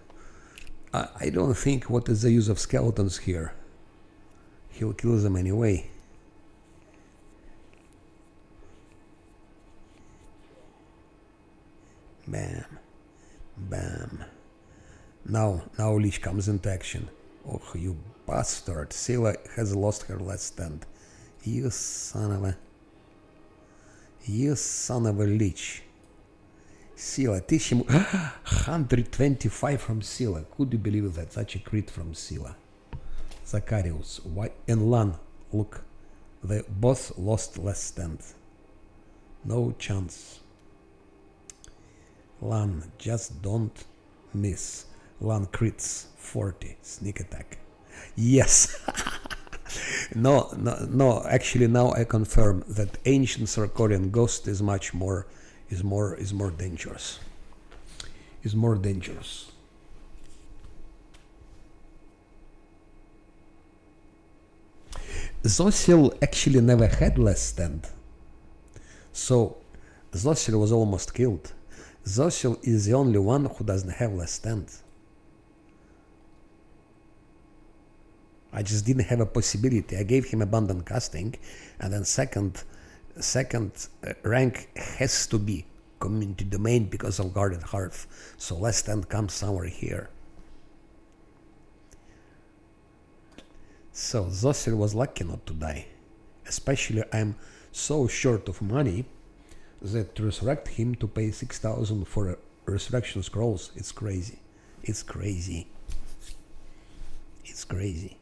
I don't think what is the use of skeletons here. He'll kill them anyway. Bam. Bam. Now Lich comes into action. Oh, you bastard. Scylla has lost her last stand. You son of a... You son of a Lich. Scylla, teach him... 125 from Scylla. Could you believe that? Such a crit from Scylla. Zacharias. Why? And Lan. Look. They both lost last stand. No chance. Lan, just don't miss. Lan crits 40 sneak attack. Yes. no. Actually, now I confirm that ancient Sarkorian ghost is much more dangerous. Is more dangerous. Zosil actually never had last stand. So Zosil was almost killed. Zosil is the only one who doesn't have last stand. I just didn't have a possibility. I gave him abundant casting, and then second rank has to be community domain because of guarded hearth. So last stand comes somewhere here. So Zosil was lucky not to die. Especially I'm so short of money that to resurrect him to pay 6,000 for resurrection scrolls, it's crazy. It's crazy. It's crazy.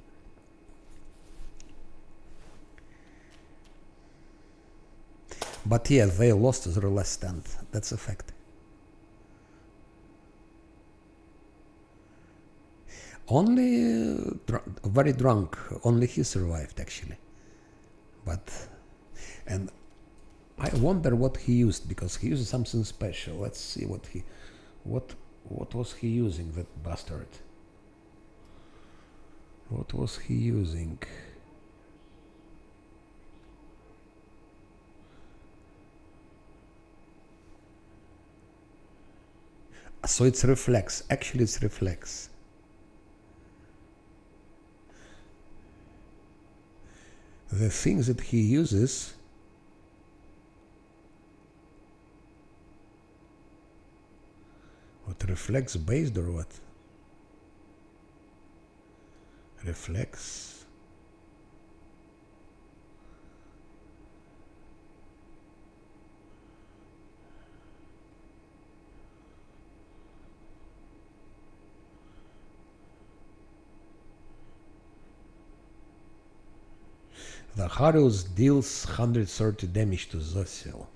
But yeah, they lost their last stand. That's a fact. Only very drunk. Only he survived actually. But and I wonder what he used, because he used something special. Let's see what was he using, that bastard. What was he using? So it's reflex. Actually, it's reflex. The things that he uses. What, reflex based or what? Reflex. The Harus deals 130 damage to Zosil.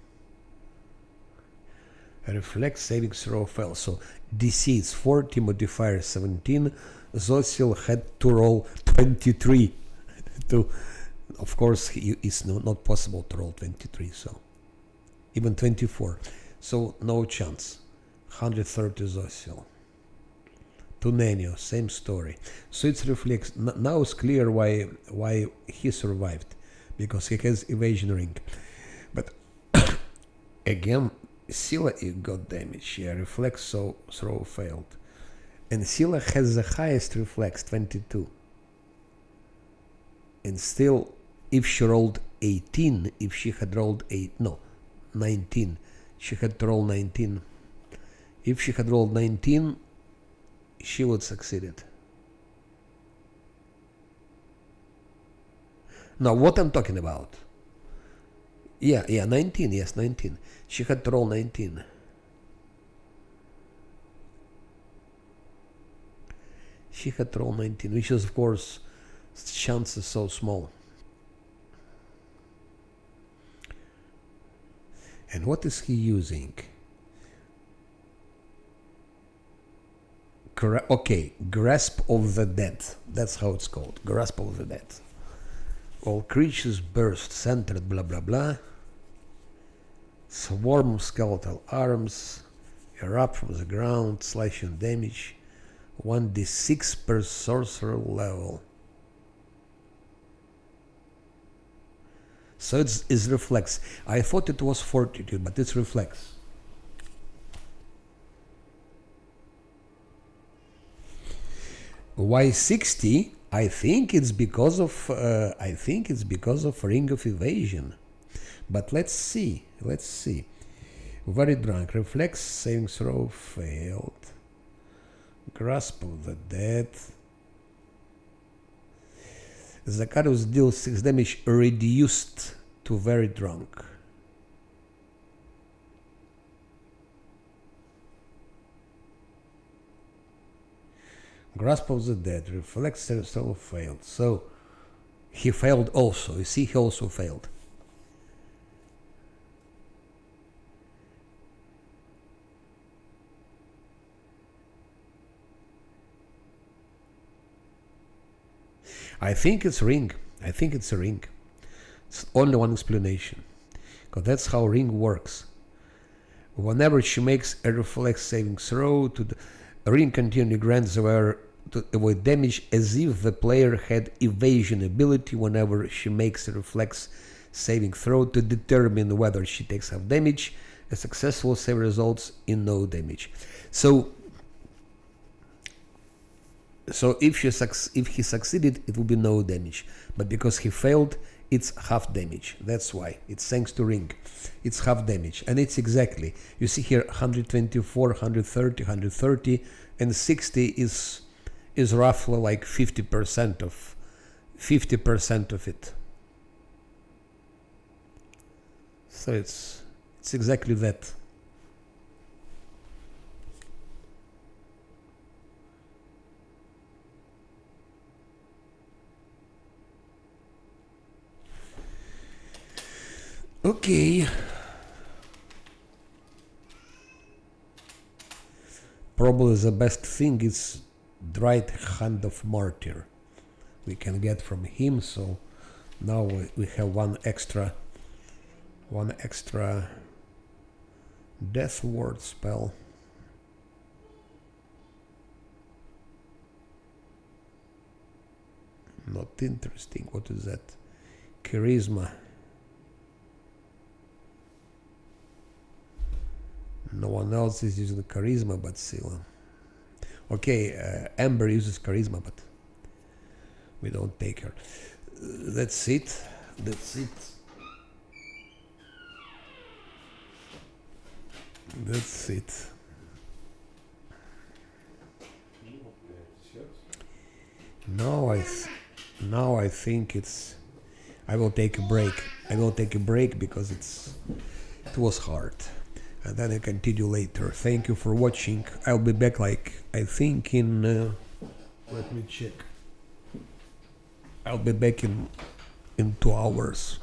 Reflex saving throw fell. So DC is 40, modifier 17. Zosil had to roll 23. Of course, it's not possible to roll 23, so even 24. So no chance. 130 Zosil. To Nenio, same story. So it's reflex. Now it's clear why he survived, because he has evasion ring. But again, Scylla got damage. Yeah, reflex, so throw failed. And Scylla has the highest reflex, 22. And still, if she rolled 18, if she had rolled 19, she had to roll 19. If she had rolled 19, she would succeed. Now, what I'm talking about? Yeah, 19, yes, 19. She had to roll 19. She had to roll 19, which is, of course, chances so small. And what is he using? Okay, Grasp of the Dead. That's how it's called. Grasp of the Dead. All creatures burst, centered, blah blah blah. Swarm of skeletal arms erupt from the ground, slashing damage. 1d6 per sorcerer level. So it's reflex. I thought it was fortitude, but it's reflex. Why 60? I think it's because of Ring of Evasion. But let's see. Very drunk. Reflex saving throw failed. Grasp of the Dead. Zacharias deals 6 damage reduced to very drunk. Grasp of the Dead. Reflex saving throw failed. So he failed also. You see, he also failed. I think it's Ring. It's a Ring. It's only one explanation. Because that's how Ring works. Whenever she makes a reflex saving throw, the Ring continually grants her to avoid damage as if the player had evasion ability whenever she makes a reflex saving throw to determine whether she takes half damage. A successful save results in no damage. So if he succeeded, it will be no damage. But because he failed, it's half damage. That's why. It's thanks to Ring. It's half damage. And it's exactly. You see here 124, 130, 130, and 60 is roughly like 50% of it. So it's exactly that. Okay. Probably the best thing is Dried Hand of Martyr we can get from him, so now we have one extra death ward spell. Not interesting. What is that? Charisma. No one else is using charisma but Scylla. Okay, Amber uses charisma, but we don't take her. That's it. Now I think it's. I will take a break because it was hard. And then I continue later. Thank you for watching. I'll be back I think in let me check. I'll be back in 2 hours.